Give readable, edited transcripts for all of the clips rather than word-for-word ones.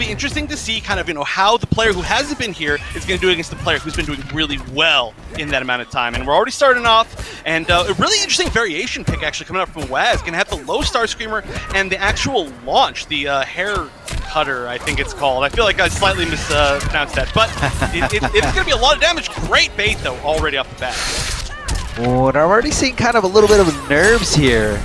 be interesting to see kind of, you know, how the player who hasn't been here is going to do against the player who's been doing really well in that amount of time. And we're already starting off, and a really interesting variation pick actually coming up from Waz. Going to have the low Star Screamer and the actual launch, the hair cutter, I think it's called. I feel like I slightly mispronounced that, but it's going to be a lot of damage. Great bait, though, already off the bat. Oh, and I'm already seeing kind of a little bit of nerves here.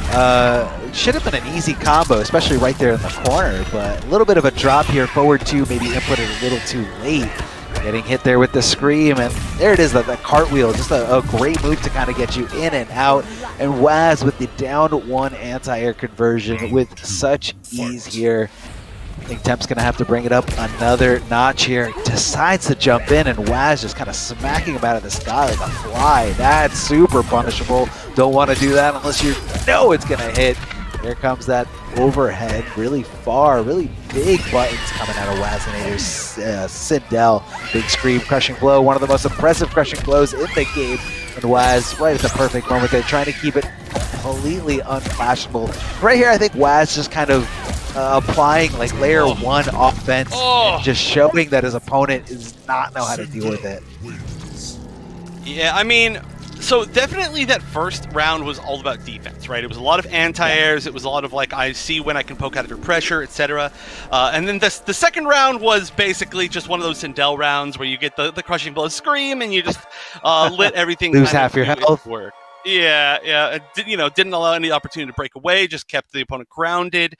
Should have been an easy combo, especially right there in the corner, but a little bit of a drop here. Forward 2 maybe inputted a little too late. Getting hit there with the Scream, and there it is, the cartwheel. Just a great move to kind of get you in and out. And Waz with the down 1 anti-air conversion with such ease here. I think Temp's going to have to bring it up another notch here. Decides to jump in, and Waz just kind of smacking him out of the sky like a fly. That's super punishable. Don't want to do that unless you know it's going to hit. Here comes that overhead, really far, really big buttons coming out of Wazinator's Sindel. Big Scream, crushing blow, one of the most impressive crushing blows in the game. And Waz right at the perfect moment there, trying to keep it completely unflashable. Right here, I think Waz just kind of applying like layer 1 offense and just showing that his opponent does not know how to deal with it. Yeah, I mean, so definitely that first round was all about defense, right? It was a lot of anti-airs. It was a lot of like, I see when I can poke out under pressure, etc. And then the second round was basically just one of those Sindel rounds where you get the crushing blow Scream and you just let everything lose half your health. Work. Yeah. You know, didn't allow any opportunity to break away, just kept the opponent grounded.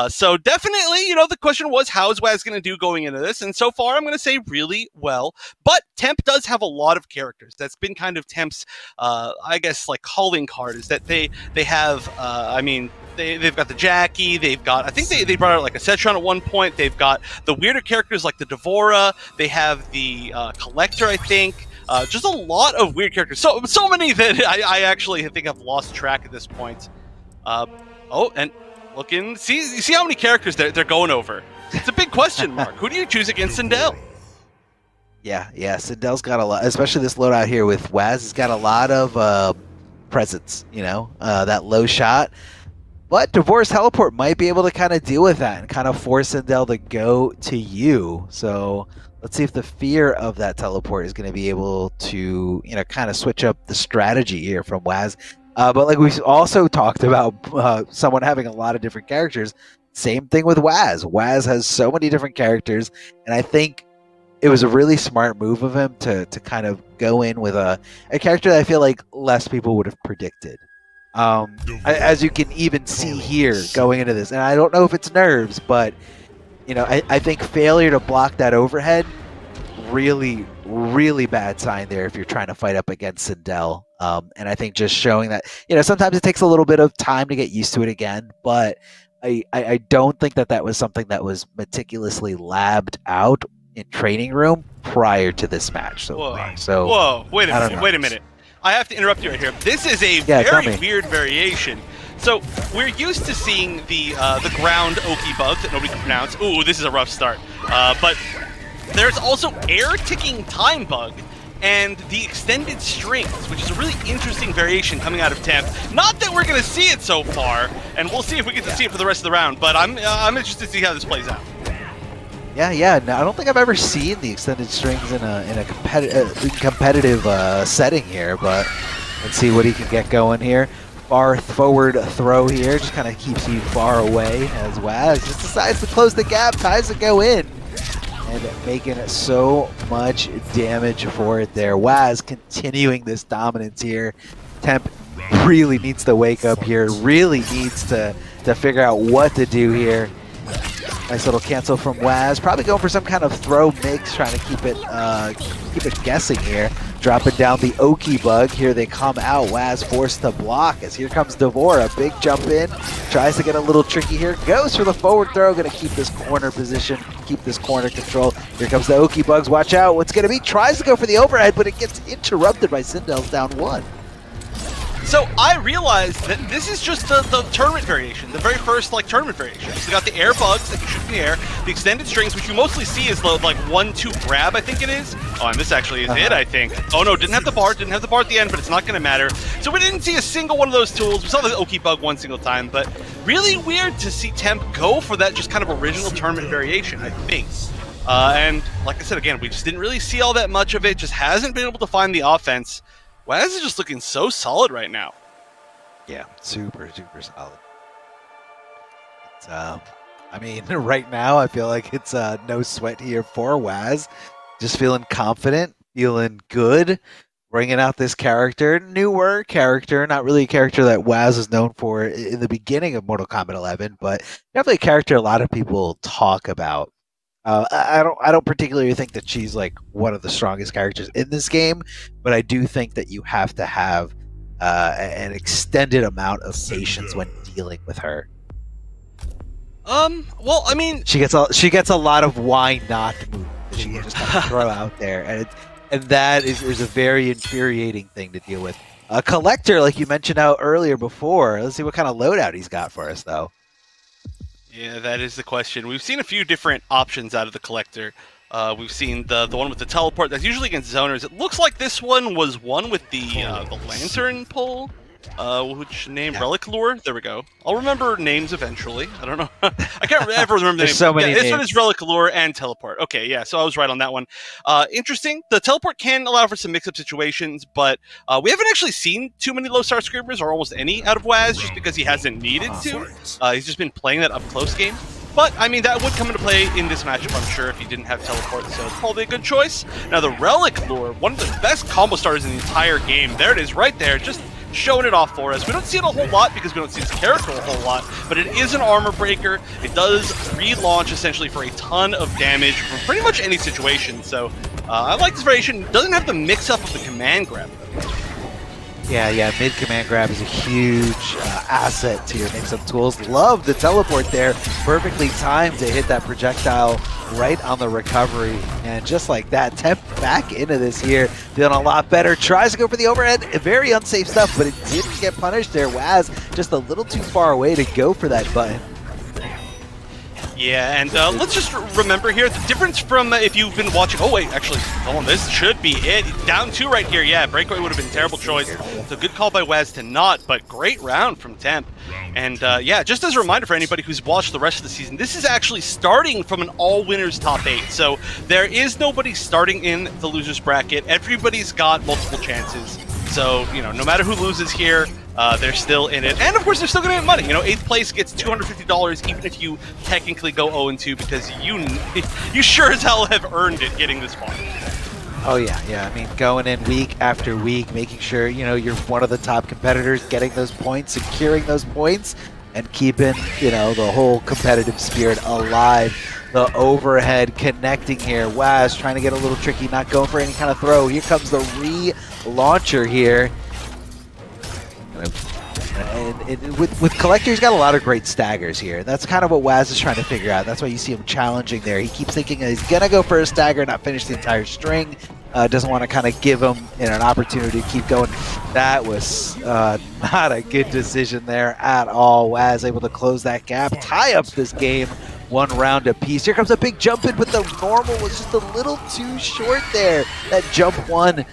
So definitely, you know, the question was, how is Waz going to do going into this? And so far, I'm going to say really well. But Temp does have a lot of characters. That's been kind of Temp's, I guess, like calling card, is that they have, I mean, they've got the Jackie, they've got, I think they brought out like a Cetron at one point, they've got the weirder characters like the Devora, they have the Collector, I think. Just a lot of weird characters. So many that I actually think I've lost track at this point. Oh, and looking, see how many characters they're going over. It's a big question mark. Who do you choose against Sindel? Yeah, Sindel's got a lot, especially this loadout here with Waz. He's got a lot of presence, you know, that low shot. But Devora's teleport might be able to kind of deal with that and kind of force Sindel to go to you. So let's see if the fear of that teleport is going to be able to, you know, kind of switch up the strategy here from Waz. But like we've also talked about someone having a lot of different characters. Same thing with Waz. Waz has so many different characters, and I think it was a really smart move of him to kind of go in with a character that I feel like less people would have predicted. As you can even see here going into this, and I don't know if it's nerves, but you know, I think failure to block that overhead, really, really bad sign there if you're trying to fight up against Sindel. And I think just showing that, you know, sometimes it takes a little bit of time to get used to it again, but I don't think that was something that was meticulously labbed out in training room prior to this match. So wait a minute. I have to interrupt you right here. This is a very weird variation. So we're used to seeing the ground Oki bug that nobody can pronounce. Ooh, this is a rough start. But there's also air ticking time bug and the extended strings, which is a really interesting variation coming out of Temp. Not that we're going to see it so far, and we'll see if we get to see it for the rest of the round. But I'm interested to see how this plays out. Yeah. No, I don't think I've ever seen the extended strings in a competitive setting here, but let's see what he can get going here. Far forward throw here, just kind of keeps you far away as Waz just decides to close the gap, tries to go in, and making so much damage for it there. Waz continuing this dominance here. Temp really needs to wake up here, really needs to figure out what to do here. Nice little cancel from Waz. Probably going for some kind of throw mix, trying to keep it guessing here. Dropping down the Oki bug. Here they come out. Waz forced to block as here comes Devora. Big jump in. Tries to get a little tricky here. Goes for the forward throw. Going to keep this corner position. Keep this corner control. Here comes the Oki bugs. Watch out. What's going to be? Tries to go for the overhead, but it gets interrupted by Sindel's down 1. So I realized that this is just the tournament variation, the very first like tournament variation. So they got the air bugs that you shoot in the air, the extended strings, which you mostly see is the like 1-2 grab, I think it is. Oh, and this actually is it, I think. Oh no, didn't have the bar at the end, but it's not going to matter. So we didn't see a single one of those tools. We saw the Oki bug one single time, but really weird to see Temp go for that just kind of original tournament variation, I think. And like I said, again, we just didn't really see all that much of it. Just hasn't been able to find the offense. Waz is just looking so solid right now. Yeah, super, super solid. It's, I mean, right now I feel like it's no sweat here for Waz. Just feeling confident, feeling good, bringing out this character, newer character, not really a character that Waz is known for in the beginning of Mortal Kombat 11, but definitely a character a lot of people talk about. I don't particularly think that she's like one of the strongest characters in this game, but I do think that you have to have an extended amount of patience when dealing with her. Well, I mean, she gets a lot of why not moves that she can just kind of throw out there, and that is a very infuriating thing to deal with. A collector, like you mentioned out earlier before. Let's see what kind of loadout he's got for us, though. Yeah, that is the question. We've seen a few different options out of the collector. We've seen the one with the teleport that's usually against zoners. It looks like this one was one with the lantern pull. Which name? Yeah. Relic Lure? There we go. I'll remember names eventually. I don't know. I can't ever remember the names. So many names. This one is Relic Lure and Teleport. Okay, yeah, so I was right on that one. Interesting. The Teleport can allow for some mix-up situations, but we haven't actually seen too many low-star screamers, or almost any, out of Waz, just because he hasn't needed to. He's just been playing that up-close game. But, I mean, that would come into play in this matchup, I'm sure, if he didn't have Teleport, so it's probably a good choice. Now, the Relic Lure, one of the best combo starters in the entire game. There it is, right there, just showing it off for us. We don't see it a whole lot because we don't see his character a whole lot, but it is an armor breaker. It does relaunch essentially for a ton of damage from pretty much any situation. So I like this variation. It doesn't have the mix-up of the command grab, though. Yeah, mid-command grab is a huge asset to your mix-up tools. Love the teleport there. Perfectly timed to hit that projectile right on the recovery. And just like that, Temp back into this here, feeling a lot better. Tries to go for the overhead. Very unsafe stuff, but it didn't get punished there. Waz just a little too far away to go for that button. Yeah, and let's just remember here, the difference from if you've been watching... Oh, wait, actually, hold on, this should be it. Down 2 right here. Yeah, breakaway would have been a terrible choice. So good call by Waz to not, but great round from Temp. And yeah, just as a reminder for anybody who's watched the rest of the season, this is actually starting from an all-winners top 8. So there is nobody starting in the loser's bracket. Everybody's got multiple chances. So, you know, no matter who loses here, they're still in it. And, of course, they're still going to get money. You know, 8th place gets $250 even if you technically go 0-2 because you sure as hell have earned it getting this far. Oh, yeah. I mean, going in week after week, making sure, you know, you're one of the top competitors, getting those points, securing those points, and keeping, you know, the whole competitive spirit alive. The overhead connecting here. Waz trying to get a little tricky, not going for any kind of throw. Here comes the re-launcher here. And with Collector, he's got a lot of great staggers here. That's kind of what Waz is trying to figure out. That's why you see him challenging there. He keeps thinking he's going to go for a stagger, not finish the entire string. Doesn't want to kind of give him an opportunity to keep going. That was not a good decision there at all. Waz able to close that gap, tie up this game 1 round apiece. Here comes a big jump in, but the normal was just a little too short there. That jump 1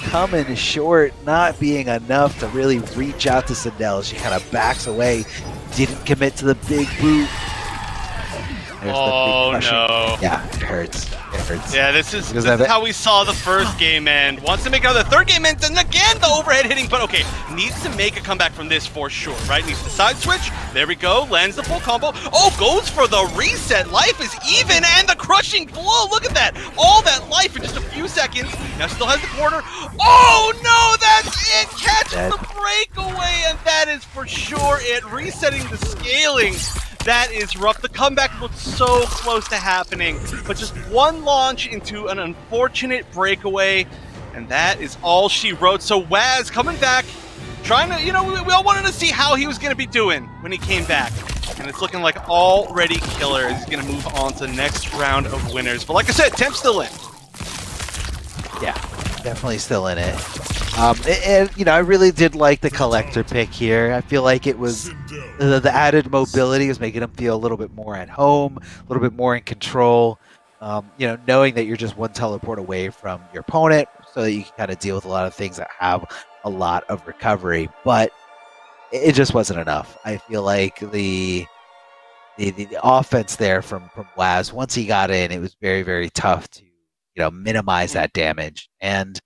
coming short, not being enough to really reach out to Sindel. She kind of backs away, didn't commit to the big boot. There's the big no. Yeah, it hurts. It hurts. Yeah, this is how we saw the first game end. Wants to make another third game end, and again the overhead hitting, but okay, needs to make a comeback from this for sure, right? Needs to side switch. There we go, lands the full combo. Oh, goes for the reset. Life is even, and the crushing blow. Look at that. All that life in just a few seconds. Now still has the corner. Oh no, that's it. Catches the breakaway, and that is for sure it. Resetting the scaling. That is rough. The comeback looked so close to happening, but just one launch into an unfortunate breakaway, and that is all she wrote. So Waz coming back, trying to, you know, we all wanted to see how he was going to be doing when he came back, and it's looking like already killer. He's going to move on to the next round of winners. But like I said, Temp's still in. Yeah. Definitely still in it. And I really did like the collector pick here. I feel like it was the added mobility was making him feel a little bit more at home, a little bit more in control. Knowing that you're just one teleport away from your opponent, so that you can kind of deal with a lot of things that have a lot of recovery. But it just wasn't enough. I feel like the offense there from Waz, once he got in, it was very, very tough to minimize that damage. And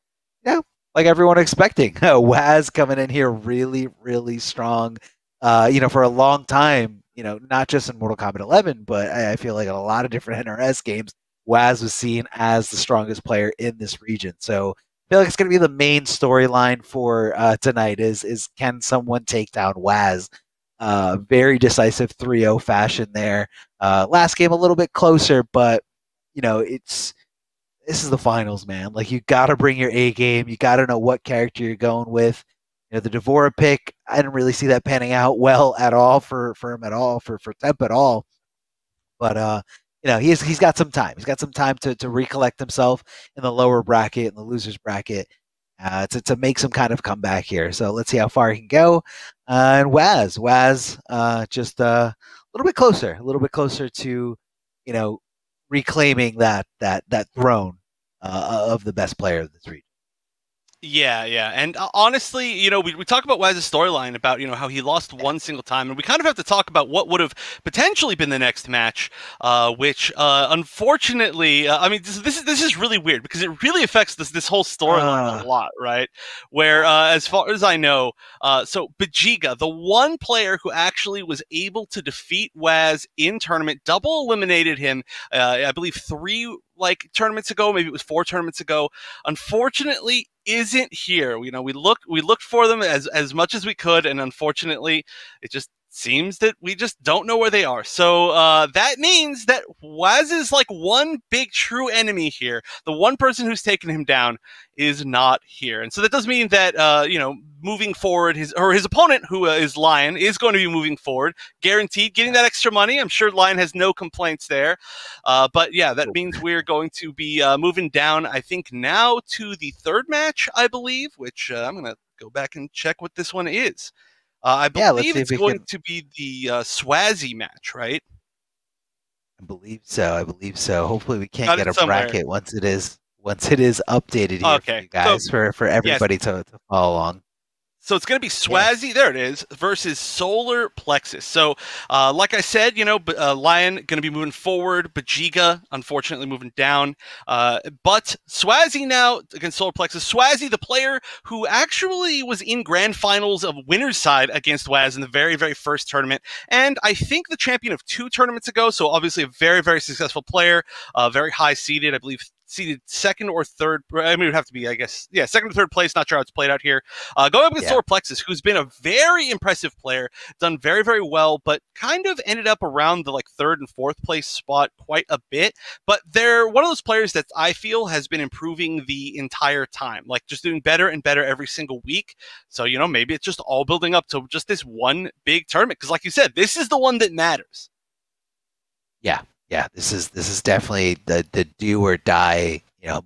like everyone expecting, Waz coming in here really, really strong. For a long time, not just in Mortal Kombat 11, but I feel like in a lot of different NRS games, Waz was seen as the strongest player in this region. So I feel like it's going to be the main storyline for tonight is can someone take down Waz? Very decisive 3-0 fashion there. Last game a little bit closer, but this is the finals, man. Like, you got to bring your A game. You got to know what character you're going with. The Devora pick, I didn't really see that panning out well at all for him at all, for Temp at all. But he's got some time. He's got some time to recollect himself in the lower bracket, in the losers bracket, to make some kind of comeback here. So let's see how far he can go. And Waz, just a little bit closer to, reclaiming that throne of the best player of this region. Yeah, yeah. And honestly, we talk about Waz's storyline about, how he lost one single time. And we kind of have to talk about what would have potentially been the next match, which, unfortunately, I mean, this is really weird because it really affects this whole storyline a lot, right? Where, as far as I know, so Bajiga, the one player who actually was able to defeat Waz in tournament, double eliminated him, I believe 3 tournaments ago, maybe it was 4 tournaments ago, unfortunately isn't here. We looked for them as much as we could, and unfortunately it just seems that we just don't know where they are. So that means that Waz is one big true enemy here. The one person who's taken him down is not here. And so that does mean that, moving forward, his opponent, who is Lion, is going to be moving forward, guaranteed getting that extra money. I'm sure Lion has no complaints there. But yeah, that means we're going to be moving down, I think, now to the 3rd match, I believe, which I'm going to go back and check what this one is. I believe it's going to be the Swazi match, right? I believe so. Hopefully we can't get a bracket once it is updated here for you guys, for everybody to follow along. So it's going to be Swazi, there it is, versus Solar Plexus. So, like I said, Lion going to be moving forward, Bajiga, unfortunately, moving down. But Swazi now against Solar Plexus. Swazi, the player who actually was in grand finals of winner's side against Waz in the very, very first tournament. And I think the champion of 2 tournaments ago. So obviously a very, very successful player, very high seeded, I believe, seeded 2nd or 3rd. I mean, it would have to be, I guess, 2nd or 3rd place. Not sure how it's played out here. Going up against Solar Plexus, who's been a very impressive player, done very, very well, but kind of ended up around the 3rd and 4th place spot quite a bit. But they're one of those players that I feel has been improving the entire time, just doing better and better every single week. So, maybe it's just all building up to just this one big tournament. Because like you said, this is the one that matters. Yeah, this is definitely the do or die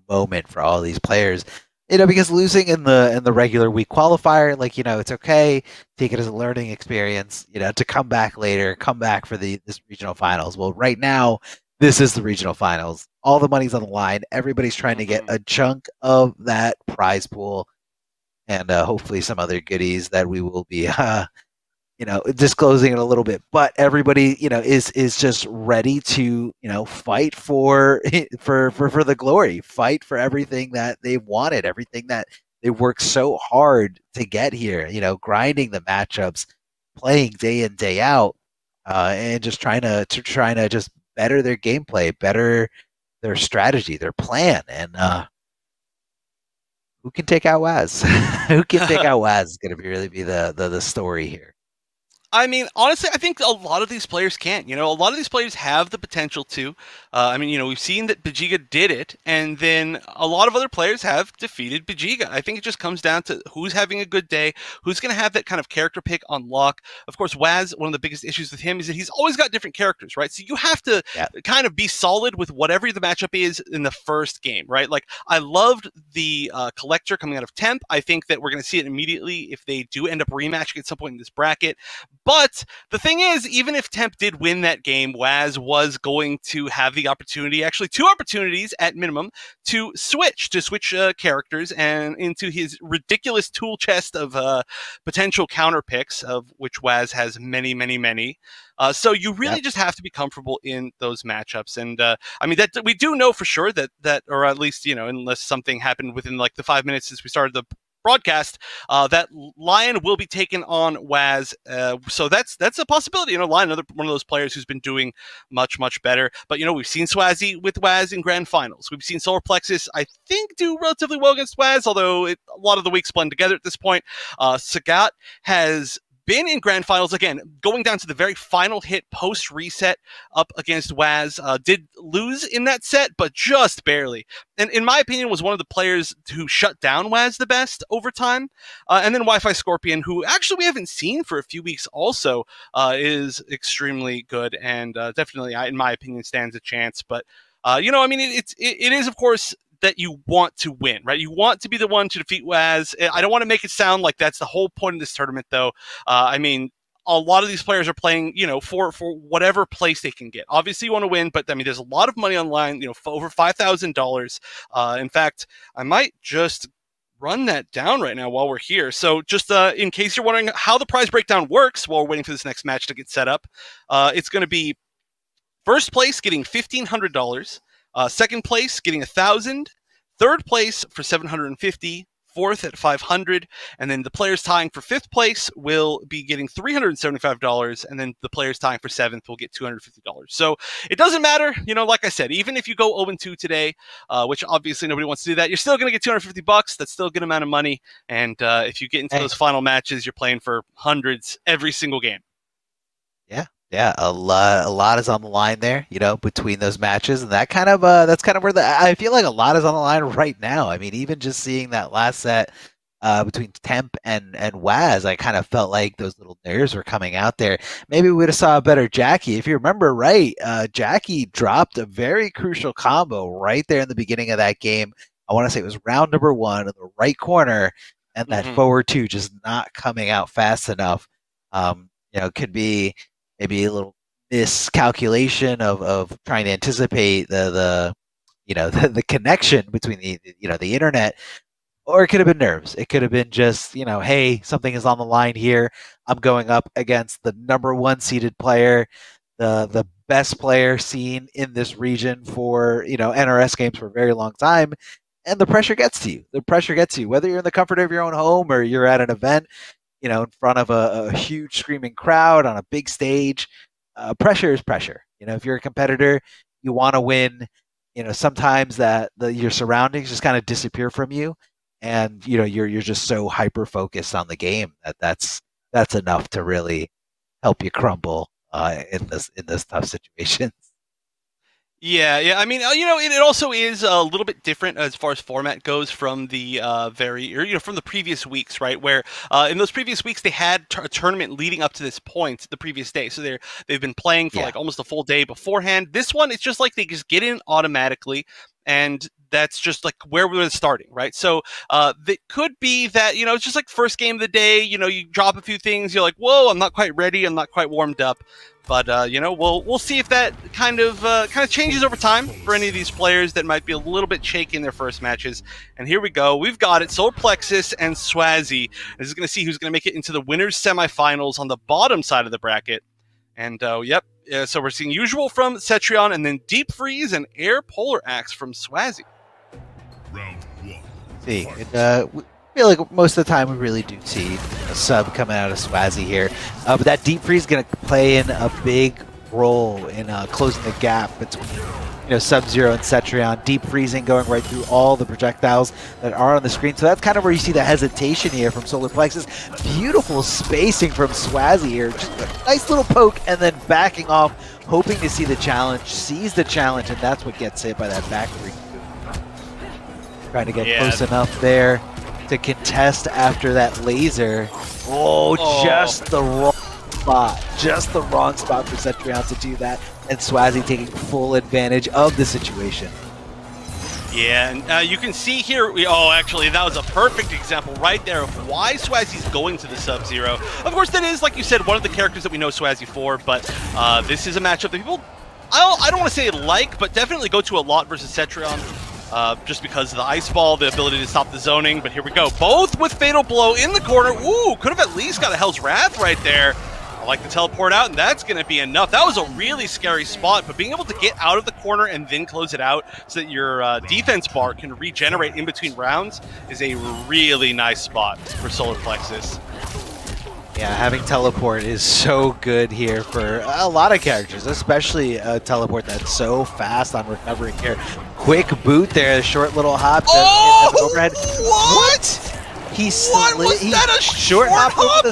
moment for all these players. Because losing in the regular week qualifier, it's okay, take it as a learning experience. To come back later, come back for this regional finals. Well, right now this is the regional finals. All the money's on the line. Everybody's trying to get a chunk of that prize pool, and hopefully some other goodies that we will be disclosing it a little bit, but everybody, is just ready to, fight for the glory, fight for everything that they wanted, everything that they worked so hard to get here, grinding the matchups, playing day in, day out, and just trying to just better their gameplay, better their strategy, their plan. And, who can take out Waz? Who can take out Waz is going to really be the story here. I mean, honestly, I think a lot of these players can't. You know, a lot of these players have the potential to. I mean, you know, we've seen that Bejiga did it, and then a lot of other players have defeated Bejiga. I think it just comes down to who's having a good day, who's going to have that kind of character pick on lock. Of course, Waz, one of the biggest issues with him is that he's always got different characters, right? So you have to kind of be solid with whatever the matchup is in the first game, right? Like, I loved the Collector coming out of Temp. I think that we're going to see it immediately if they do end up rematching at some point in this bracket. But the thing is, even if Temp did win that game, Waz was going to have the opportunity, actually 2 opportunities at minimum, to switch characters and into his ridiculous tool chest of potential counter picks, of which Waz has many, many, many. So you really just have to be comfortable in those matchups. And I mean, that we do know for sure that, or at least, you know, unless something happened within like the 5 minutes since we started the broadcast, that Lion will be taken on Waz. So that's a possibility. You know, Lion, another one of those players who's been doing much, much better. But, you know, we've seen Swazi with Waz in grand finals. We've seen Solar Plexus, I think, do relatively well against Waz, although a lot of the weeks blend together at this point. Sagat has been in grand finals again, going down to the very final hit post reset up against Waz. Did lose in that set, but just barely. And in my opinion, was one of the players who shut down Waz the best over time. And then Wi-Fi Scorpion, who actually we haven't seen for a few weeks, also is extremely good and definitely, in my opinion, stands a chance. But you know, I mean, it is of course that you want to win, right? You want to be the one to defeat Waz. I don't want to make it sound like that's the whole point of this tournament, though. I mean, a lot of these players are playing, you know, for whatever place they can get. Obviously, you want to win, but I mean, there's a lot of money online, you know, over $5,000. In fact, I might just run that down right now while we're here. So just in case you're wondering how the prize breakdown works while we're waiting for this next match to get set up, it's going to be first place getting $1,500. Second place getting $1,000, third place for $750, fourth at $500, and then the players tying for fifth place will be getting $375, and then the players tying for seventh will get $250. So it doesn't matter, you know, like I said, even if you go 0-2 today, which obviously nobody wants to do that, you're still going to get $250. That's still a good amount of money, and if you get into those final matches, you're playing for hundreds every single game. Yeah, a lot is on the line there, you know, between those matches, and that's kind of where I feel like a lot is on the line right now. I mean, even just seeing that last set between Temp and Waz, I kind of felt like those little nerves were coming out there. Maybe we would have saw a better Jackie. If you remember right, Jackie dropped a very crucial combo right there in the beginning of that game. I want to say it was round number 1 in the right corner, and that forward 2 just not coming out fast enough. You know, could be maybe a little miscalculation of trying to anticipate the you know the connection between the internet, or it could have been nerves. It could have been just, you know, hey, something is on the line here. I'm going up against the number 1 seeded player, the best player seen in this region for, you know, NRS games for a very long time, and the pressure gets to you. The pressure gets to you, whether you're in the comfort of your own home or you're at an event, you know, in front of a huge screaming crowd on a big stage. Pressure is pressure. You know, if you're a competitor, you want to win. You know, sometimes your surroundings just kind of disappear from you, and you know you're just so hyper focused on the game that's enough to really help you crumble in this tough situations. Yeah. I mean, you know, it also is a little bit different as far as format goes from the from the previous weeks, right? Where in those previous weeks they had a tournament leading up to this point the previous day, so they've been playing for like almost a full day beforehand. This one, it's just like they just get in automatically, and that's just like where we're starting, right? So it could be that, you know, it's just like first game of the day, you know, you drop a few things, you're like, whoa, I'm not quite ready, I'm not quite warmed up. But you know, we'll see if that kind of changes over time for any of these players that might be a little bit shaky in their first matches. And here we go. We've got it. Solar Plexus and Swazi. This is going to see who's going to make it into the winners semifinals on the bottom side of the bracket. And so we're seeing Usual from Cetrion, and then Deep Freeze and Air Polar Axe from Swazi. Round 1. See, I feel like most of the time we really do see a sub coming out of Swazi here. But that Deep Freeze is going to play in a big role in closing the gap between Sub-Zero and Cetrion, deep freezing going right through all the projectiles that are on the screen. So that's kind of where you see the hesitation here from Solar Plexus. Beautiful spacing from Swazzy here. Just a nice little poke and then backing off, hoping to see the challenge, sees the challenge, and that's what gets hit by that back three. Trying to get close enough there to contest after that laser. Oh, just the wrong spot. Just the wrong spot for Cetrion to do that. And Swazzy taking full advantage of the situation. Yeah, and you can see here, actually, that was a perfect example right there of why Swazzy's going to the Sub-Zero. Of course, that is, like you said, one of the characters that we know Swazzy for, but this is a matchup that people, I don't want to say like, but definitely go to a lot versus Cetrion. Just because of the Ice Ball, the ability to stop the zoning, but here we go. Both with Fatal Blow in the corner. Ooh, could have at least got a Hell's Wrath right there. I like the teleport out, and that's going to be enough. That was a really scary spot, but being able to get out of the corner and then close it out so that your defense bar can regenerate in between rounds is a really nice spot for Solar Plexus. Yeah, having teleport is so good here for a lot of characters, especially a teleport that's so fast on recovering here. Quick boot there, a short little hop. Overhead. What? He what was that? A short hop over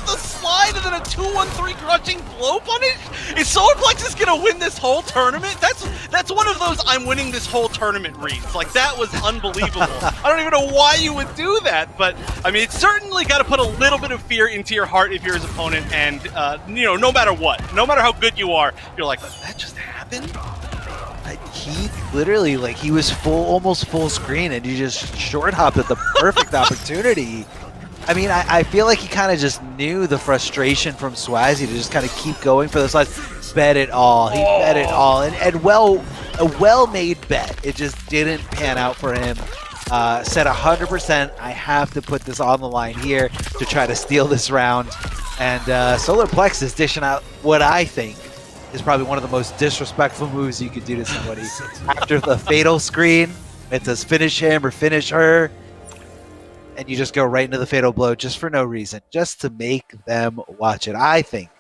the slide and then a 2-1-3 crushing blow punish? Is Solar Plexus gonna win this whole tournament? That's one of those I'm winning this whole tournament reads. Like, that was unbelievable. I don't even know why you would do that, but I mean, it's certainly got to put a little bit of fear into your heart if you're his opponent, and no matter what, no matter how good you are, you're like, that just happened? He literally, he was almost full screen, and he just short hopped at the perfect opportunity. I mean, I feel like he kind of just knew the frustration from Swazzy to just kind of keep going for the slides. Bet it all. He bet it all. And a well-made bet. It just didn't pan out for him. Said 100%, I have to put this on the line here to try to steal this round. And Solar Plexus dishing out what I think is probably one of the most disrespectful moves you could do to somebody. After the fatal screen, it says finish him or finish her, and you just go right into the fatal blow just for no reason, just to make them watch it. I think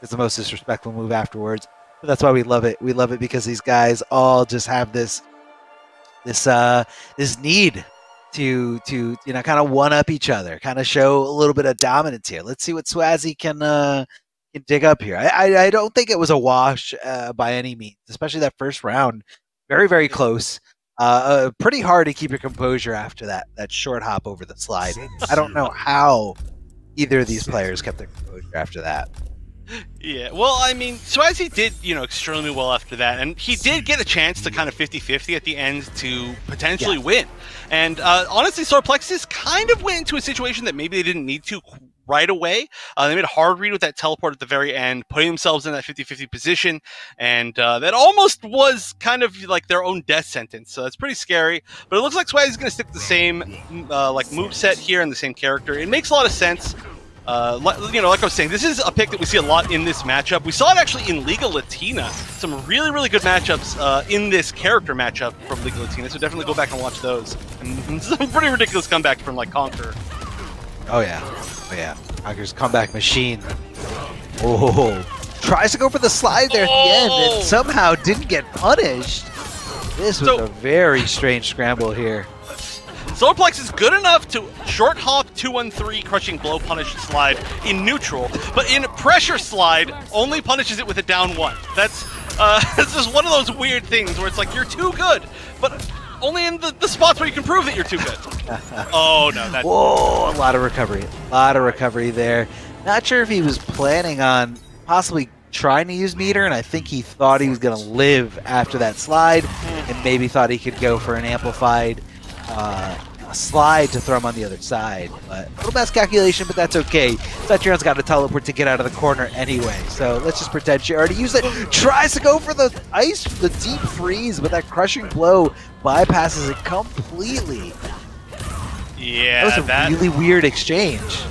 it's the most disrespectful move afterwards, but that's why we love it. We love it because these guys all just have this need to kind of one up each other, kind of show a little bit of dominance here. Let's see what Swazzy can dig up here. I don't think it was a wash by any means, especially that first round. Very, very close. Pretty hard to keep your composure after that short hop over the slide. I don't know how either of these players kept their composure after that. Yeah, well, I mean, Swazzy did, extremely well after that, and he did get a chance to kind of 50-50 at the end to potentially win. And honestly, Solar Plexus kind of went into a situation that maybe they didn't need to right away. They made a hard read with that teleport at the very end, putting themselves in that 50-50 position, and that almost was kind of like their own death sentence. So that's pretty scary. But it looks like Swazzy's going to stick to the same moveset here and the same character. It makes a lot of sense. Like I was saying, this is a pick that we see a lot in this matchup. We saw it actually in Liga Latina. Some really, really good matchups in this character matchup from Liga Latina. So definitely go back and watch those. And some pretty ridiculous comeback from Conqueror. Oh yeah. Oh yeah. Conqueror's comeback machine. Oh, tries to go for the slide there at the end and somehow didn't get punished. This was a very strange scramble here. Solar Plexus is good enough to short hop 2-1-3 crushing blow punish slide in neutral, but in pressure slide only punishes it with a down one. That's it's just one of those weird things where it's like you're too good, but only in the spots where you can prove that you're too good. Oh no! Whoa! A lot of recovery. A lot of recovery there. Not sure if he was planning on possibly trying to use meter, and I think he thought he was going to live after that slide, and maybe thought he could go for an amplified slide to throw him on the other side. But a little miscalculation, but that's okay. Cetrion's got to teleport to get out of the corner anyway, so let's just pretend she already used it. Tries to go for the deep freeze, but that crushing blow bypasses it completely. Yeah, that was a really weird exchange.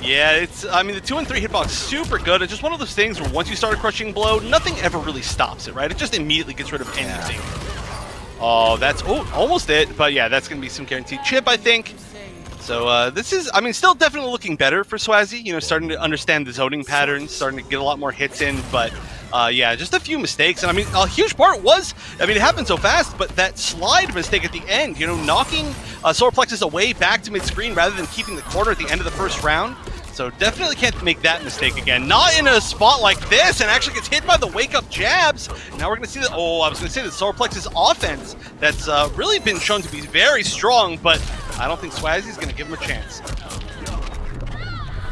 Yeah, I mean, the 2-3 hitbox super good. It's just one of those things where once you start a crushing blow, nothing ever really stops it, right? It just immediately gets rid of anything. Oh, that's almost it. But yeah, that's going to be some guaranteed chip, I think. So this is, I mean, still definitely looking better for Swazi. You know, starting to understand the zoning patterns, starting to get a lot more hits in. But yeah, just a few mistakes. And I mean, a huge part was, I mean, it happened so fast, but that slide mistake at the end, you know, knocking Solar Plexus away back to mid-screen rather than keeping the corner at the end of the first round. So definitely can't make that mistake again. Not in a spot like this, and actually gets hit by the wake-up jabs. Now we're going to see that, oh, I was going to say the Solar Plexus offense that's really been shown to be very strong, but I don't think Swazi's going to give him a chance.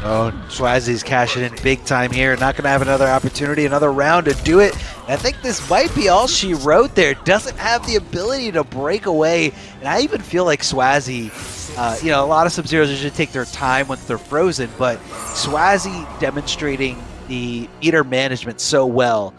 Oh, Swazi's cashing in big time here. Not going to have another opportunity, another round to do it. And I think this might be all she wrote there. Doesn't have the ability to break away. And I even feel like Swazi, you know, a lot of Sub-Zeros usually take their time once they're frozen, but Swazi demonstrating the meter management so well.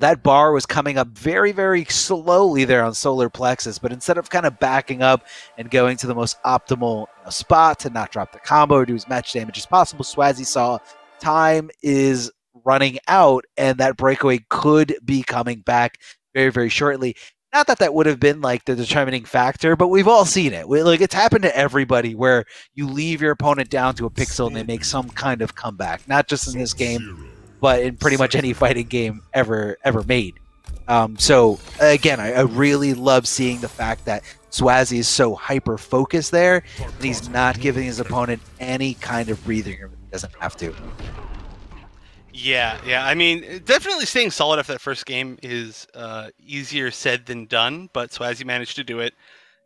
That bar was coming up very, very slowly there on Solar Plexus, but instead of kind of backing up and going to the most optimal spot to not drop the combo or do as much damage as possible, Swazi saw time is running out and that breakaway could be coming back very, very shortly. Not that that would have been like the determining factor, but we've all seen it. Like, it's happened to everybody where you leave your opponent down to a pixel and they make some kind of comeback, not just in this game, but in pretty much any fighting game ever made. So again, I really love seeing the fact that Swazi is so hyper-focused there, and he's not giving his opponent any kind of breathing room. He doesn't have to. Yeah, I mean, definitely staying solid after that first game is easier said than done, but Swazi managed to do it.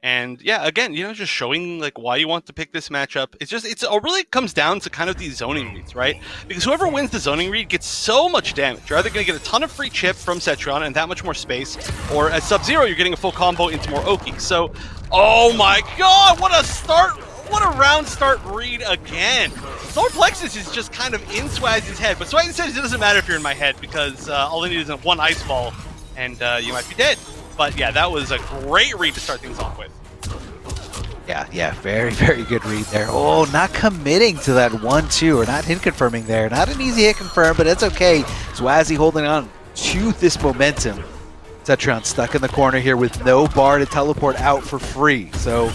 And yeah, again, you know, just showing like why you want to pick this matchup. It really comes down to kind of these zoning reads, right? Because whoever wins the zoning read gets so much damage. You're either going to get a ton of free chip from Cetron and that much more space, or at Sub-Zero, you're getting a full combo into more Oki. So, oh my god, what a start! What a round start read again. Solar Plexus is just kind of in Swazi's head, but Swazi says it doesn't matter if you're in my head because all I need is one ice ball and you might be dead. But yeah, that was a great read to start things off with. Yeah, very, very good read there. Oh, not committing to that 1-2, or not hit confirming there. Not an easy hit confirm, but it's okay. Swazi holding on to this momentum. Cetron stuck in the corner here with no bar to teleport out for free. So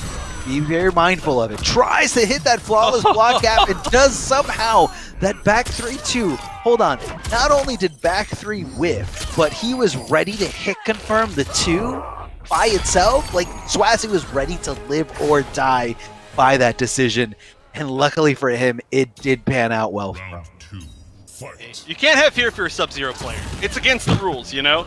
be very mindful of it. Tries to hit that flawless block gap and does somehow. That back 3-2. Hold on. Not only did back 3 whiff, but he was ready to hit confirm the 2 by itself. Like, Swazi was ready to live or die by that decision. And luckily for him, it did pan out well for him. You can't have fear if you're a Sub-Zero player. It's against the rules, you know?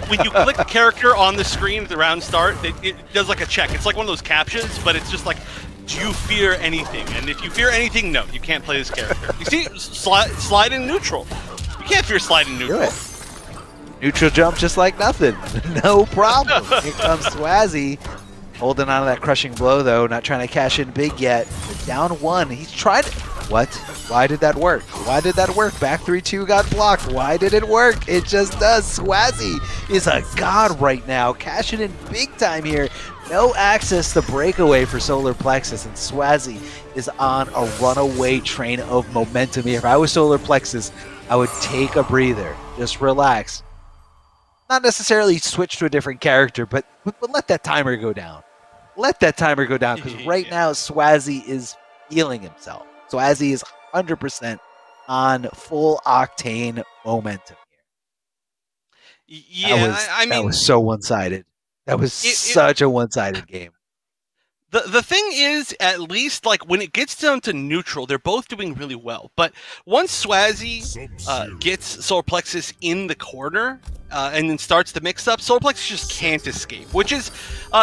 When you click the character on the screen at the round start, it does like a check. It's like one of those captchas, but it's just like, do you fear anything? And if you fear anything, no, you can't play this character. You see, slide in neutral. You can't fear slide in neutral. Neutral jump just like nothing. No problem. Here comes Swazi. Holding on to that crushing blow, though. Not trying to cash in big yet. But down 1. He's tried to... What? Why did that work? Why did that work? Back 3-2 got blocked. Why did it work? It just does. Swazi is a god right now. Cashing in big time here. No access to breakaway for Solar Plexus, and Swazi is on a runaway train of momentum here. If I was Solar Plexus, I would take a breather. Just relax. Not necessarily switch to a different character, but let that timer go down. Let that timer go down, because right now Swazi is feeling himself. Swazi is 100% on full octane momentum here. Yeah, I mean, that was so one-sided. That was such a one-sided game. The thing is, at least, like, when it gets down to neutral, they're both doing really well. But once Swazi gets Solar Plexus in the corner and then starts the mix-up, Solar Plexus just can't escape, which is,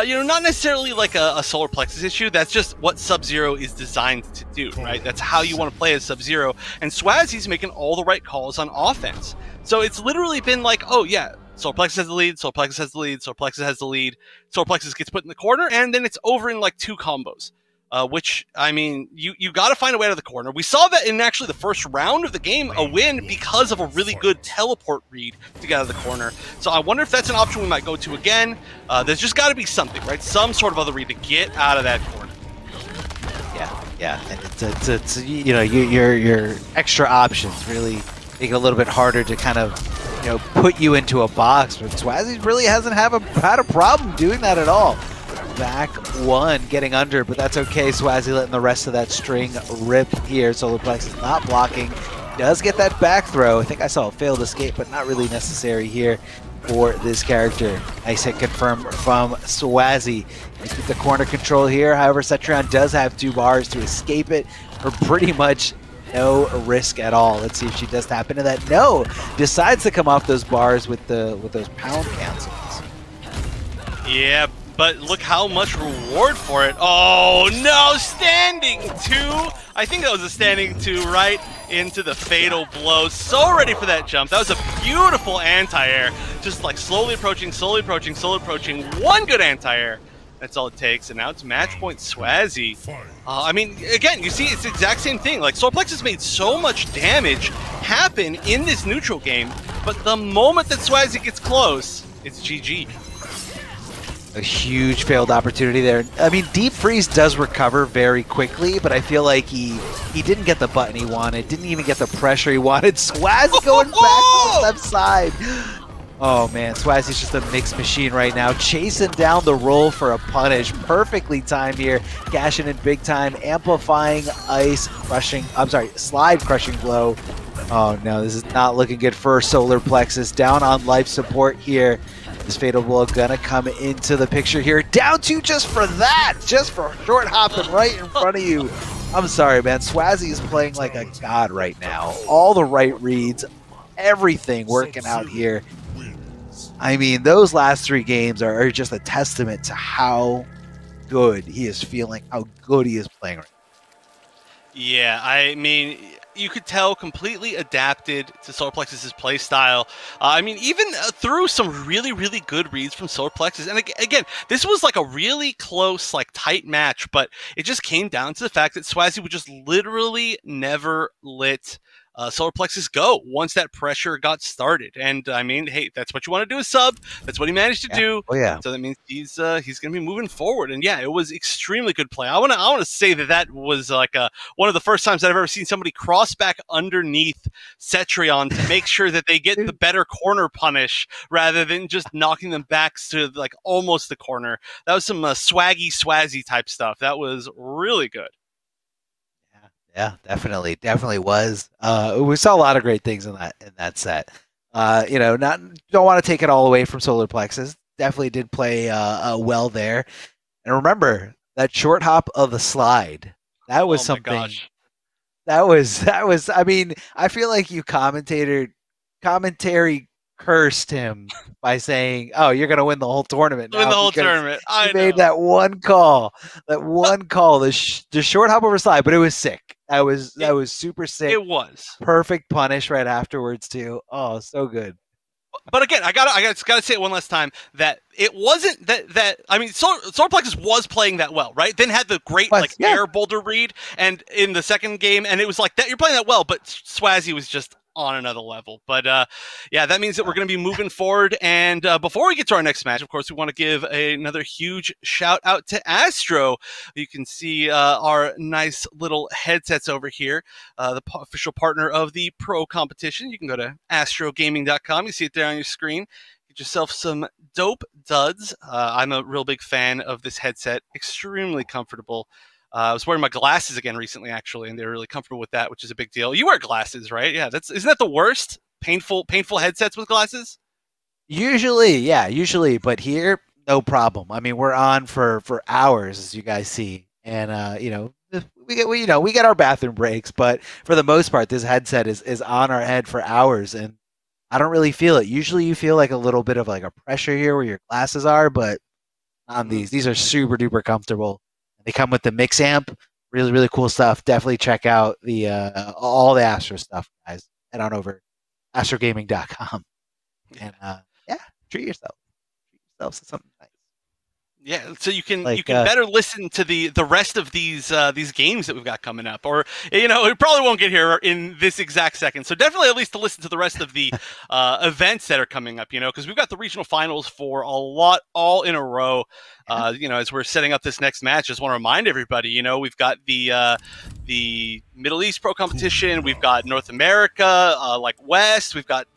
you know, not necessarily like a Solar Plexus issue. That's just what Sub-Zero is designed to do, right? That's how you want to play as Sub-Zero. And Swazi's making all the right calls on offense. So it's literally been like, oh, yeah, Solar Plexus has the lead, Solar Plexus has the lead, Solar Plexus has the lead, Solar Plexus gets put in the corner, and then it's over in like 2 combos. Which, I mean, you got to find a way out of the corner. We saw that in actually the first round of the game, a win because of a really good teleport read to get out of the corner. So I wonder if that's an option we might go to again. There's just got to be something, right? Some sort of other read to get out of that corner. Yeah, and it's you know, your extra options really make it a little bit harder to kind of, you know, put you into a box. But Swazi really hasn't had a problem doing that at all. back one, getting under, but that's okay. Swazi letting the rest of that string rip here. Solar Plexus not blocking. Does get that back throw. I think I saw a failed escape, but not really necessary here for this character. Nice hit confirmed from Swazi. They keep the corner control here. However, Cetrion does have 2 bars to escape it for pretty much no risk at all. Let's see if she does tap into that. No! Decides to come off those bars with those pound cancels. Yeah, but look how much reward for it. Oh no, standing 2! I think that was a standing 2 right into the fatal blow. So ready for that jump. That was a beautiful anti-air. Just like slowly approaching, slowly approaching, slowly approaching. One good anti-air. That's all it takes. And now it's match point Swazi. I mean, again, you see, it's the exact same thing. Like, Solar Plexus made so much damage happen in this neutral game, but the moment that Swazi gets close, it's GG. A huge failed opportunity there. I mean, Deep Freeze does recover very quickly, but I feel like he didn't get the button he wanted, didn't even get the pressure he wanted. Swaz going back to the left side. Oh man, Swazi's just a mixed machine right now, chasing down the roll for a punish. Perfectly timed here, cashing in big time, amplifying ice crushing, I'm sorry, slide crushing blow. Oh no, this is not looking good for Solar Plexus. Down on life support here. This fatal blow gonna come into the picture here. Down 2 just for that, just for short hopping right in front of you. I'm sorry, man. Swazi is playing like a god right now. All the right reads, everything working out here. I mean, those last 3 games are just a testament to how good he is feeling, how good he is playing right now. Yeah, I mean, you could tell completely adapted to Solar Plexus's play style. I mean, even through some really, really good reads from Solar Plexus. And again, this was like a really close, like tight match, but it just came down to the fact that Swazi would just literally never let Solar Plexus go once that pressure got started. And I mean, hey, that's what you want to do as sub. That's what he managed to do. Oh yeah. So that means he's going to be moving forward. And yeah, it was extremely good play. I want to say that was like one of the first times I've ever seen somebody cross back underneath Cetrion to make sure that they get the better corner punish rather than just knocking them back to like almost the corner. That was some swaggy Swazi type stuff. That was really good. Yeah, definitely was. We saw a lot of great things in that set. You know, don't want to take it all away from Solar Plexus. Definitely did play well there. And remember that short hop of the slide. That was something. Gosh. That was. I mean, I feel like you commentary cursed him by saying, "Oh, you're gonna win the whole tournament." Win the whole tournament. I made that one call. The short hop over slide, but it was sick. That was super sick. It was perfect punish right afterwards too. Oh, so good. But again, I gotta say it one last time that it wasn't that I mean, Solar Plexus was playing that well, right? Then had the great air boulder read, and in the second game, and it was like that. You're playing that well, but Swazi was just on another level. But yeah, that means that we're going to be moving forward. And before we get to our next match, of course, we want to give another huge shout out to Astro. You can see our nice little headsets over here, the official partner of the pro competition. You can go to astrogaming.com. You see it there on your screen. Get yourself some dope duds. I'm a real big fan of this headset. Extremely comfortable. I was wearing my glasses again recently, actually, and they were really comfortable with that, which is a big deal. You wear glasses, right? Yeah, isn't that the worst? Painful headsets with glasses? Usually, but here, no problem. I mean, we're on for hours, as you guys see, and you know, we get our bathroom breaks, but for the most part, this headset is on our head for hours, and I don't really feel it. Usually, you feel like a little bit of like a pressure here where your glasses are, but on these are super duper comfortable. They come with the mix amp, really, really cool stuff. Definitely check out the all the Astro stuff, guys. Head on over astrogaming.com and yeah, treat yourself. Treat yourself to something nice. Yeah, so you can better listen to the rest of these games that we've got coming up, or you know, we probably won't get here in this exact second. So definitely at least to listen to the rest of the events that are coming up, you know, because we've got the regional finals for a lot all in a row. You know, as we're setting up this next match, just want to remind everybody, you know, we've got the Middle East Pro competition, we've got North America, like West, we've got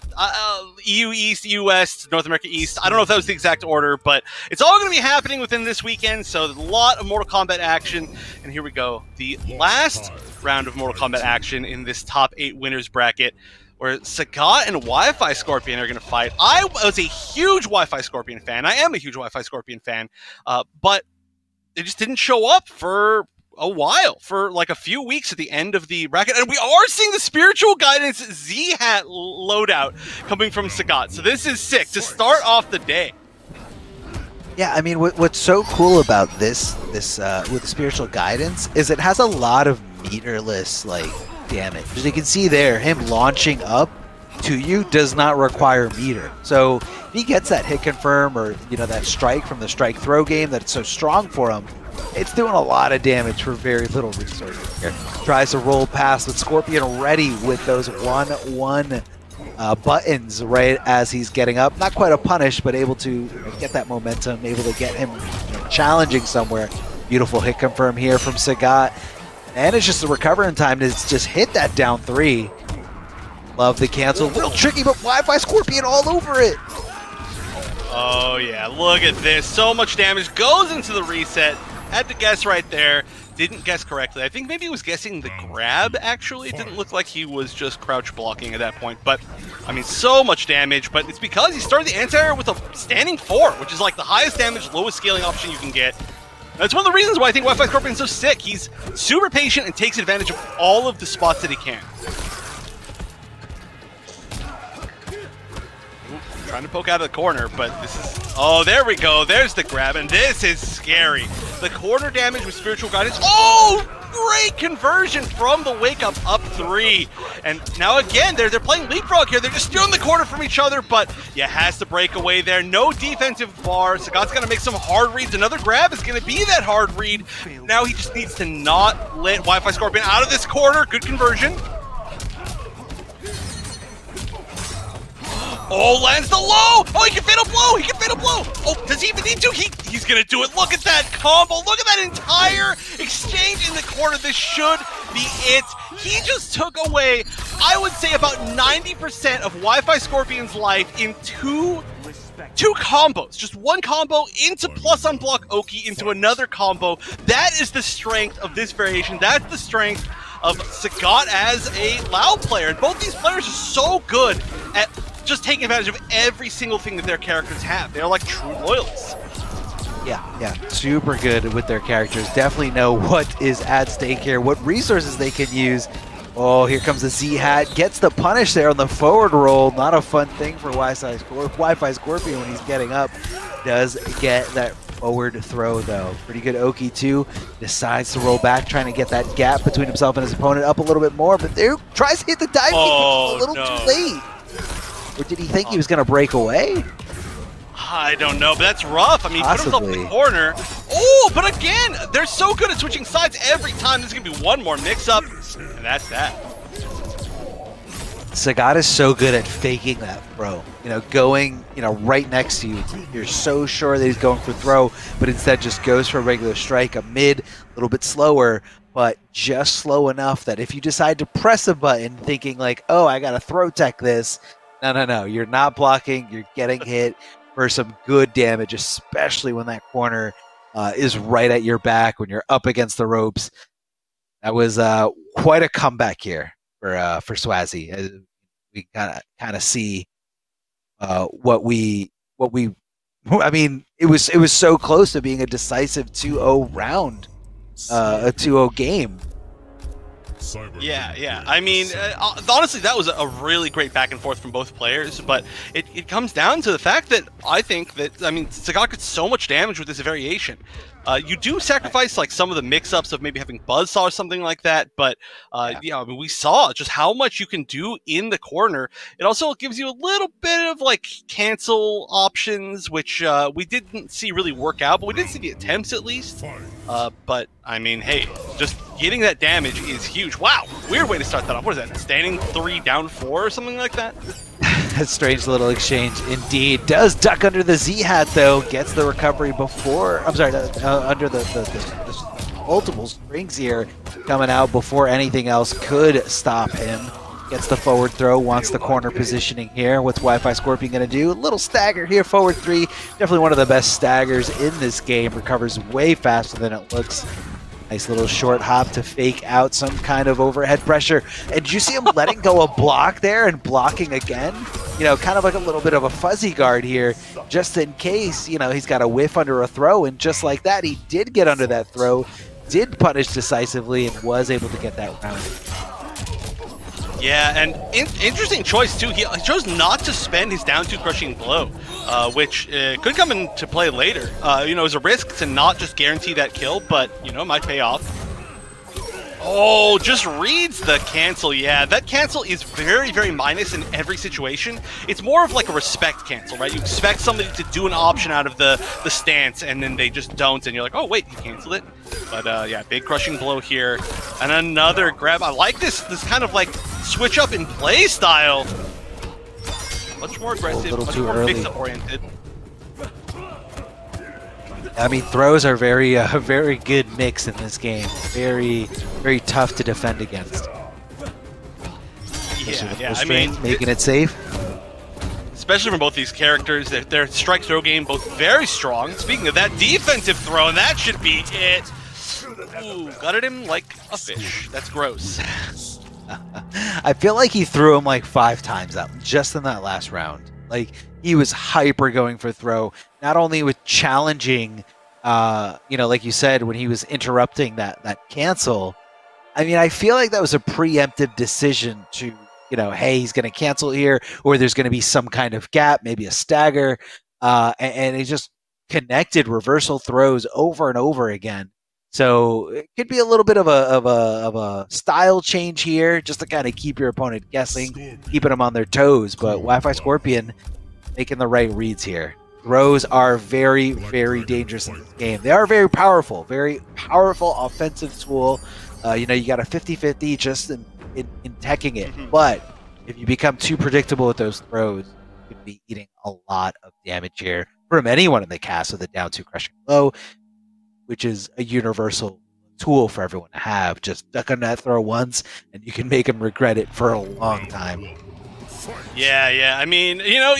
EU East, EU West, North America East. I don't know if that was the exact order, but it's all going to be happening within this weekend, so there's a lot of Mortal Kombat action. And here we go, the last round of Mortal Kombat action in this top 8 winners bracket, where Sagat and Wi-Fi Scorpion are going to fight. I was a huge Wi-Fi Scorpion fan. I am a huge Wi-Fi Scorpion fan, but it just didn't show up for a while, for like a few weeks at the end of the bracket. And we are seeing the Spiritual Guidance Z-Hat loadout coming from Sagat. So this is sick to start off the day. Yeah, I mean, what's so cool about this with the Spiritual Guidance is it has a lot of meterless, like, damage. As you can see there, him launching up to you does not require meter. So if he gets that hit confirm, or, you know, that strike from the strike throw game that's so strong for him, it's doing a lot of damage for very little resources here. Tries to roll past with Scorpion ready with those 1-1 buttons right as he's getting up. Not quite a punish, but able to get that momentum, able to get him, you know, challenging somewhere. Beautiful hit confirm here from Sagat. And it's just a recovering time to just hit that down 3. Love the cancel. Real tricky, but Wi-Fi Scorpion all over it. Oh, yeah. Look at this. So much damage goes into the reset. Had to guess right there. Didn't guess correctly. I think maybe he was guessing the grab, actually. It didn't look like he was just crouch blocking at that point. But, I mean, so much damage. But it's because he started the anti-air with a standing 4, which is like the highest damage, lowest scaling option you can get. That's one of the reasons why I think Wi-Fi Scorpion is so sick. He's super patient and takes advantage of all of the spots that he can. Ooh, trying to poke out of the corner, but this is... Oh, there we go. There's the grab, and this is scary. The corner damage with Spiritual Guidance. Oh! Great conversion from the wake up 3. And now again, they're playing leapfrog here. They're just stealing the corner from each other, but yeah, has to break away there. No defensive bar. Sagat's gonna make some hard reads. Another grab is gonna be that hard read. Now he just needs to not let Wi-Fi Scorpion out of this corner. Good conversion. Oh, lands the low! Oh, he can fit a blow! He can fit a blow! Oh, does he even need to? He's gonna do it. Look at that combo! Look at that entire exchange in the corner. This should be it. He just took away, I would say, about 90% of Wi-Fi Scorpion's life in two combos. Just one combo into plus unblock Oki into another combo. That is the strength of this variation. That's the strength of Sagat as a Lao player. And both these players are so good at just taking advantage of every single thing that their characters have. They're like true loyalists. Yeah, super good with their characters. Definitely know what is at stake here, what resources they can use. Oh, here comes the Z-Hat. Gets the punish there on the forward roll. Not a fun thing for Wi-Fi Scorpion when he's getting up. Does get that forward throw, though. Pretty good Oki, too. Decides to roll back, trying to get that gap between himself and his opponent up a little bit more. But there, tries to hit the dive kick, a little too late. Or did he think he was going to break away? I don't know, but that's rough. I mean, put himself in the corner. Oh, but again, they're so good at switching sides every time. There's going to be one more mix-up, and that's that. Sagat is so good at faking that throw. You know, going, you know, right next to you. You're so sure that he's going for throw, but instead just goes for a regular strike, a mid, a little bit slower, but just slow enough that if you decide to press a button thinking like, oh, I got to throw tech this, no, you're not blocking, you're getting hit for some good damage, especially when that corner is right at your back, when you're up against the ropes. That was quite a comeback here for Swazi. We kind of see what we. I mean, it was so close to being a decisive 2-0 round, a 2-0 game. Yeah. I mean, honestly, that was a really great back and forth from both players, but it comes down to the fact that I think that, I mean, Sagat gets so much damage with this variation. You do sacrifice like some of the mix-ups of maybe having Buzzsaw or something like that, but yeah, I mean, we saw just how much you can do in the corner. It also gives you a little bit of like cancel options, which we didn't see really work out, but we did see the attempts at least. But I mean, hey, just getting that damage is huge. Wow, weird way to start that off. What is that? Standing 3, down 4 or something like that? A strange little exchange indeed. Does duck under the Z-hat though, gets the recovery before, I'm sorry, under the multiple strings here coming out before anything else could stop him. Gets the forward throw, wants the corner positioning here. What's Wi-Fi Scorpion going to do? A little stagger here, forward three. Definitely one of the best staggers in this game. Recovers way faster than it looks. Nice little short hop to fake out some kind of overhead pressure. And did you see him letting go a block there and blocking again? You know, kind of like a little bit of a fuzzy guard here, just in case, you know, he's got a whiff under a throw. And just like that, he did get under that throw, did punish decisively, and was able to get that round. Yeah, and interesting choice too. He chose not to spend his down 2 crushing blow, which could come into play later. You know, it was a risk to not just guarantee that kill, but, you know, it might pay off. Oh, just reads the cancel. Yeah, that cancel is very, very minus in every situation. It's more of like a respect cancel, right? You expect somebody to do an option out of the stance, and then they just don't, and you're like, oh, wait, he canceled it. But yeah, big crushing blow here. And another grab. I like this kind of like switch up in play style. Much more aggressive, much more mix-up oriented. I mean, throws are very good mix in this game. Very, very tough to defend against. Yeah, I mean, making it safe. Especially from both these characters, their strike throw game both very strong. Speaking of that defensive throw, and that should be it. Ooh, gutted him like a fish. That's gross. I feel like he threw him like 5 times out just in that last round. Like, he was hyper going for throw, not only with challenging, you know, like you said, when he was interrupting that cancel. I mean, I feel like that was a preemptive decision to, you know, hey, he's going to cancel here, or there's going to be some kind of gap, maybe a stagger, and he just connected reversal throws over and over again. So it could be a little bit of a style change here, just to kind of keep your opponent guessing, keeping them on their toes. But Wi-Fi Scorpion making the right reads here. Throws are very, very dangerous in this game. They are very powerful offensive tool. You know, you got a 50-50 just in teching it. But if you become too predictable with those throws, you could be eating a lot of damage here from anyone in the cast with a down 2 crushing blow, which is a universal tool for everyone to have. Just duck on that throw once, and you can make them regret it for a long time. Yeah. I mean, you know,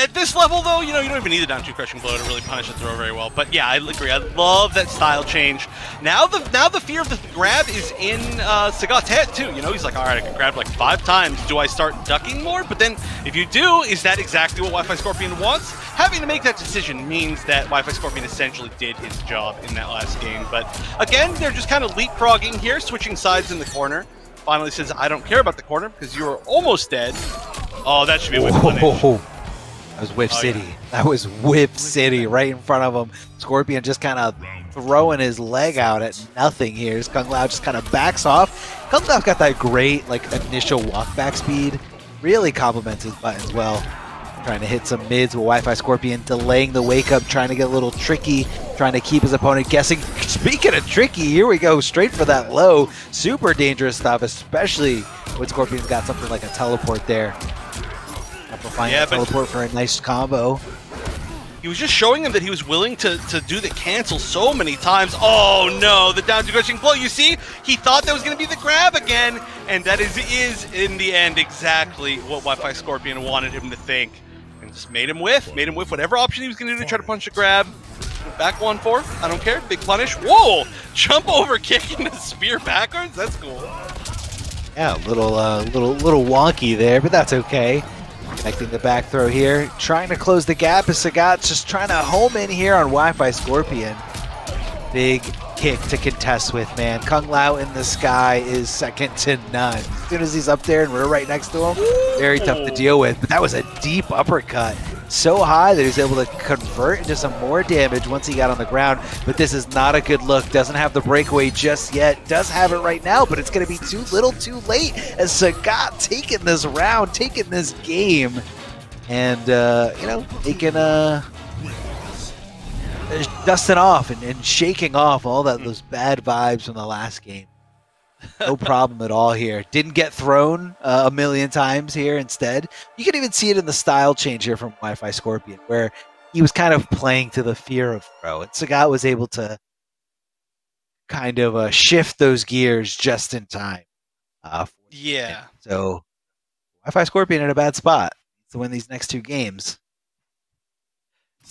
at this level, though, you know, you don't even need the down 2 crushing blow to really punish the throw very well. But yeah, I agree. I love that style change. Now the fear of the grab is in Sagat's head too. You know, he's like, all right, I can grab like 5 times. Do I start ducking more? But then, if you do, is that exactly what Wi-Fi Scorpion wants? Having to make that decision means that Wi-Fi Scorpion essentially did his job in that last game. But again, they're just kind of leapfrogging here, switching sides in the corner. Finally says, I don't care about the corner because you are almost dead. Oh, that should be a whip punish. That was Whip City. Yeah. That was Whip City right in front of him. Scorpion just kind of throwing his leg out at nothing here. Kung Lao just kind of backs off. Kung Lao got that great like initial walk back speed. Really complements his buttons well. Trying to hit some mids with Wi-Fi Scorpion, delaying the wake up, trying to get a little tricky, trying to keep his opponent guessing. Speaking of tricky, here we go, straight for that low. Super dangerous stuff, especially when Scorpion's got something like a teleport there. Amplifying a teleport for a nice combo. He was just showing him that he was willing to do the cancel so many times. Oh no, the down 2 crushing blow. You see, he thought that was going to be the grab again, and that is in the end exactly what Wi-Fi Scorpion wanted him to think. And just made him whiff whatever option he was going to do to try to punch the grab. Back 1-4, I don't care, big punish. Whoa, jump over kick into spear backwards, that's cool. Yeah, a little wonky there, but that's okay. Connecting the back throw here, trying to close the gap as Sagat's just trying to home in here on Wi-Fi Scorpion. Big kick to contest with, man. Kung Lao in the sky is second to none. As soon as he's up there and we're right next to him, very tough to deal with. But that was a deep uppercut. So high that he was able to convert into some more damage once he got on the ground. But this is not a good look. Doesn't have the breakaway just yet. Does have it right now, but it's going to be too little too late as Sagat taking this round, taking this game. And, you know, taking dusting off and shaking off all those bad vibes from the last game. No problem at all here. Didn't get thrown a million times here instead. You can even see it in the style change here from Wi-Fi Scorpion, where he was kind of playing to the fear of throw. And Sagat was able to kind of shift those gears just in time. Yeah. So Wi-Fi Scorpion in a bad spot to win these next two games.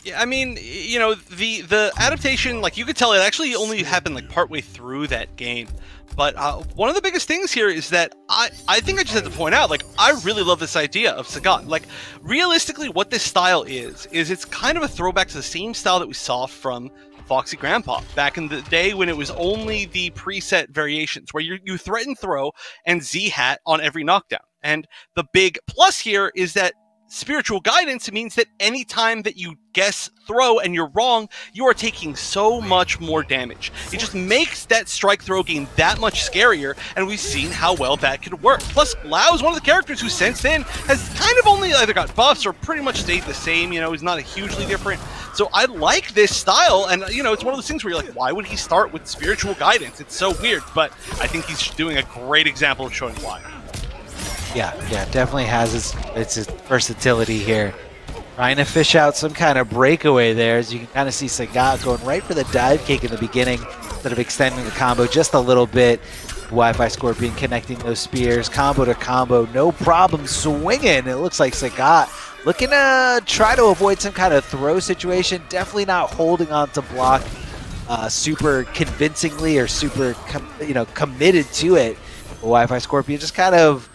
Yeah, I mean, you know, the adaptation, like, you could tell it actually only happened like partway through that game. But one of the biggest things here is that I think I just have to point out, like, I really love this idea of Sagat. Like, realistically, what this style is it's kind of a throwback to the same style that we saw from Foxy Grandpa back in the day when it was only the preset variations where you threaten throw and Z-hat on every knockdown. And the big plus here is that spiritual guidance means that anytime that you guess throw and you're wrong, you are taking so much more damage. It just makes that strike throw game that much scarier, and we've seen how well that could work. Plus, Lao is one of the characters who since then has kind of only either got buffs or pretty much stayed the same. You know, he's not a hugely different. So I like this style, and you know, it's one of those things where you're like, why would he start with spiritual guidance? It's so weird, but I think he's doing a great example of showing why. Yeah, definitely has his versatility here. Trying to fish out some kind of breakaway there, as you can kind of see Sagat going right for the dive kick in the beginning instead of extending the combo just a little bit. Wi-Fi Scorpion connecting those spears, combo to combo, no problem swinging. It looks like Sagat looking to try to avoid some kind of throw situation, definitely not holding on to block super convincingly or super committed to it. Wi-Fi Scorpion just kind of,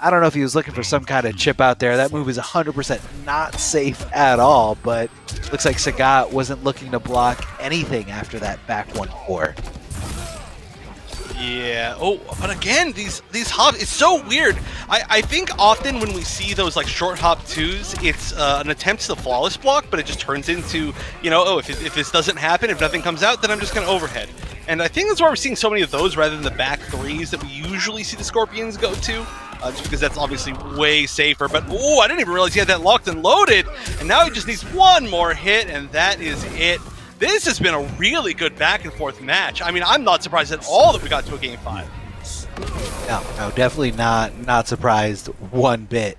I don't know if he was looking for some kind of chip out there. That move is 100% not safe at all, but looks like Sagat wasn't looking to block anything after that back 1-4. Yeah. Oh, but again, these hops, it's so weird. I think often when we see those like short hop twos, it's an attempt to flawless block, but it just turns into, you know, oh, if this doesn't happen, if nothing comes out, then I'm just going to overhead. And I think that's why we're seeing so many of those rather than the back threes that we usually see the Scorpions go to. Just because that's obviously way safer. But, oh, I didn't even realize he had that locked and loaded. And now he just needs one more hit, and that is it. This has been a really good back and forth match. I mean, I'm not surprised at all that we got to a Game 5. No, definitely not surprised one bit.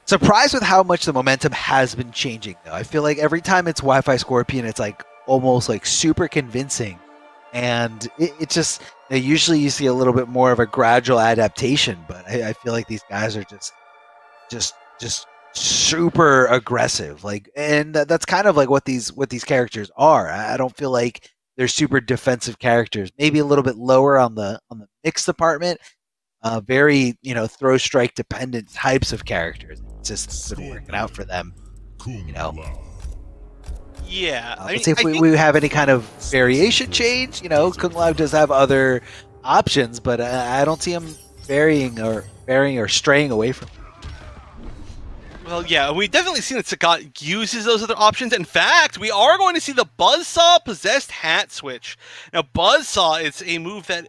Surprised with how much the momentum has been changing, though. I feel like every time it's Wi-Fi Scorpion, it's like almost like super convincing. And it just, usually you see a little bit more of a gradual adaptation, but I feel like these guys are just super aggressive. Like, and that's kind of like what these characters are. I don't feel like they're super defensive characters. Maybe a little bit lower on the mix department. Very, throw strike dependent types of characters. It's just been working out for them. Yeah. Let's see if we have any kind of variation change. Kung Lao does have other options, but I don't see him varying or straying away from. Well, yeah, we've definitely seen that Sagat uses those other options. In fact, we are going to see the Buzzsaw Possessed Hat switch. Now, Buzzsaw is a move that,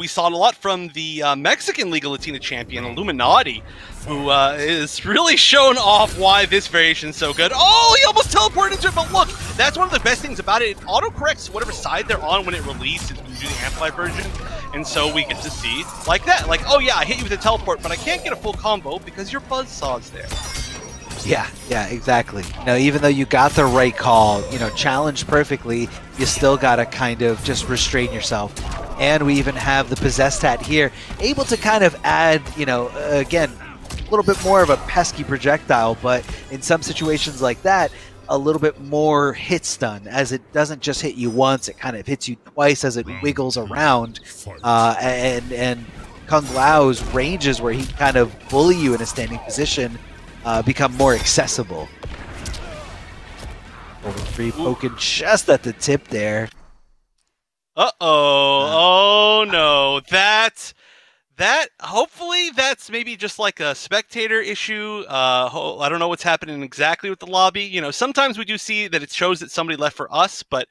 we saw it a lot from the Mexican Liga Latina champion, Illuminati, who is really shown off why this variation is so good. Oh, he almost teleported into it, but look, that's one of the best things about it. It auto-corrects whatever side they're on when it releases, when you do the Amplified version. And so we get to see, like that, like, oh yeah, I hit you with a teleport, but I can't get a full combo because your Buzzsaw's there. Yeah, exactly. Even though you got the right call, challenged perfectly, you still gotta kind of just restrain yourself. And we even have the Possessed Hat here, able to kind of add, again, a little bit more of a pesky projectile, but in some situations like that, a little bit more hit stun, as it doesn't just hit you once, it kind of hits you twice as it wiggles around. And Kung Lao's ranges where he kind of bully you in a standing position become more accessible. Over 3 poking just at the tip there. Oh no, that hopefully that's maybe just like a spectator issue. I don't know what's happening exactly with the lobby. Sometimes we do see that it shows that somebody left for us, but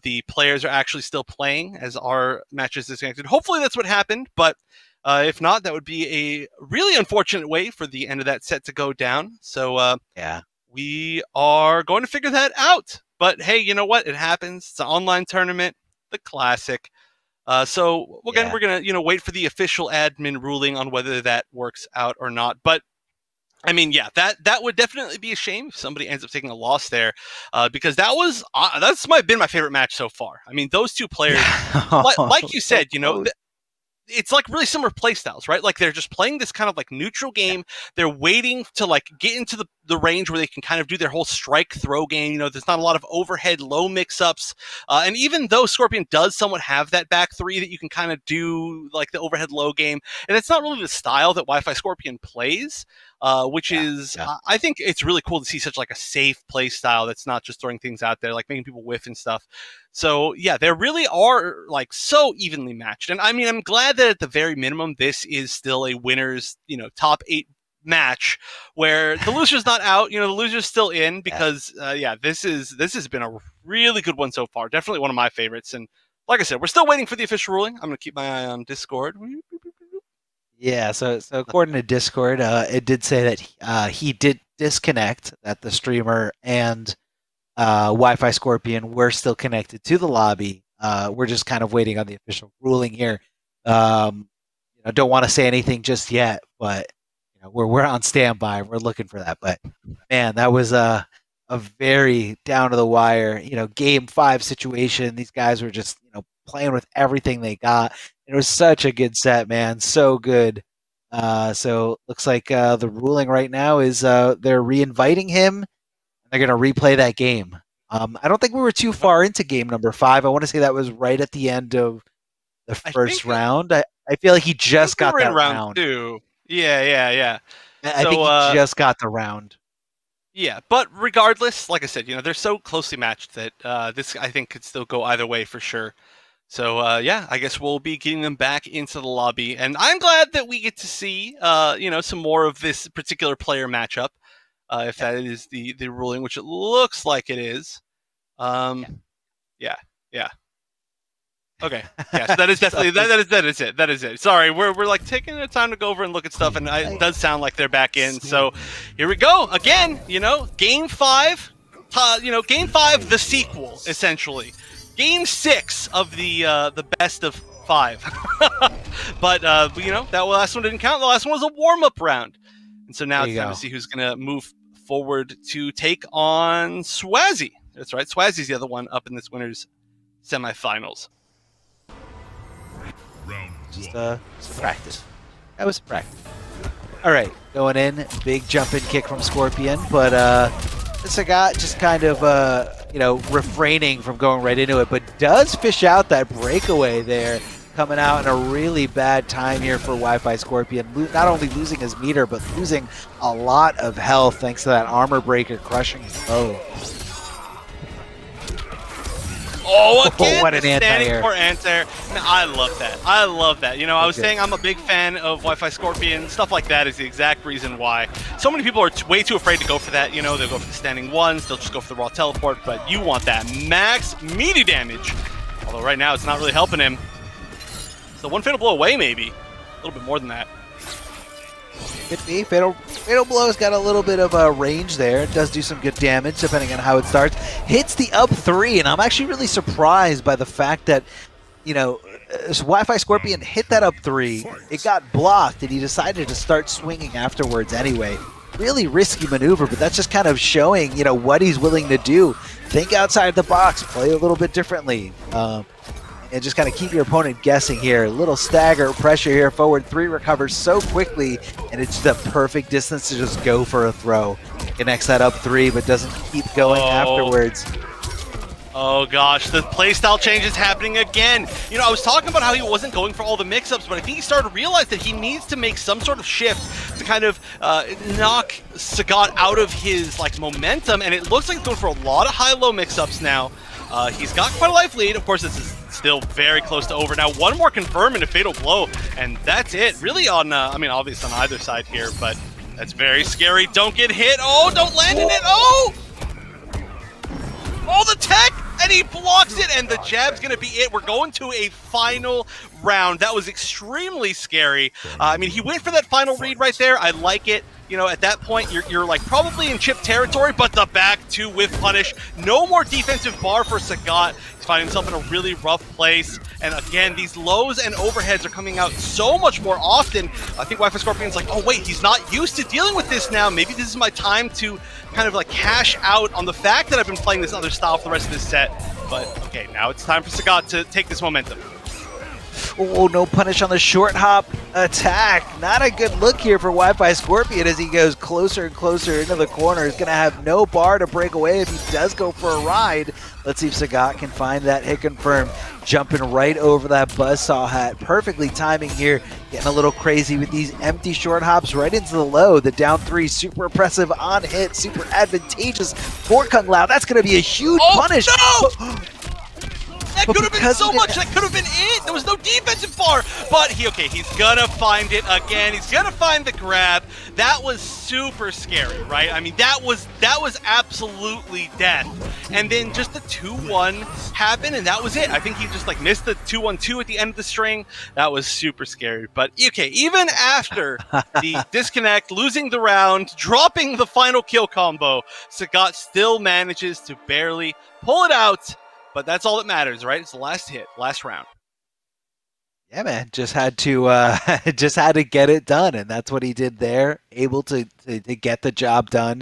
the players are actually still playing as our match is disconnected. Hopefully that's what happened, but if not, that would be a really unfortunate way for the end of that set to go down. So yeah, we are going to figure that out. But hey, you know what? It happens. It's an online tournament, the classic. So again, Yeah. we're gonna wait for the official admin ruling on whether that works out or not. But I mean, yeah, that would definitely be a shame if somebody ends up taking a loss there, because that's been my favorite match so far. I mean, those two players, like you So said, close. it's like really similar play styles, right? Like they're just playing this kind of like neutral game. They're waiting to like get into the range where they can kind of do their whole strike throw game. You know, there's not a lot of overhead low mix-ups. And even though Scorpion does somewhat have that back three that you can kind of do like the overhead low game, and it's not really the style that Wi-Fi Scorpion plays, which is, I think it's really cool to see such like a safe play style that's not just throwing things out there, like making people whiff and stuff. So yeah, they really are like so evenly matched. And I mean, I'm glad that at the very minimum, this is still a winner's, top 8 match where the loser's not out, the loser's still in, because this has been a really good one so far. Definitely one of my favorites. And like I said, we're still waiting for the official ruling. I'm going to keep my eye on Discord. Yeah, so according to Discord, it did say that he did disconnect, that the streamer and Wi-Fi Scorpion were still connected to the lobby. We're just kind of waiting on the official ruling here. Don't want to say anything just yet, but we're on standby. We're looking for that. But man, that was a very down to the wire, game 5 situation. These guys were just playing with everything they got. It was such a good set, man. So good. So looks like the ruling right now is they're re-inviting him. They're going to replay that game. I don't think we were too far into game number 5. I want to say that was right at the end of the first round. I feel like he just got that round. 2. Yeah. I think he just got the round. Yeah, but regardless, like I said, they're so closely matched that this, I think, could still go either way for sure. So, I guess we'll be getting them back into the lobby. And I'm glad that we get to see, some more of this particular player matchup. If that is the ruling, which it looks like it is. Yeah. Okay. Yeah, so that is definitely that is it. Sorry, we're like taking the time to go over and look at stuff, and it does sound like they're back in. So here we go again. Game 5. Game 5, the sequel, essentially. Game 6 of the best of 5. But that last one didn't count. The last one was a warm-up round. And so now it's time to see who's going to move forward to take on Swazzy. That's right. Swazzy's the other one up in this winner's semifinals. Just practice. That was practice. All right, going in. Big jumping kick from Scorpion, but Sagat just kind of, refraining from going right into it, but does fish out that breakaway there. Coming out in a really bad time here for Wi-Fi Scorpion. Not only losing his meter, but losing a lot of health thanks to that armor breaker crushing his bow. Oh, again, what an standing for anti-air. I love that. I love that. I was saying I'm a big fan of Wi-Fi Scorpion. Stuff like that is the exact reason why. So many people are way too afraid to go for that. They'll go for the standing ones. They'll just go for the raw teleport. But you want that max meaty damage. Although right now it's not really helping him. So one fatal blow away, maybe. A little bit more than that. Could be. Fatal Blow's got a little bit of a range there. It does do some good damage depending on how it starts. Hits the up 3, and I'm actually really surprised by the fact that, Wi-Fi Scorpion hit that up 3. It got blocked, and he decided to start swinging afterwards anyway. Really risky maneuver, but that's just kind of showing, what he's willing to do. Think outside the box, play a little bit differently. And just kind of keep your opponent guessing here. A little stagger pressure here. Forward 3 recovers so quickly, and it's the perfect distance to just go for a throw. Connects that up 3, but doesn't keep going afterwards. Oh gosh, the playstyle change is happening again. I was talking about how he wasn't going for all the mix-ups, but I think he started to realize that he needs to make some sort of shift to kind of knock Sagat out of his momentum, and it looks like he's going for a lot of high-low mix-ups now. He's got quite a life lead. Of course, this is still very close to over. Now, one more confirm and a fatal blow, and that's it. Really on, obviously on either side here, but that's very scary. Don't get hit. Oh, don't land in it. Oh! Oh, the tech! And he blocks it, and the jab's going to be it. We're going to a final round. That was extremely scary. He went for that final read right there. I like it. At that point, you're like probably in chip territory, but the back 2 with punish. No more defensive bar for Sagat. finding himself in a really rough place. And again, these lows and overheads are coming out so much more often. I think Wi-Fi Scorpion's like, oh wait, he's not used to dealing with this now. Maybe this is my time to kind of like cash out on the fact that I've been playing this other style for the rest of this set. But okay, now it's time for Sagat to take this momentum. Oh, no punish on the short hop attack. Not a good look here for Wi-Fi Scorpion as he goes closer and closer into the corner. He's going to have no bar to break away if he does go for a ride. Let's see if Sagat can find that hit confirm. Jumping right over that buzzsaw hat. Perfectly timing here. Getting a little crazy with these empty short hops right into the low. The down three, super impressive on hit. Super advantageous for Kung Lao. That's going to be a huge punish. No! That could have been so much. That could have been it. There was no defensive bar. But he's gonna find it again. He's gonna find the grab. That was super scary, right? I mean, that was absolutely death. And then just the 2-1 happened, and that was it. I think he just like missed the 2-1-2 at the end of the string. That was super scary. But okay, even after the disconnect, losing the round, dropping the final kill combo, Sagat still manages to barely pull it out. But that's all that matters, right? It's the last hit, last round. Yeah, man, just had to get it done, and that's what he did there. Able to get the job done.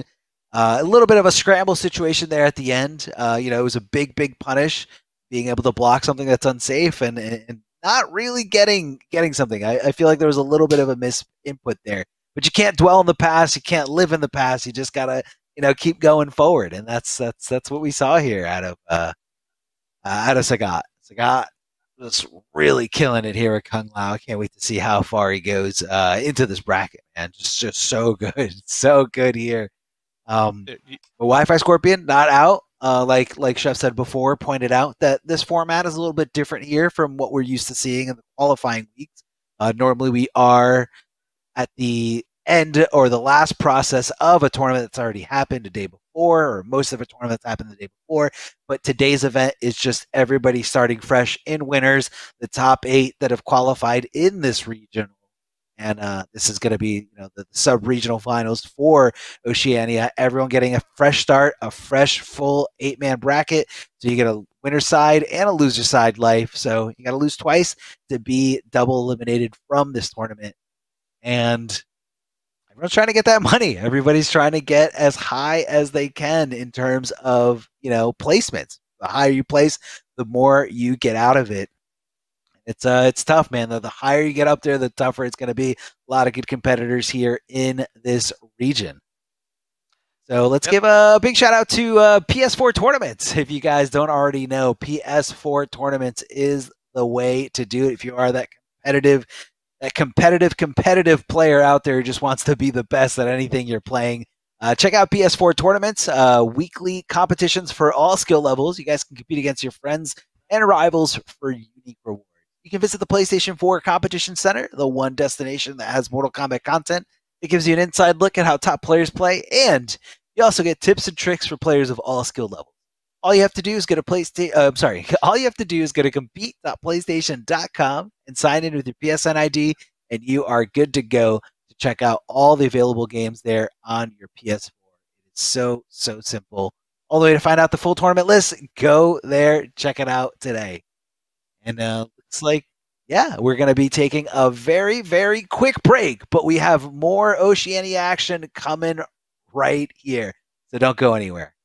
A little bit of a scramble situation there at the end. It was a big punish, being able to block something that's unsafe and not really getting something. I feel like there was a little bit of a input there, but you can't dwell in the past. You can't live in the past. You just gotta keep going forward, and that's what we saw here out of Sagat. Sagat was really killing it here at Kung Lao. I can't wait to see how far he goes into this bracket, man. Just so good. So good here. Wi-Fi Scorpion not out. Like Chef said before, pointed out that this format is a little bit different here from what we're used to seeing in the qualifying weeks. Normally we are at the end or the last process of a tournament that's already happened the day before, or most of a tournament that's happened the day before. But today's event is just everybody starting fresh in winners, the top 8 that have qualified in this region. And this is going to be the sub-regional finals for Oceania. Everyone getting a fresh start, a fresh full 8-man bracket. So you get a winner side and a loser side life. So you got to lose twice to be double eliminated from this tournament. And everyone's trying to get that money. Everybody's trying to get as high as they can in terms of, placements. The higher you place, the more you get out of it. It's tough, man. The higher you get up there, the tougher it's going to be. A lot of good competitors here in this region. So let's give a big shout out to PS4 tournaments. If you guys don't already know, PS4 tournaments is the way to do it. If you are that competitive player out there who just wants to be the best at anything you're playing, check out PS4 tournaments, weekly competitions for all skill levels. You guys can compete against your friends and rivals for unique rewards. You can visit the PlayStation 4 Competition Center, the one destination that has Mortal Kombat content. It gives you an inside look at how top players play, and you also get tips and tricks for players of all skill levels. All you have to do is go to all you have to do is go to compete.playstation.com and sign in with your PSN ID, and you are good to go to check out all the available games there on your PS4. It's so simple. All the way to find out the full tournament list, go there, check it out today. And looks like, we're going to be taking a very, very quick break, but we have more Oceania action coming right here. So don't go anywhere.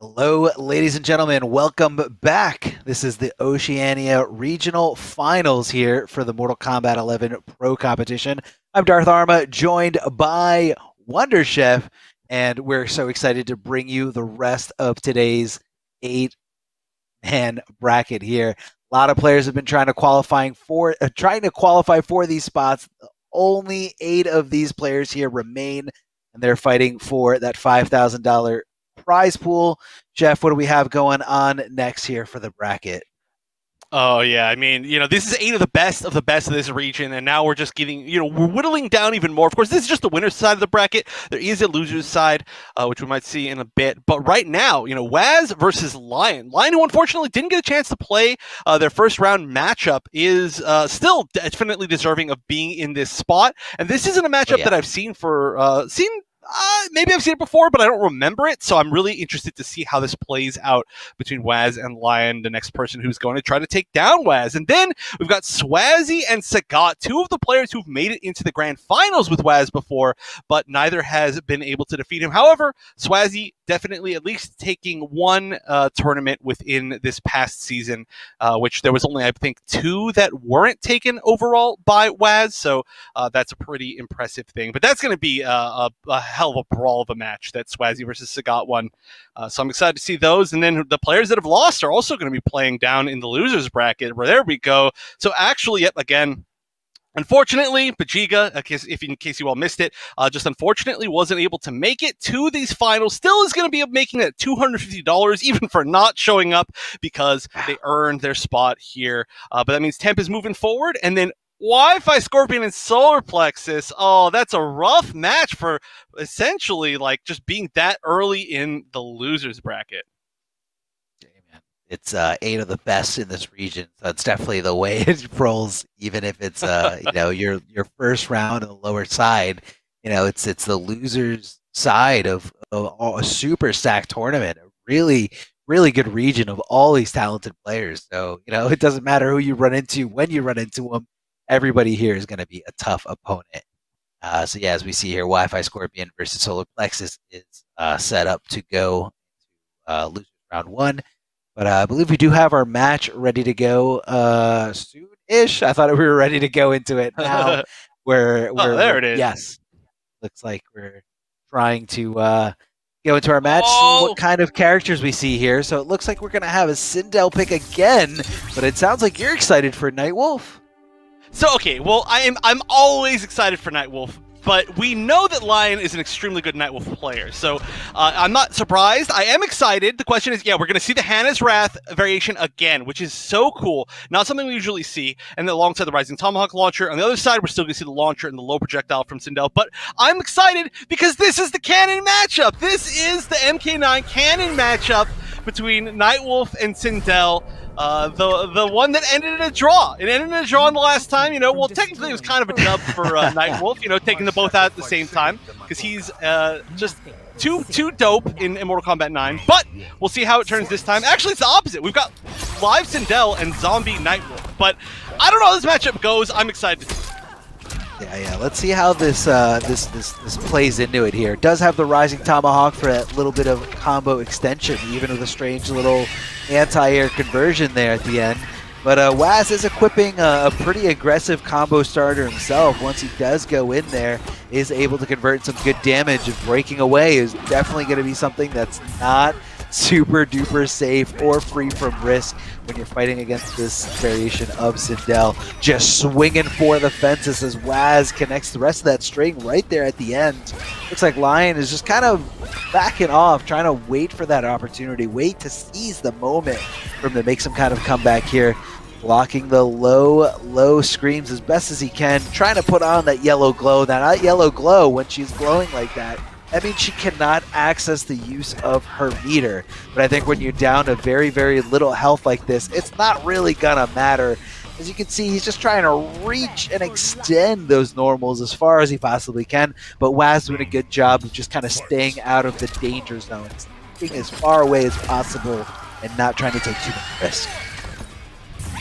Hello, ladies and gentlemen. Welcome back. This is the Oceania Regional Finals here for the Mortal Kombat 11 Pro Competition. I'm Darth Arma, joined by Wonder Chef, and we're so excited to bring you the rest of today's 8-man bracket here. A lot of players have been trying to qualify for these spots. Only 8 of these players here remain, and they're fighting for that $5,000 prize pool. Jeff, what do we have going on next here for the bracket? Oh, yeah. I mean, this is 8 of the best of this region, and now we're just getting, we're whittling down even more. Of course, this is just the winner's side of the bracket. There is a loser's side, which we might see in a bit. But right now, Waz versus Lion. Lion, who unfortunately didn't get a chance to play their first round matchup, is still definitely deserving of being in this spot. And this isn't a matchup that I've seen maybe I've seen it before, but I don't remember it. So I'm really interested to see how this plays out between Waz and Lion, the next person who's going to try to take down Waz. And then we've got Swazi and Sagat, two of the players who've made it into the grand finals with Waz before, but neither has been able to defeat him. However, Swazi definitely at least taking one tournament within this past season, which there was only, I think, 2 that weren't taken overall by Waz. So that's a pretty impressive thing. But that's going to be a hell of a brawl of a match, that Swazi versus Sagat one. So I'm excited to see those. And then the players that have lost are also going to be playing down in the losers bracket, where there we go. So actually, yet again, unfortunately, Bajiga, in case you all missed it, just unfortunately wasn't able to make it to these finals. Still is going to be making that $250, even for not showing up, because they earned their spot here. But that means Temp is moving forward, and then Wi-Fi, Scorpion, and Solar Plexus. Oh, that's a rough match for essentially like just being that early in the losers bracket. It's 8 of the best in this region, so it's definitely the way it rolls. Even if it's your first round on the lower side, it's the losers side of a super stacked tournament. A really, really good region of all these talented players. So it doesn't matter who you run into, when you run into them. Everybody here is going to be a tough opponent. So yeah, as we see here, Wi-Fi, Scorpion versus Solar Plexus is set up to go losers round 1. But I believe we do have our match ready to go soon-ish. I thought we were ready to go into it now. There it is. Yes. Looks like we're trying to go into our match, see what kind of characters we see here. So it looks like we're going to have a Sindel pick again, but it sounds like you're excited for Nightwolf. So, okay, well, I'm always excited for Nightwolf, but we know that Lion is an extremely good Nightwolf player, so I'm not surprised. I am excited. The question is, yeah, we're going to see the Hannah's Wrath variation again, which is so cool. Not something we usually see. And then alongside the Rising Tomahawk launcher, on the other side, we're still going to see the launcher and the low projectile from Sindel. But I'm excited because this is the canon matchup. This is the MK9 canon matchup between Nightwolf and Sindel. The one that ended in a draw. It ended in a draw in the last time. Well, technically it was kind of a dub for Nightwolf, taking them both out at the same time, because he's just too dope in Mortal Kombat 9. But we'll see how it turns this time. Actually, it's the opposite. We've got live Sindel and zombie Nightwolf. But I don't know how this matchup goes. I'm excited. Yeah. Let's see how this plays into it here. It does have the Rising Tomahawk for that little bit of combo extension, even with a strange little anti-air conversion there at the end. But Waz is equipping a pretty aggressive combo starter himself. Once he does go in there, is able to convert some good damage, and breaking away is definitely going to be something that's not super duper safe or free from risk when you're fighting against this variation of Sindel. Just swinging for the fences as Waz connects the rest of that string right there at the end. Looks like Lion is just kind of backing off, trying to wait for that opportunity, wait to seize the moment for him to make some kind of comeback here. Blocking the low screams as best as he can, trying to put on that yellow glow. Now, that yellow glow, when she's glowing like that, I mean, she cannot access the use of her meter. But I think when you're down to very, very little health like this, it's not really gonna matter. As you can see, he's just trying to reach and extend those normals as far as he possibly can. But Waz doing a good job of just kind of staying out of the danger zone, being as far away as possible and not trying to take too much risk.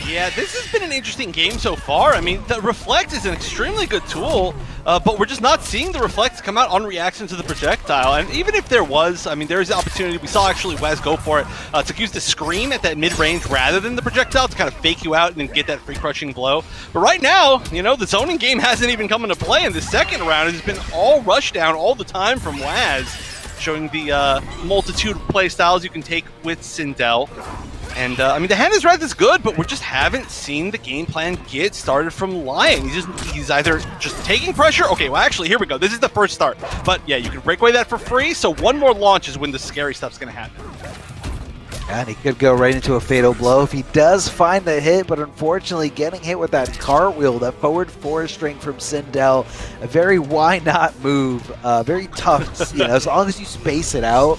Yeah, this has been an interesting game so far. I mean, the Reflect is an extremely good tool, but we're just not seeing the Reflect come out on reaction to the projectile. And even if there was, I mean, there's the opportunity. We saw actually Waz go for it to use the screen at that mid-range rather than the projectile to kind of fake you out and then get that free crushing blow. But right now, the zoning game hasn't even come into play in the second round. It's been all rush down all the time from Waz, showing the multitude of play styles you can take with Sindel. And, I mean, the Hannah's Wrath is good, but we just haven't seen the game plan get started from Lion. He's either just taking pressure. Okay, well, actually, here we go. This is the first start. But, yeah, you can break away that for free, so one more launch is when the scary stuff's going to happen. And he could go right into a fatal blow if he does find the hit, but unfortunately getting hit with that cartwheel, that forward 4-string from Sindel, a very why-not move, very tough, as long as you space it out.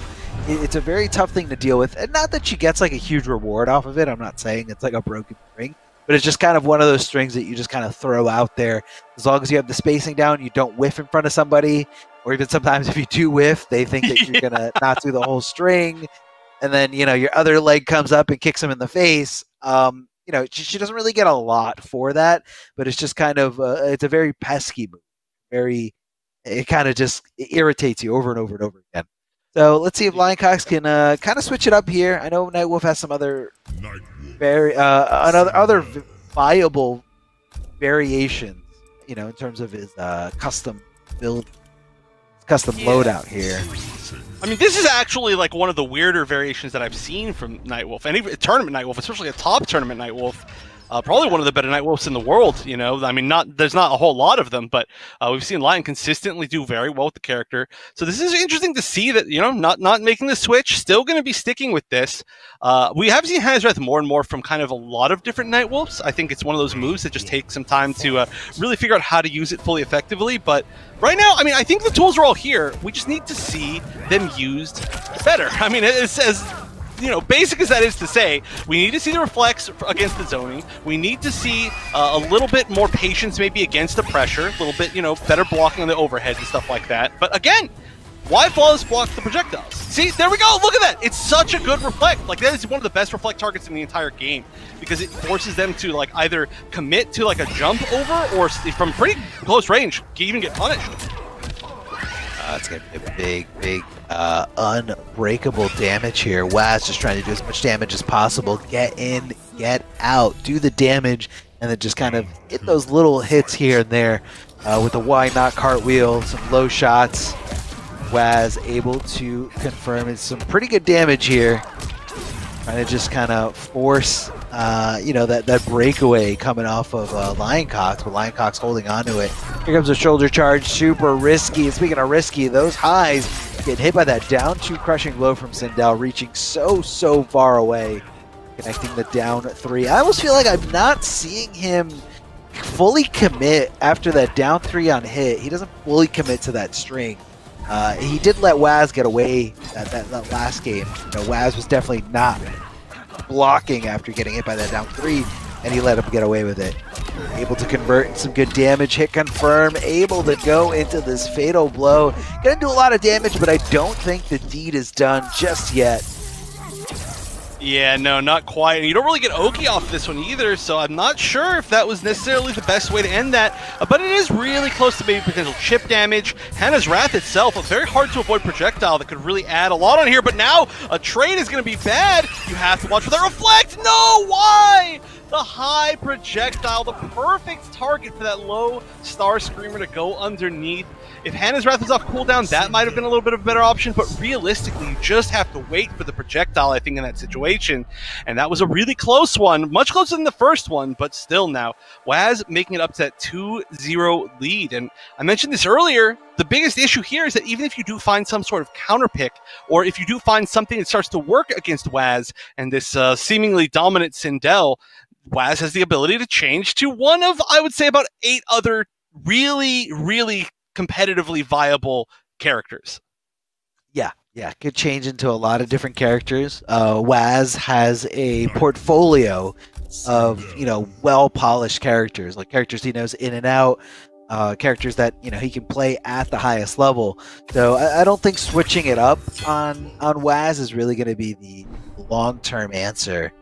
It's a very tough thing to deal with, and not that she gets like a huge reward off of it. I'm not saying it's like a broken string, but it's just kind of one of those strings that you just kind of throw out there. As long as you have the spacing down, you don't whiff in front of somebody, or even sometimes if you do whiff, they think that you're gonna not do the whole string, and then your other leg comes up and kicks him in the face. She doesn't really get a lot for that, but it's just kind of it's a very pesky move. It kind of just irritates you over and over and over again. So let's see if Lioncox can kind of switch it up here. I know Nightwolf has some other other viable variations, in terms of his custom build, custom loadout here. I mean, this is actually like one of the weirder variations that I've seen from Nightwolf, and even tournament Nightwolf, especially a top tournament Nightwolf. Probably one of the better Nightwolves in the world, I mean, there's not a whole lot of them, but we've seen Lion consistently do very well with the character. So this is interesting to see that, not making the switch, still going to be sticking with this. We have seen Hannah's Wrath more and more from kind of a lot of different Nightwolves. I think it's one of those moves that just takes some time to really figure out how to use it fully effectively. But right now, I mean, I think the tools are all here. We just need to see them used better. I mean, it's as basic as that is to say, we need to see the reflex against the zoning. We need to see a little bit more patience maybe against the pressure, a little bit, better blocking on the overhead and stuff like that. But again, why flawless block the projectiles? See, there we go, look at that! It's such a good reflect. Like, that is one of the best reflect targets in the entire game, because it forces them to, like, either commit to, like, a jump over, or from pretty close range, even get punished. It's going to be a big, unbreakable damage here. Waz just trying to do as much damage as possible. Get in, get out, do the damage, and then just kind of hit those little hits here and there with the why not cartwheel, some low shots. Waz able to confirm it's some pretty good damage here. Trying to just kind of force, that breakaway coming off of Lioncox, but Lioncox holding on to it. Here comes a shoulder charge, super risky. And speaking of risky, those highs getting hit by that down 2 crushing blow from Sindel, reaching so far away, connecting the down 3. I almost feel like I'm not seeing him fully commit after that down 3 on hit. He doesn't fully commit to that string. He did let Waz get away that last game. Waz was definitely not blocking after getting hit by that down 3, and he let him get away with it. Able to convert some good damage, hit confirm, able to go into this fatal blow. Gonna do a lot of damage, but I don't think the deed is done just yet. Yeah, no, not quite. And you don't really get Oki off this one either, so I'm not sure if that was necessarily the best way to end that. But it is really close to maybe potential chip damage. Hannah's Wrath itself, a very hard to avoid projectile that could really add a lot on here. But now a trade is going to be bad. You have to watch for the reflect. No, why? The high projectile, the perfect target for that low Star Screamer to go underneath. If Hannah's Wrath was off cooldown, that might have been a little bit of a better option, but realistically, you just have to wait for the projectile, I think, in that situation. And that was a really close one, much closer than the first one, but still now. Waz making it up to that 2-0 lead. And I mentioned this earlier, the biggest issue here is that even if you do find some sort of counter pick, or if you do find something that starts to work against Waz and this seemingly dominant Sindel, Waz has the ability to change to one of, I would say, about 8 other really competitively viable characters. Yeah, could change into a lot of different characters. Waz has a portfolio of, well-polished characters, like characters he knows in and out, characters that, he can play at the highest level. So I don't think switching it up on Waz is really going to be the long-term answer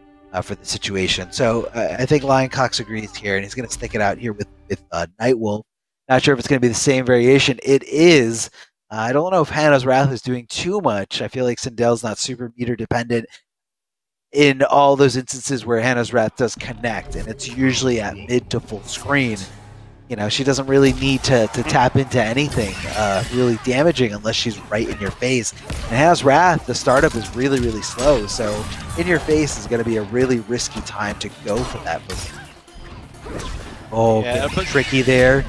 for the situation. So I think Lioncox agrees here, and he's going to stick it out here with Nightwolf. Not sure if it's going to be the same variation. It is. I don't know if Hannah's Wrath is doing too much. I feel like Sindel's not super meter dependent in all those instances where Hannah's Wrath does connect, and it's usually at mid to full screen. She doesn't really need to tap into anything really damaging unless she's right in your face. And Hannah's Wrath, the startup is really slow, so in your face is going to be a really risky time to go for that move. Oh, yeah, tricky there.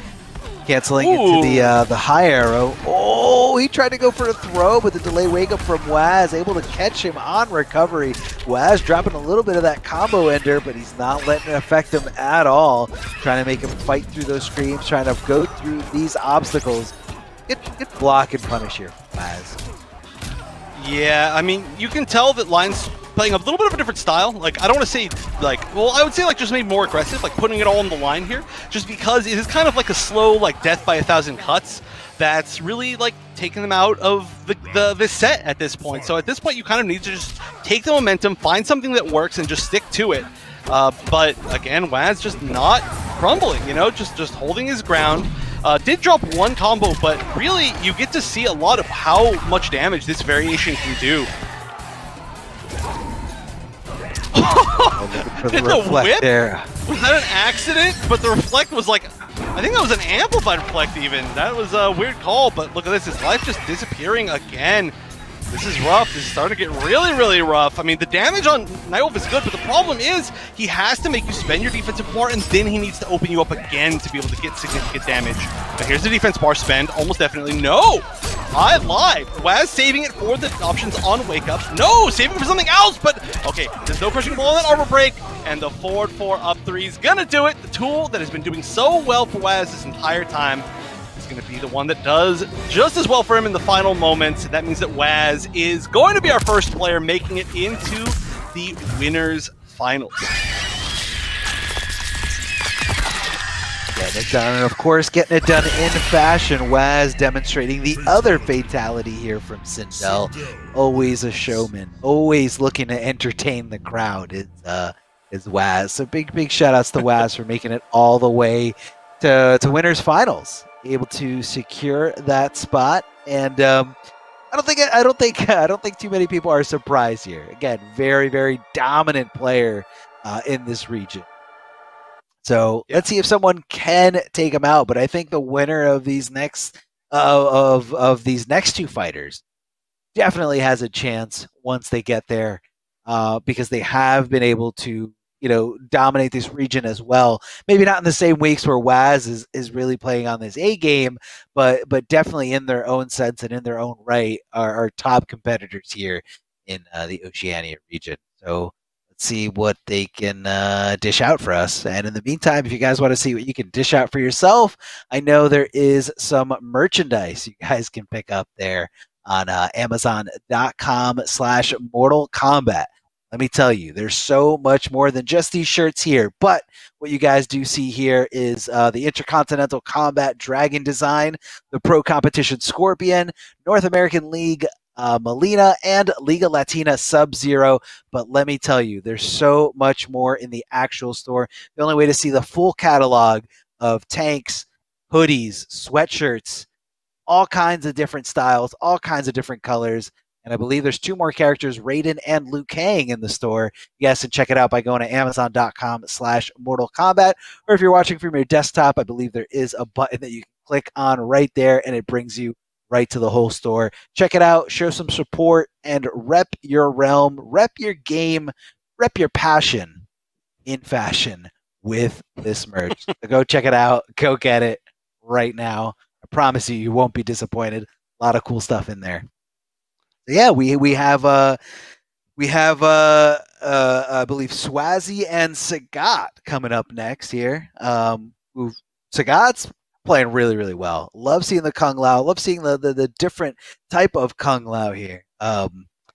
Canceling into the high arrow. Oh, he tried to go for a throw, but the delay wake up from Waz, able to catch him on recovery. Waz dropping a little bit of that combo ender, but he's not letting it affect him at all. Trying to make him fight through those screams, trying to go through these obstacles. Good block and punish here from Waz. Yeah, I mean, you can tell that Lion's playing a little bit of a different style. Like, I don't want to say, like, well, I would say, like, just maybe more aggressive, like, putting it all on the line here, just because it is kind of like a slow, like, death by 1,000 cuts that's really, like, taking them out of the set at this point. So at this point, you kind of need to just take the momentum, find something that works, and just stick to it. But, again, Waz just not crumbling, you know, just holding his ground. Did drop one combo, but really, you get to see a lot of how much damage this variation can do. Did the whip? There. Was that an accident? But the reflect was like, I think that was an amplified reflect even. That was a weird call, but look at this. His life just disappearing again. This is rough. This is starting to get really, really rough. I mean, the damage on Nightwolf is good, but the problem is he has to make you spend your defensive bar, and then he needs to open you up again to be able to get significant damage. But here's the defense bar spend. Almost definitely. No! I lied. Waz saving it for the options on wake-ups. No! Saving it for something else, but okay. There's no crushing blow on that armor break, and the forward 4 up 3 is gonna do it. The tool that has been doing so well for Waz this entire time is going to be the one that does just as well for him in the final moments. That means that Waz is going to be our first player making it into the winners finals. Getting it done, and of course, getting it done in fashion. Waz demonstrating the other fatality here from Sindel. Always a showman, always looking to entertain the crowd is Waz. So big shout outs to Waz for making it all the way to winners finals. Able to secure that spot, and I don't think too many people are surprised here. Again, very dominant player in this region. So let's see if someone can take him out. But I think the winner of these next of these next two fighters definitely has a chance once they get there, because they have been able to, you know, dominate this region as well. Maybe not in the same weeks where Waz is really playing on this A game, but definitely in their own sense and in their own right are top competitors here in the Oceania region. So let's see what they can dish out for us. And in the meantime, if you guys want to see what you can dish out for yourself, I know there is some merchandise you guys can pick up there on Amazon.com/Mortal Kombat. Let me tell you, there's so much more than just these shirts here. But what you guys do see here is the Intercontinental Combat Dragon design, the Pro Competition Scorpion, North American League Melina, and Liga Latina Sub-Zero. But let me tell you, there's so much more in the actual store. The only way to see the full catalog of tanks, hoodies, sweatshirts, all kinds of different styles, all kinds of different colors. And I believe there's 2 more characters, Raiden and Liu Kang, in the store. You guys can check it out by going to Amazon.com/Mortal Kombat. Or if you're watching from your desktop, I believe there is a button that you can click on right there, and it brings you right to the whole store. Check it out, show some support, and rep your realm, rep your game, rep your passion in fashion with this merch. So go check it out. Go get it right now. I promise you, you won't be disappointed. A lot of cool stuff in there. Yeah, we have I believe Swazi and Sagat coming up next here. Sagat's playing really well. Love seeing the Kung Lao. Love seeing the different type of Kung Lao here. You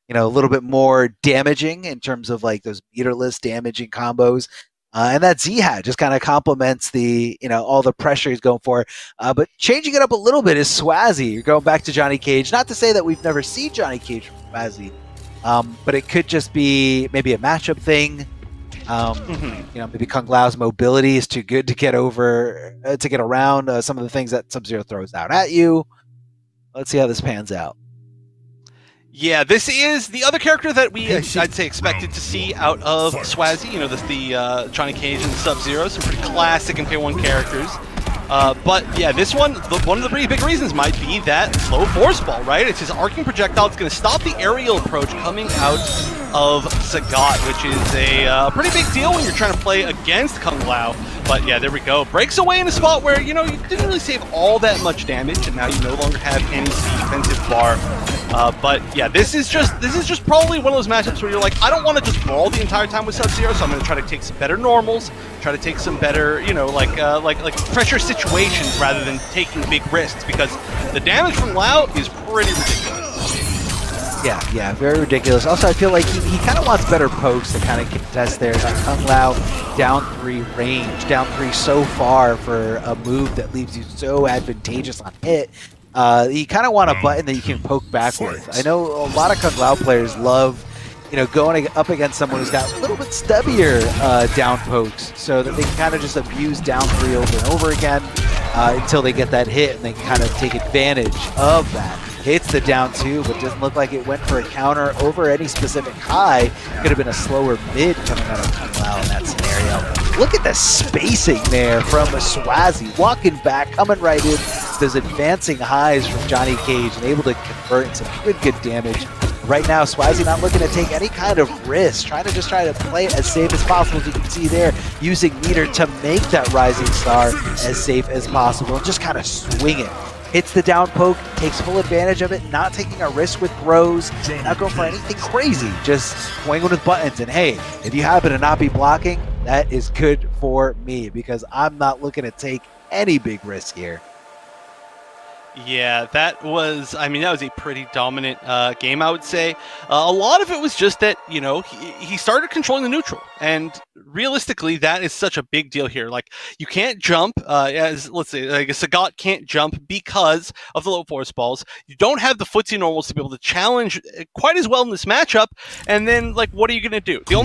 know, a little bit more damaging in terms of like those meterless damaging combos. And that Z-Hat just kind of complements the, you know, all the pressure he's going for. But changing it up a little bit is Swazi. You're going back to Johnny Cage. Not to say that we've never seen Johnny Cage from Swazi, but it could just be maybe a matchup thing. You know, maybe Kung Lao's mobility is too good to get over, to get around some of the things that Sub-Zero throws out at you. Let's see how this pans out. Yeah, this is the other character that I'd say expected to see out of Swazi. You know, the Johnny Cage and Sub-Zero, some pretty classic MK1 characters. But yeah, this one, one of the pretty big reasons might be that low force ball, right? It's his arcing projectile. It's going to stop the aerial approach coming out of Sagat, which is a pretty big deal when you're trying to play against Kung Lao. But yeah, there we go. Breaks away in a spot where, you know, you didn't really save all that much damage, and now you no longer have any defensive bar. But yeah, this is just probably one of those matchups where you're like, I don't want to just brawl the entire time with Sub-Zero, so I'm going to try to take some better normals, try to take some better, you know, like pressure situations rather than taking big risks, because the damage from Lao is pretty ridiculous. Yeah, very ridiculous. Also, I feel like he kind of wants better pokes to kind of contest there. That Kung Lao down 3 range, down 3 so far for a move that leaves you so advantageous on hit. You kind of want a button that you can poke back with. I know a lot of Kung Lao players love, going up against someone who's got a little bit stubbier down pokes, so that they can kind of just abuse down 3 over and over again until they get that hit, and they can kind of take advantage of that. Hits the down 2, but doesn't look like it went for a counter over any specific high. Could have been a slower mid coming out of Kung Lao in that scenario. Look at the spacing there from Swazi, walking back, coming right in. Those advancing highs from Johnny Cage and able to convert into some good damage. Right now, Swazi not looking to take any kind of risk, trying to play it as safe as possible, as you can see there, using meter to make that Rising Star as safe as possible, and just kind of swing it. Hits the down poke, takes full advantage of it, not taking a risk with throws, not going for anything crazy, just swinging with buttons. And hey, if you happen to not be blocking, that is good for me, because I'm not looking to take any big risk here. Yeah, that was a pretty dominant game, I would say. A lot of it was just that, he started controlling the neutral. And realistically, that is such a big deal here. Like, you can't jump, let's say, like a Sagat can't jump because of the low force balls. You don't have the footsie normals to be able to challenge quite as well in this matchup. And then, like, what are you going to do? The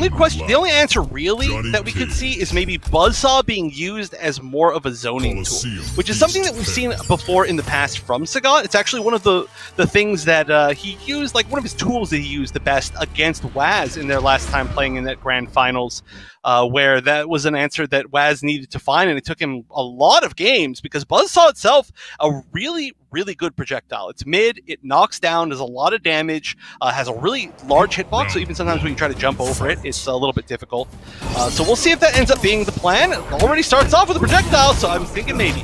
only answer really that we could see is maybe Buzzsaw being used as more of a zoning tool, which is something that we've seen before in the past from Sagat. It's actually one of the things that he used, like one of his tools that he used the best against Waz in their last time playing in that grand finals, where that was an answer that Waz needed to find, and it took him a lot of games because Buzzsaw itself, a really good projectile. It's mid, it knocks down, does a lot of damage, has a really large hitbox, so even sometimes when you try to jump over it, it's a little bit difficult. So we'll see if that ends up being the plan. It already starts off with a projectile, so I'm thinking maybe.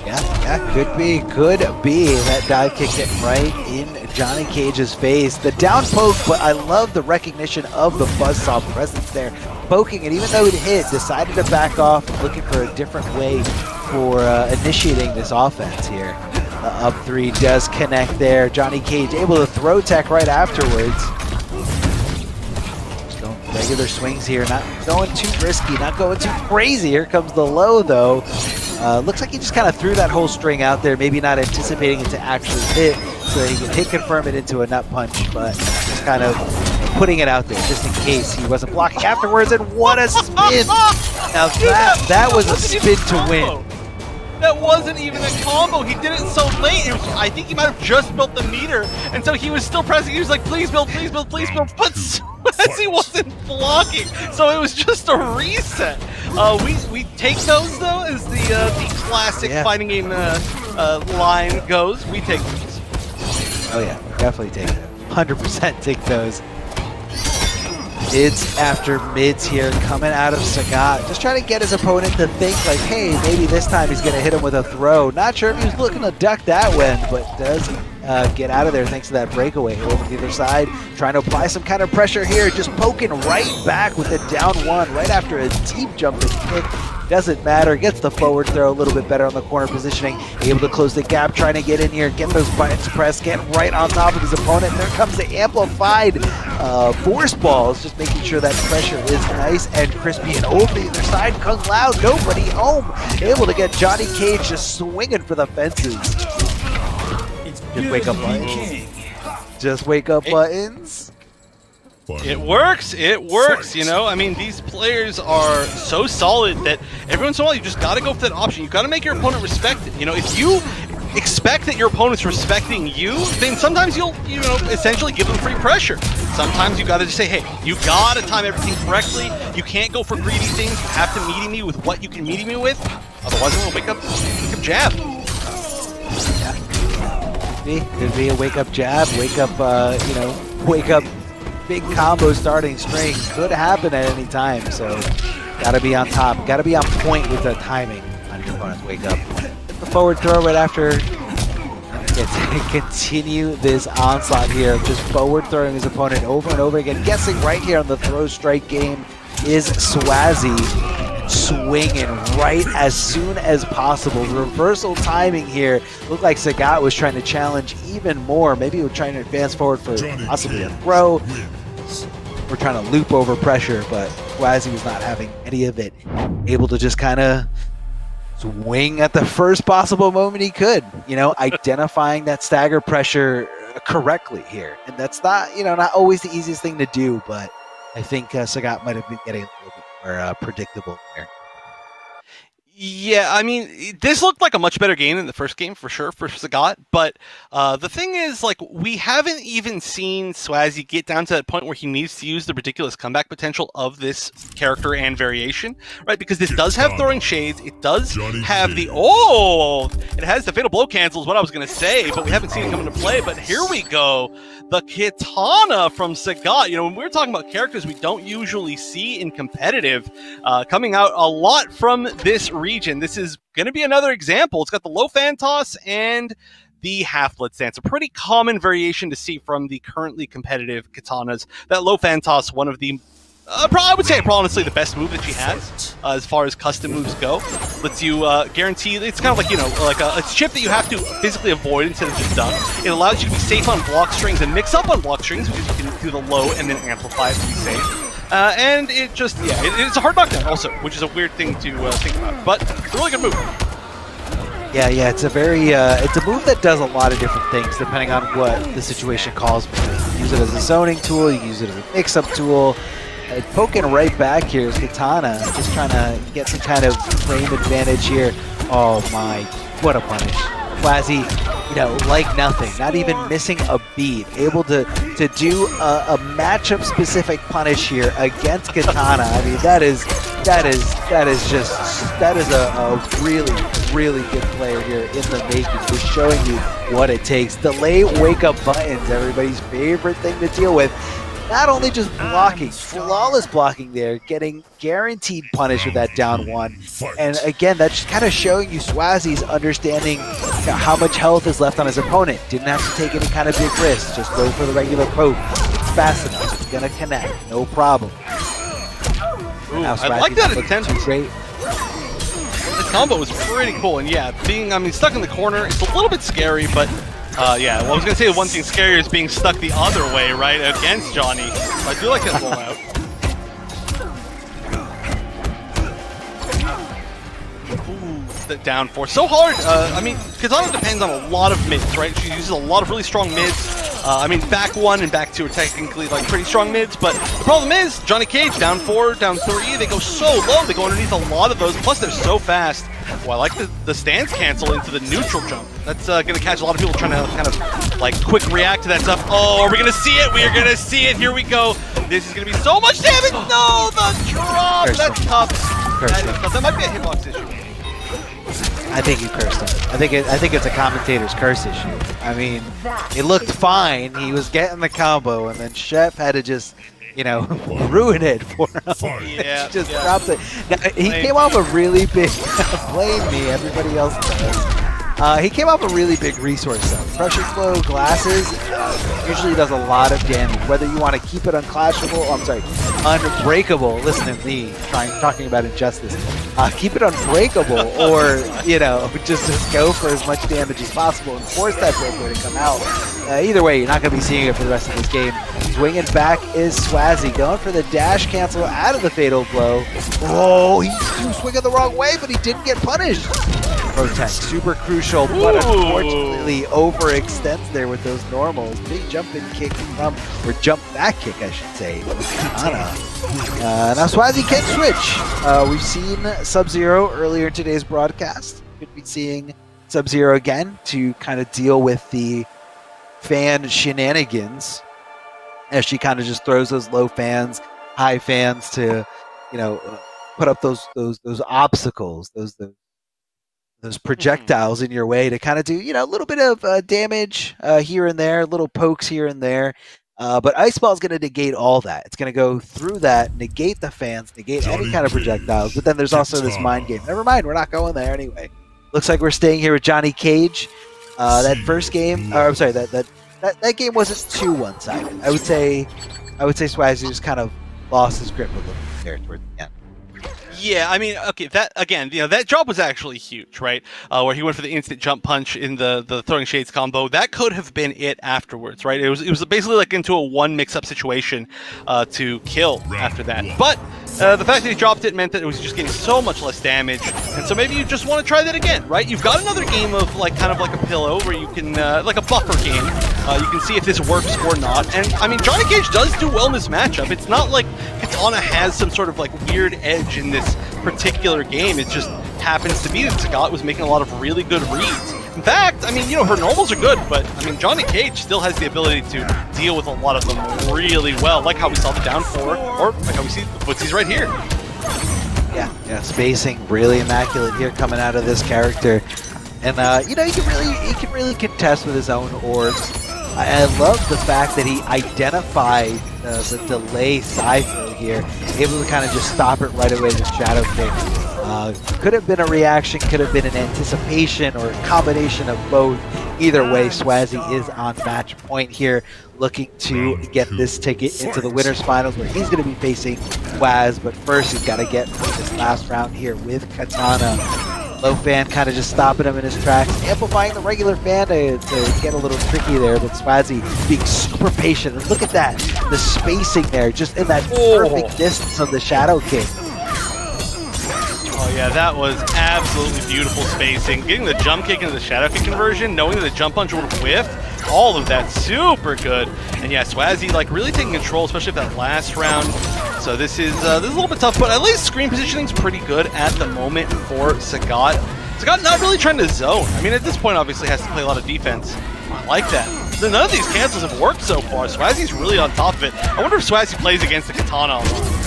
Yeah, could be that dive kick getting right in Johnny Cage's face. The down poke, but I love the recognition of the Buzzsaw presence there. Poking it, even though it hit, decided to back off, looking for a different way for initiating this offense here. Up 3 does connect there. Johnny Cage able to throw tech right afterwards. Just going regular swings here, not going too risky, not going too crazy. Here comes the low though. Looks like he just kind of threw that whole string out there, maybe not anticipating it to actually hit, so that he can hit confirm it into a nut punch, but just kind of putting it out there just in case he wasn't blocking afterwards. And what a spin! Now that was a spin to win. That wasn't even a combo. He did it so late. I think he might have just built the meter, and so he was still pressing. He was like, please build, please build, please build. But he wasn't blocking, so it was just a reset. We take those though, as the classic fighting game line goes. We take those. Oh yeah, definitely take them. 100% take those. Mids after mids here coming out of Sagat. Just trying to get his opponent to think like, hey, maybe this time he's going to hit him with a throw. Not sure if he was looking to duck that one, but does get out of there thanks to that breakaway. Over to the other side, trying to apply some kind of pressure here. Just poking right back with the down 1 right after a deep jumping kick. Doesn't matter, gets the forward throw a little bit better on the corner positioning, able to close the gap, trying to get in here, get those buttons pressed, get right on top of his opponent. There comes the amplified force balls, just making sure that pressure is nice and crispy. And over the other side, Kung Lao, nobody home, able to get Johnny Cage just swinging for the fences. Just wake up buttons. Just wake up buttons. It works, I mean, these players are so solid that every once in a while you just gotta go for that option. You gotta make your opponent respect it. If you expect that your opponent's respecting you, then sometimes you'll, essentially give them free pressure. Sometimes you gotta just say, hey, you gotta time everything correctly. You can't go for greedy things. You have to meet me with what you can meet me with. Otherwise, I'm gonna wake up jab. Yeah. Could be a wake up jab, wake up big combo starting string. Could happen at any time, so gotta be on top, gotta be on point with the timing on your opponent's wake up. Hit the forward throw right after. Continue this onslaught here, just forward throwing his opponent over and over again. Guessing right here on the throw strike game is Swazi. swinging right as soon as possible. Reversal timing here. Looked like Sagat was trying to challenge even more. Maybe he was trying to advance forward for possibly a throw. We're trying to loop over pressure, but Swazi was not having any of it. Able to just kind of swing at the first possible moment he could, you know, identifying that stagger pressure correctly here. And that's not, you know, not always the easiest thing to do, but I think Sagat might have been getting a little bit more predictable there. Yeah, I mean, this looked like a much better game than the first game, for sure, for Sagat. But the thing is, like, we haven't even seen Swazi get down to that point where he needs to use the ridiculous comeback potential of this character and variation, right? Because this does have throwing shades. It does have the... Oh! It has the fatal blow cancel is what I was going to say, but we haven't seen it come into play. But here we go. The Kitana from Sagat. You know, when we're talking about characters we don't usually see in competitive, coming out a lot from this region. This is going to be another example. It's got the low fan toss and the half blitz stance. A pretty common variation to see from the currently competitive Katanas. That low fan toss, one of the I would say honestly the best move that she has as far as custom moves go. Lets you guarantee, it's kind of like, you know, like a chip that you have to physically avoid instead of just dunk. It allows you to be safe on block strings and mix up on block strings because you can do the low and then amplify it to be safe. And it just, yeah, it's a hard knockdown also, which is a weird thing to think about, but it's a really good move. Yeah, it's a very, it's a move that does a lot of different things depending on what the situation calls for. You can use it as a zoning tool, you can use it as a mix-up tool. Poking right back here is Kitana, just trying to get some kind of frame advantage here. Oh my, what a punish. Swazi, you know, like nothing, not even missing a beat, able to do a matchup specific punish here against Kitana. I mean, that is a really good player here in the making, just showing you what it takes. Delay wake up buttons, everybody's favorite thing to deal with. Not only just blocking, flawless blocking there, getting guaranteed punish with that down one. And again, that's just kind of showing you Swazi's understanding, you know, how much health is left on his opponent. Didn't have to take any kind of big risk, just go for the regular poke. It's fast enough, it's gonna connect, no problem. Ooh, I like that attempt. Great. The combo was pretty cool, and yeah, being, I mean, stuck in the corner, it's a little bit scary, but yeah, well, I was going to say the one thing scarier is being stuck the other way, right, against Johnny. I do like that rollout. Ooh, the down four. So hard. I mean, Kitana depends on a lot of mids, right? She uses a lot of really strong mids. I mean, back one and back two are technically like pretty strong mids, but the problem is Johnny Cage, down four, down three, they go so low. They go underneath a lot of those, plus they're so fast. Well, I like the stance cancel into the neutral jump. That's going to catch a lot of people trying to kind of like quick react to that stuff. Oh, are we going to see it? We are going to see it. Here we go. This is going to be so much damage. No, the drop. That's tough. That is tough. That might be a hitbox issue. I think you cursed him. I think it's a commentator's curse issue. I mean, it looked fine. He was getting the combo, and then Chef had to just, you know, ruin it for him. Yeah, just drops it. Now, he came off a really big, blame me, everybody else does. He came off a really big resource though. Pressure flow glasses usually does a lot of damage. Whether you want to keep it unclashable, unbreakable. Listen to me talking about injustice. Keep it unbreakable, or you know, just go for as much damage as possible and force that breakaway to come out. Either way, you're not going to be seeing it for the rest of this game. Swinging back is Swazi, going for the dash cancel out of the fatal blow. Oh, he was swinging the wrong way, but he didn't get punished. Protect, super crucial, but unfortunately overextends there with those normals. Big jumping kick from, or jump back kick, I should say. Now Swazi can switch. We've seen Sub-Zero earlier in today's broadcast. Could be seeing Sub-Zero again to kind of deal with the fan shenanigans as she kind of just throws those low fans, high fans to, you know, put up those obstacles, those projectiles in your way to kind of do, you know, a little bit of damage here and there, little pokes here and there. But Ice Ball is going to negate all that. It's going to go through that, negate the fans, negate any kind of projectiles. But then there's also this mind game. Never mind, we're not going there anyway. Looks like we're staying here with Johnny Cage. That first game, or I'm sorry, that game wasn't too one-sided. I would say Swazi just kind of lost his grip a little bit there towards the end. Yeah, I mean, okay, that again, that drop was actually huge, right? Where he went for the instant jump punch in the throwing shades combo. That could have been it afterwards, right? It was basically like into a one mix-up situation to kill after that. But the fact that he dropped it meant that it was just getting so much less damage, and so maybe you just want to try that again, right? You've got another game of kind of like a pillow where you can like a buffer game. You can see if this works or not. And I mean, Johnny Cage does do well in this matchup. It's not like Katana has some sort of like weird edge in this particular game. It just happens to be that Sagat was making a lot of really good reads. In fact, I mean, her normals are good, but I mean, Johnny Cage still has the ability to deal with a lot of them really well, like how we saw the down 4, or like how we see the footsies right here. Yeah, spacing really immaculate here coming out of this character, and he can really contest with his own orbs. I love the fact that he identified the delay side throw here, able to kind of just stop it right away with Shadow Kick. Could have been a reaction, could have been an anticipation, or a combination of both. Either way, Swazzy is on match point here, looking to get this ticket into the winners finals, where he's going to be facing Waz. But first, he's got to get this last round here with Katana. Low fan kind of just stopping him in his tracks, amplifying the regular fan to get a little tricky there, but Swazzy being super patient. And look at that, the spacing there, just in that perfect distance of the Shadow Kick. Oh yeah, that was absolutely beautiful spacing. Getting the jump kick into the Shadow Kick conversion, knowing that the jump punch would have whiffed, all of that super good. And yeah, Swazzy like really taking control, especially that last round. So this is a little bit tough, but at least screen positioning's pretty good at the moment for Sagat. Sagat not really trying to zone. I mean, at this point, obviously has to play a lot of defense. I like that. So none of these cancels have worked so far. Swazzy's really on top of it. I wonder if Swazzy plays against the Katana a lot.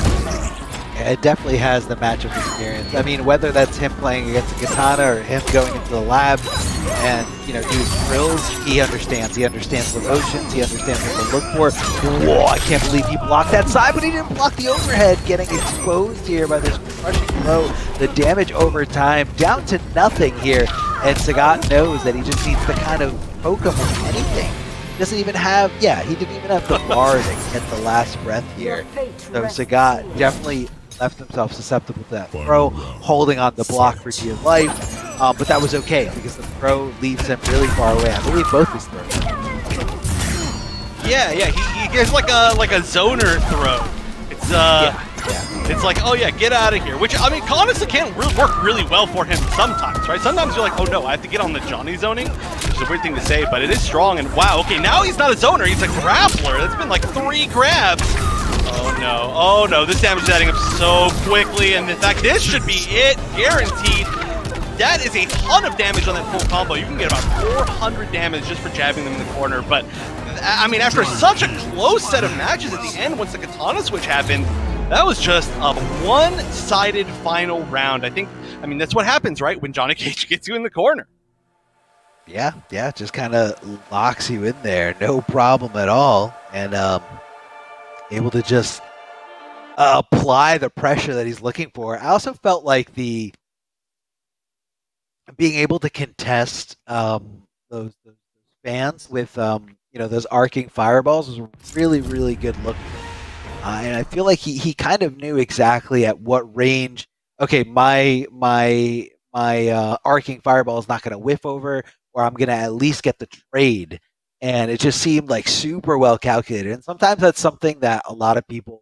It definitely has the matchup experience. I mean, whether that's him playing against a Katana or him going into the lab and, doing drills, he understands. He understands the motions. He understands what to look for. Whoa, I can't believe he blocked that side, but he didn't block the overhead, getting exposed here by this crushing blow. The damage over time, down to nothing here. And Sagat knows that he just needs to kind of poke him with anything. Doesn't even have, he didn't even have the bar to get the last breath here. So Sagat definitely left himself susceptible to that throw, holding on the block for dear life, but that was okay because the throw leaves him really far away. I believe both his throws. Yeah, he gets like a zoner throw. It's like, oh yeah, get out of here. Which, I mean, honestly can work really well for him sometimes, right? Sometimes you're like, oh no, I have to get on the Johnny zoning, which is a weird thing to say, but it is strong. And wow, okay, now he's not a zoner, he's a grappler. That's been like 3 grabs. Oh no, this damage is adding up so quickly, and in fact, this should be it, guaranteed. That is a ton of damage on that full combo. You can get about 400 damage just for jabbing them in the corner, but I mean, after such a close set of matches at the end, once the Katana switch happened, that was just a one-sided final round. I mean, that's what happens, right, when Johnny Cage gets you in the corner. Yeah, just kind of locks you in there, no problem at all, and able to just apply the pressure that he's looking for. I also felt like the being able to contest those fans with those arcing fireballs was really, really good look. And I feel like he kind of knew exactly at what range. Okay, my arcing fireball is not going to whiff over, or I'm going to at least get the trade. And it just seemed like super well calculated. And sometimes that's something that a lot of people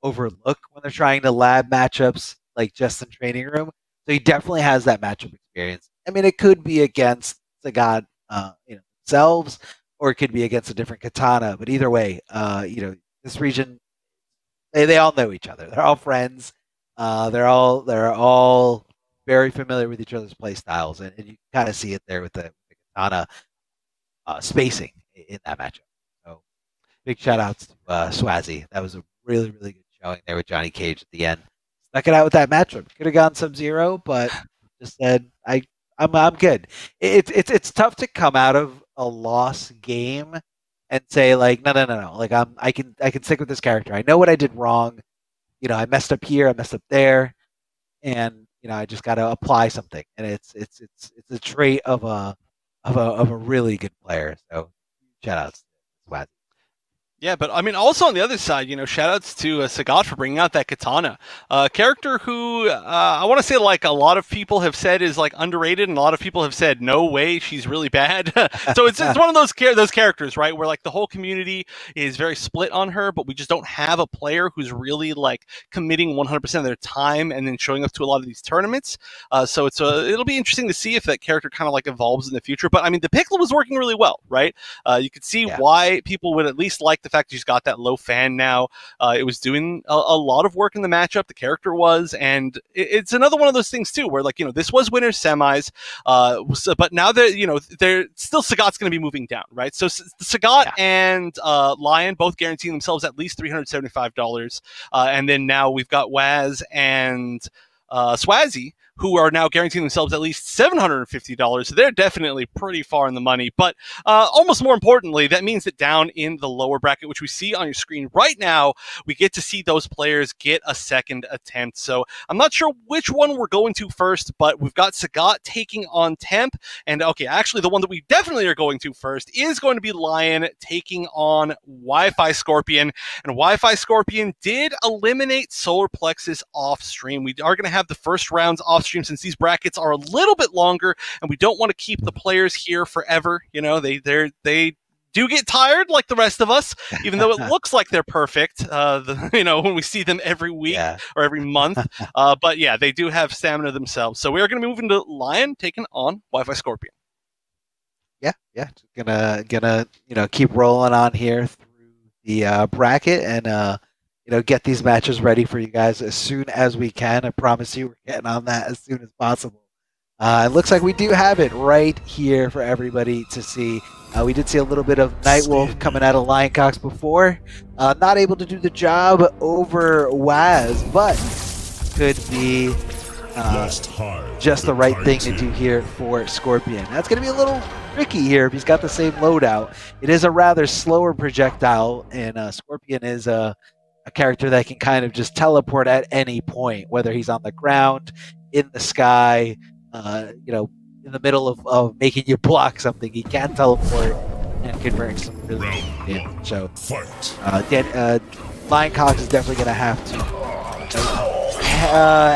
overlook when they're trying to lab matchups, like just in training room. So he definitely has that matchup experience. I mean, it could be against Sagat themselves, or it could be against a different Katana. But either way, this region, they all know each other. They're all friends. They're all very familiar with each other's play styles, and you kind of see it there with the Katana spacing in that matchup. So big shout outs to Swazzy. That was a really, really good showing there with Johnny Cage at the end. Stuck it out with that matchup. Could have gone Sub-Zero, but just said I'm good. It's tough to come out of a loss game and say like no. Like I can stick with this character. I know what I did wrong. I messed up here, I messed up there, and I just got to apply something. And it's a trait of a really good player. So shout outs to Swazzy. Yeah, but I mean, also on the other side, shoutouts to Sagat for bringing out that katana, character who I want to say like a lot of people have said is like underrated, and a lot of people have said no way, she's really bad. So it's one of those characters, right, where like the whole community is very split on her, but we just don't have a player who's really like committing 100% of their time and then showing up to a lot of these tournaments. So it'll be interesting to see if that character kind of like evolves in the future. But I mean, the Piccolo was working really well, right? You could see why people would at least like the fact she's got that low fan now. It was doing a lot of work in the matchup. The character was, and it's another one of those things too, where like this was winners semis, but now they're still Sagat's going to be moving down, right? So Sagat and Lion both guaranteeing themselves at least $375, and then now we've got Waz and Swazzy, who are now guaranteeing themselves at least $750. So they're definitely pretty far in the money. But almost more importantly, that means that down in the lower bracket, which we see on your screen right now, we get to see those players get a second attempt. So I'm not sure which one we're going to first, but we've got Sagat taking on Temp. And okay, actually the one that we definitely are going to first is going to be Lion taking on Wi-Fi Scorpion. And Wi-Fi Scorpion did eliminate Solar Plexus off stream. We are going to have the first rounds off stream since these brackets are a little bit longer, and we don't want to keep the players here forever. They do get tired like the rest of us, even though it looks like they're perfect. When we see them every week or every month, but yeah, they do have stamina themselves. So we are going to be moving to Lion taking on Wi-Fi Scorpion. Yeah, gonna keep rolling on here through the bracket and get these matches ready for you guys as soon as we can. I promise you, we're getting on that as soon as possible. It looks like we do have it right here for everybody to see. We did see a little bit of Nightwolf coming out of Lioncox before. Not able to do the job over Waz, but could be just the right thing to do here for Scorpion. That's going to be a little tricky here if he's got the same loadout. It is a rather slower projectile, and Scorpion is a character that can kind of just teleport at any point, whether he's on the ground, in the sky, in the middle of making you block something. He can teleport and can bring some really good damage. So, Lioncox is definitely going to have to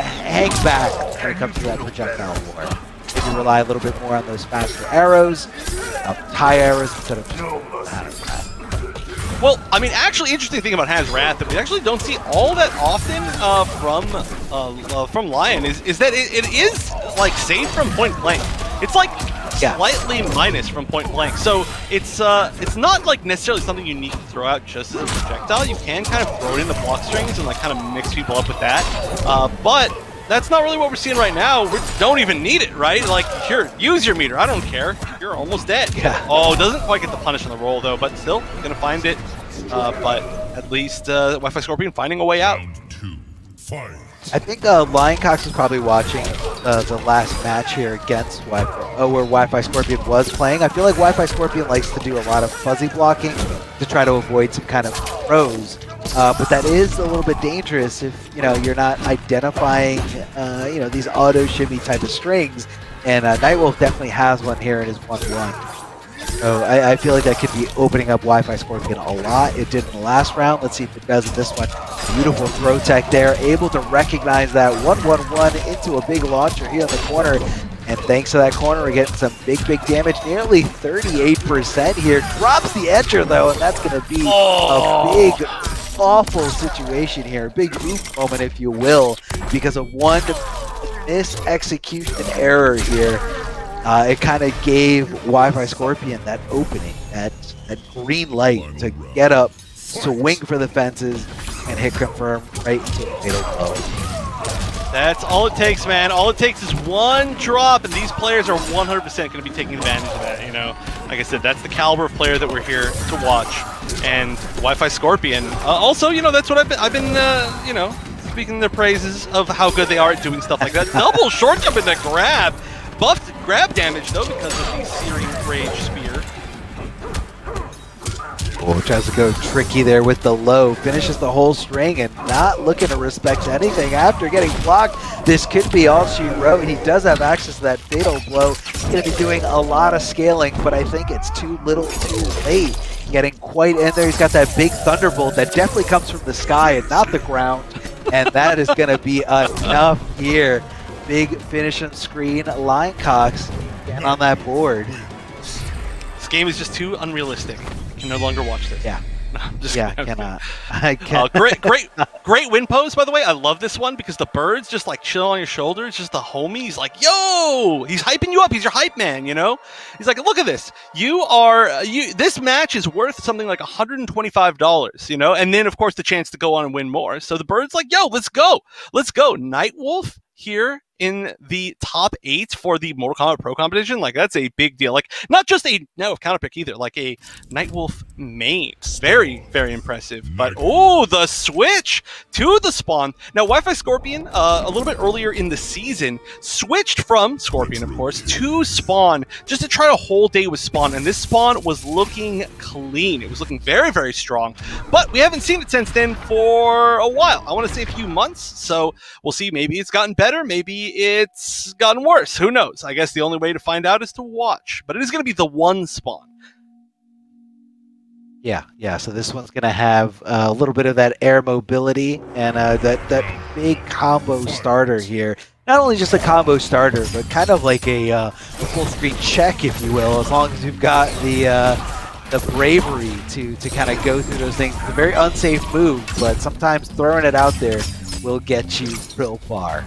hang back when it comes to that projectile war. Maybe rely a little bit more on those faster arrows, high arrows instead of Well, I mean, actually, interesting thing about Hazrat that we actually don't see all that often from Lion is that it is like safe from point blank. It's like slightly minus from point blank, so it's not like necessarily something you need to throw out just as a projectile. You can kind of throw it into block strings and like kind of mix people up with that, but that's not really what we're seeing right now. We don't even need it, right? Like, here, use your meter. I don't care. You're almost dead. Yeah. Oh, doesn't quite get the punish on the roll, though, but still, gonna find it. But at least Wi-Fi Scorpion finding a way out. Round 2, fight. I think Lioncox is probably watching the last match here against Wi-Fi, where Wi-Fi Scorpion was playing. I feel like Wi-Fi Scorpion likes to do a lot of fuzzy blocking to try to avoid some kind of throws. But that is a little bit dangerous if you're not identifying these auto shimmy type of strings, and Nightwolf definitely has one here in his 1-1. So I feel like that could be opening up Wi-Fi Scorpion a lot. It did in the last round. Let's see if it does in this one. Beautiful throw tech there, able to recognize that 1-1-1 into a big launcher here in the corner. And thanks to that corner, we're getting some big damage. Nearly 38% here. Drops the Enter, though, and that's going to be a big, awful situation here. Big oof moment, if you will, because of one mis-execution error here. It kind of gave Wi-Fi Scorpion that opening, that green light to get up, swing for the fences, and hit confirm right into the fatal blow. That's all it takes, man. All it takes is one drop, and these players are 100% going to be taking advantage of that. Like I said, that's the caliber of player that we're here to watch. And Wi-Fi Scorpion, also, that's what I've been, speaking their praises of how good they are at doing stuff like that. Double short jump in the grab. Buffed grab damage, though, because of the Searing Rage Spear. Oh, tries to go tricky there with the low, finishes the whole string and not looking to respect anything after getting blocked. This could be all she wrote. He does have access to that fatal blow. He's going to be doing a lot of scaling, but I think it's too little too late. Getting quite in there. He's got that big thunderbolt that definitely comes from the sky and not the ground. And that is going to be enough here. Big finishing screen. Lioncox getting on that board. This game is just too unrealistic. I can no longer watch this. Yeah. No, I'm just Yeah, kidding. cannot. I can't. Great win pose, by the way. I love this one because the bird's just like chill on your shoulder. It's just the homie. He's like, yo, he's hyping you up. He's your hype man, you know? He's like, look at this. This match is worth something like $125, you know? And then, of course, the chance to go on and win more. So the bird's like, yo, let's go. Let's go. Nightwolf here in the top 8 for the Mortal Kombat Pro competition. Like, that's a big deal. Like, not just a counter pick either, like a Nightwolf main. Very, very impressive. But, oh, the switch to the Spawn. Now, Wi-Fi Scorpion, a little bit earlier in the season, switched from Scorpion, of course, to Spawn, just to try a whole day with Spawn. And this Spawn was looking clean. It was looking very, very strong. But we haven't seen it since then for a while. I want to say a few months. So we'll see. Maybe it's gotten better. Maybe it's gotten worse. Who knows? I guess the only way to find out is to watch. But it is going to be the one Spawn. Yeah. So this one's going to have a little bit of that air mobility and that big combo starter here. Not only just a combo starter, but kind of like a full screen check, if you will, as long as you've got the bravery to kind of go through those things. It's a very unsafe move, but sometimes throwing it out there will get you real far.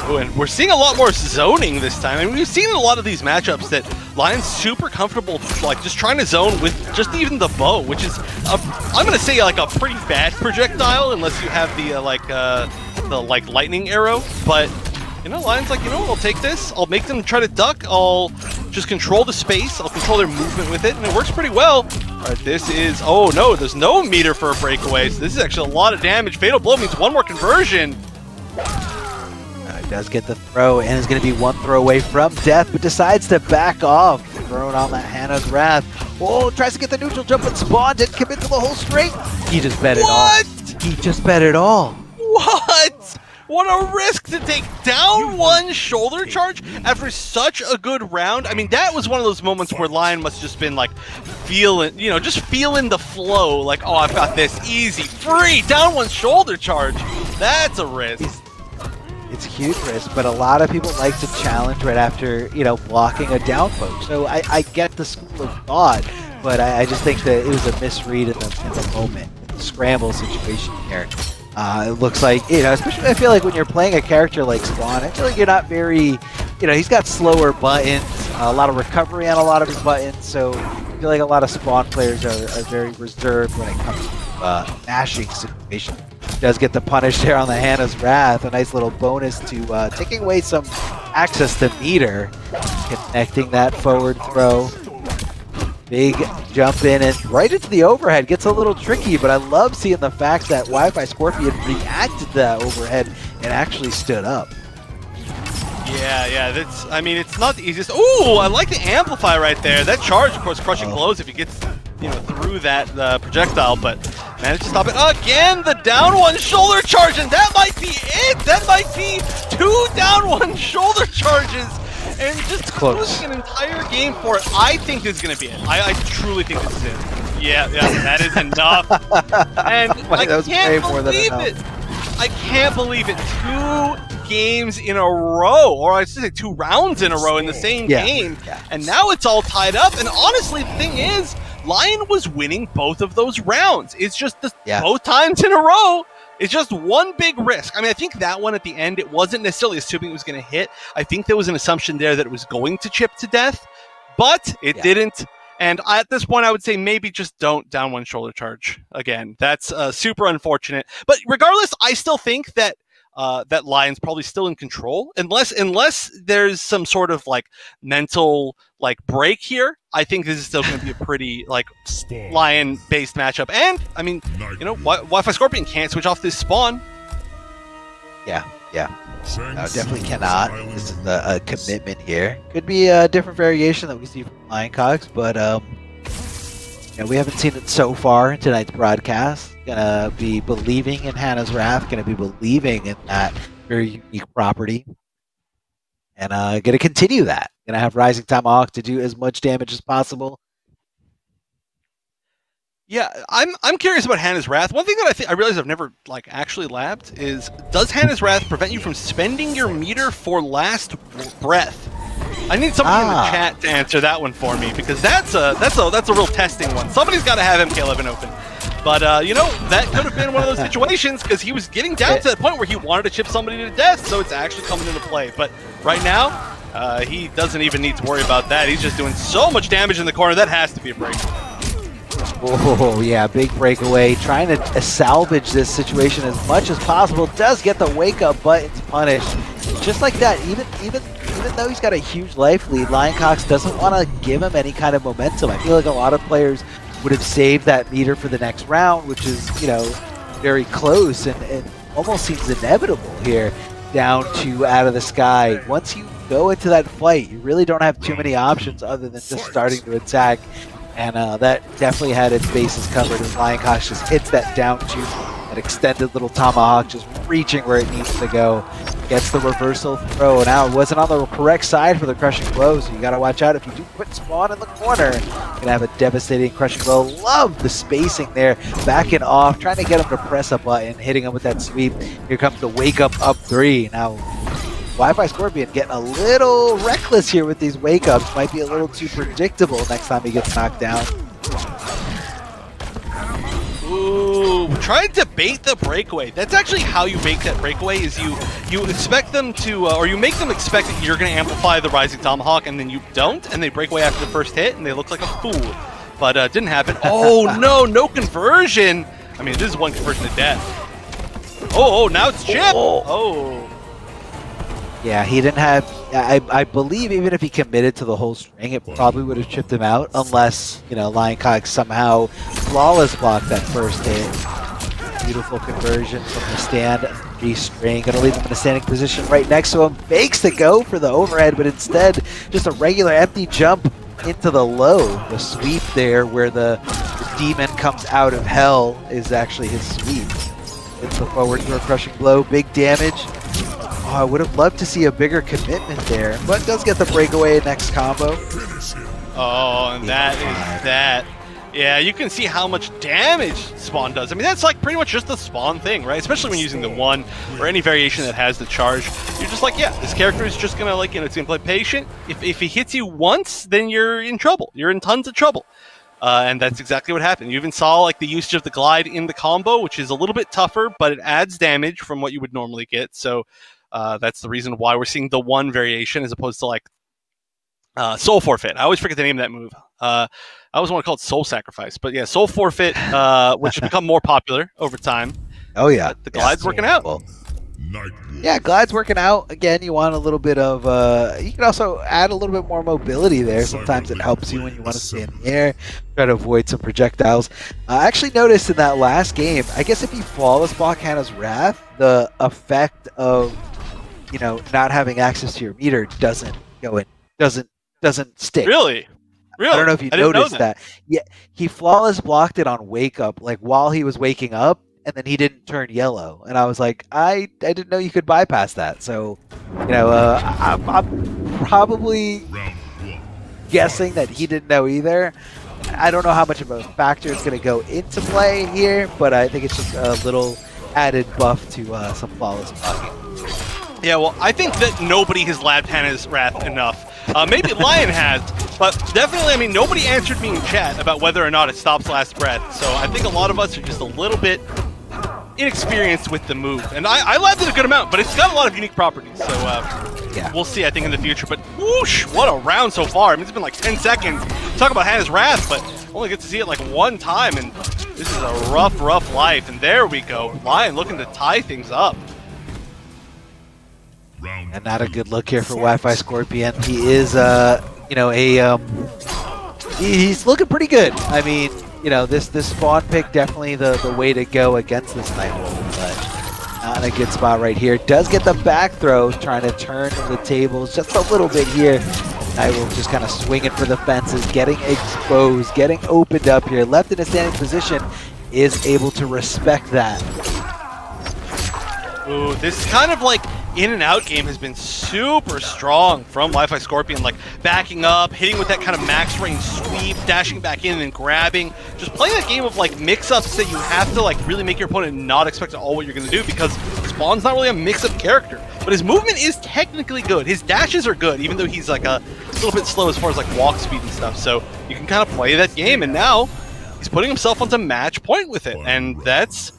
Ooh, and we're seeing a lot more zoning this time. I mean, we've seen in a lot of these matchups that Lion's super comfortable, like, just trying to zone with just even the bow, which is, I'm going to say, like, a pretty bad projectile, unless you have the lightning arrow. But, you know, Lion's like, you know what, I'll take this. I'll make them try to duck. I'll just control the space. I'll control their movement with it, and it works pretty well. All right, this is, oh, no, there's no meter for a breakaway, so this is actually a lot of damage. Fatal Blow means one more conversion. Does get the throw and is going to be one throw away from death, but decides to back off. Throwing on that Hannah's Wrath. Oh, tries to get the neutral jump, but Spawn didn't commit to the whole string. He just bet it all. He just bet it all. What? What a risk to take down one shoulder charge after such a good round. I mean, that was one of those moments where Lion must have just been like feeling, you know, just feeling the flow. Like, oh, I've got this easy, free, down one shoulder charge. That's a risk. It's a huge risk, but a lot of people like to challenge right after, you know, blocking a down poke. So I get the school of thought, but I just think that it was a misread in the moment, the scramble situation here. It looks like, you know, especially I feel like when you're playing a character like Spawn, I feel like you're not very, you know, he's got slower buttons, a lot of recovery on a lot of his buttons, so I feel like a lot of Spawn players are very reserved when it comes to mashing situations. Does get the punish there on the Hannah's Wrath, a nice little bonus to taking away some access to meter, connecting that forward throw. Big jump in and right into the overhead. Gets a little tricky, but I love seeing the fact that Wi-Fi Scorpion reacted to that overhead and actually stood up. Yeah, that's, I mean, it's not the easiest. Ooh, I like the amplify right there. That charge, of course, crushing blows if he gets, you know, through that projectile, but managed to stop it. Again, the down one shoulder charge, and that might be it. That might be 2 down one shoulder charges, and just losing an entire game for it. I think this is going to be it. I truly think this is it. Yeah, that is enough. And I can't believe it. I can't believe it. 2 games in a row, or I should say 2 rounds in a row in the same game, and now it's all tied up. And honestly, the thing is, Lion was winning both of those rounds. It's just both times in a row. It's just one big risk. I mean, I think that one at the end, it wasn't necessarily assuming it was going to hit. I think there was an assumption there that it was going to chip to death, but it didn't. And at this point, I would say maybe just don't down one shoulder charge again. That's super unfortunate. But regardless, I still think that that Lion's probably still in control, unless there's some sort of like mental like break here. I think this is still going to be a pretty like Lion-based matchup. And I mean, you know, Wi-Fi Scorpion can't switch off this Spawn. Yeah. No, definitely cannot. This is a commitment here. Could be a different variation that we see from Lioncox, but Yeah, we haven't seen it so far in tonight's broadcast. Gonna be believing in Hannah's Wrath, gonna be believing in that very unique property. And gonna continue that. Gonna have Rising Tomahawk to do as much damage as possible. Yeah, I'm curious about Hannah's Wrath. One thing that I realize I've never like actually labbed is, does Hannah's Wrath prevent you from spending your meter for last breath? I need somebody in the chat to answer that one for me, because that's a real testing one. Somebody's got to have MK11 open. But you know, that could have been one of those situations, because he was getting down to that point where he wanted to chip somebody to death, so it's actually coming into play. But right now, he doesn't even need to worry about that. He's just doing so much damage in the corner. That has to be a break. Oh, yeah, big breakaway. Trying to salvage this situation as much as possible. Does get the wake-up buttons punished. Just like that, even though he's got a huge life lead, Lioncox doesn't want to give him any kind of momentum. I feel like a lot of players would have saved that meter for the next round, which is, you know, very close and almost seems inevitable here, down to Out of the Sky. Once you go into that fight, you really don't have too many options other than just starting to attack. And that definitely had its bases covered as Lioncox just hits that down to that extended little tomahawk, just reaching where it needs to go. Gets the reversal throw. Now, it wasn't on the correct side for the crushing blow, so you got to watch out if you do put spawn in the corner. You're going to have a devastating crushing blow. Love the spacing there. Backing off, trying to get him to press a button, hitting him with that sweep. Here comes the wake up 3. Now, Wi-Fi Scorpion getting a little reckless here with these wake-ups. Might be a little too predictable next time he gets knocked down. Ooh, trying to bait the breakaway. That's actually how you bait that breakaway, is you expect them to, or you make them expect that you're going to amplify the Rising Tomahawk, and then you don't, and they break away after the first hit, and they look like a fool. But didn't happen. Oh, no conversion. I mean, this is one conversion to death. Oh, now it's Chip. Oh. Yeah, he didn't have... I believe even if he committed to the whole string, it probably would have chipped him out, unless, you know, Lioncox somehow flawless blocked that first hit. Beautiful conversion from the stand. G-string, gonna leave him in a standing position right next to him. Fakes to go for the overhead, but instead, just a regular empty jump into the low. The sweep there, where the demon comes out of hell, is actually his sweep. It's the forward throw crushing blow, big damage. Oh, I would have loved to see a bigger commitment there, but does get the breakaway next combo. Oh, and that is that. Yeah, you can see how much damage Spawn does. I mean, that's like pretty much just the Spawn thing, right? Especially when using the 1 or any variation that has the charge. You're just like, yeah, this character is just gonna, like, you know, it's gonna play patient. If he hits you once, then you're in trouble. You're in tons of trouble. And that's exactly what happened. You even saw like the usage of the glide in the combo, which is a little bit tougher, but it adds damage from what you would normally get. So that's the reason why we're seeing the 1 variation as opposed to like Soul Forfeit. I always forget the name of that move. I always want to call it Soul Sacrifice, but yeah, Soul Forfeit, which has become more popular over time. Oh yeah, the glide's working out. Yeah, glide's working out. Again, you want a little bit of, you can also add a little bit more mobility there. Sometimes it helps you when you want to stay in the air, try to avoid some projectiles. I actually noticed in that last game, I guess if you flawless block Hannah's Wrath, the effect of, you know, not having access to your meter doesn't go in, doesn't stick. Really? I don't know if you noticed that. Yeah, he flawless blocked it on wake up, like while he was waking up, and then he didn't turn yellow. And I was like, I didn't know you could bypass that. So, you know, I'm probably guessing that he didn't know either. I don't know how much of a factor it's going to go into play here, but I think it's just a little added buff to some flawless blocking. Yeah, well, I think that nobody has labbed Hannah's Wrath enough. Maybe Lion has, but definitely, I mean, nobody answered me in chat about whether or not it stops last breath. So I think a lot of us are just a little bit inexperienced with the move. And I labbed it a good amount, but it's got a lot of unique properties. So yeah, we'll see, I think, in the future. But whoosh, what a round so far. I mean, it's been like 10 seconds. Talk about Hannah's Wrath, but only get to see it like 1 time. And this is a rough life. And there we go. Lion looking to tie things up. And not a good look here for Wi-Fi Scorpion. He is, you know, he's looking pretty good. I mean, you know, this spawn pick definitely the way to go against this Nightwolf, but not in a good spot right here. Does get the back throw, trying to turn the tables just a little bit here. Nightwolf just kind of swinging for the fences, getting exposed, getting opened up here. Left in a standing position, is able to respect that. Ooh, this kind of like in and out game has been super strong from Wi-Fi Scorpion, like backing up, hitting with that kind of max range sweep, dashing back in and grabbing, just playing that game of like mix-ups that you have to like really make your opponent not expect all what you're going to do, because Spawn's not really a mix-up character, but his movement is technically good. His dashes are good, even though he's like a little bit slow as far as like walk speed and stuff, so you can kind of play that game, and now he's putting himself onto match point with it, and that's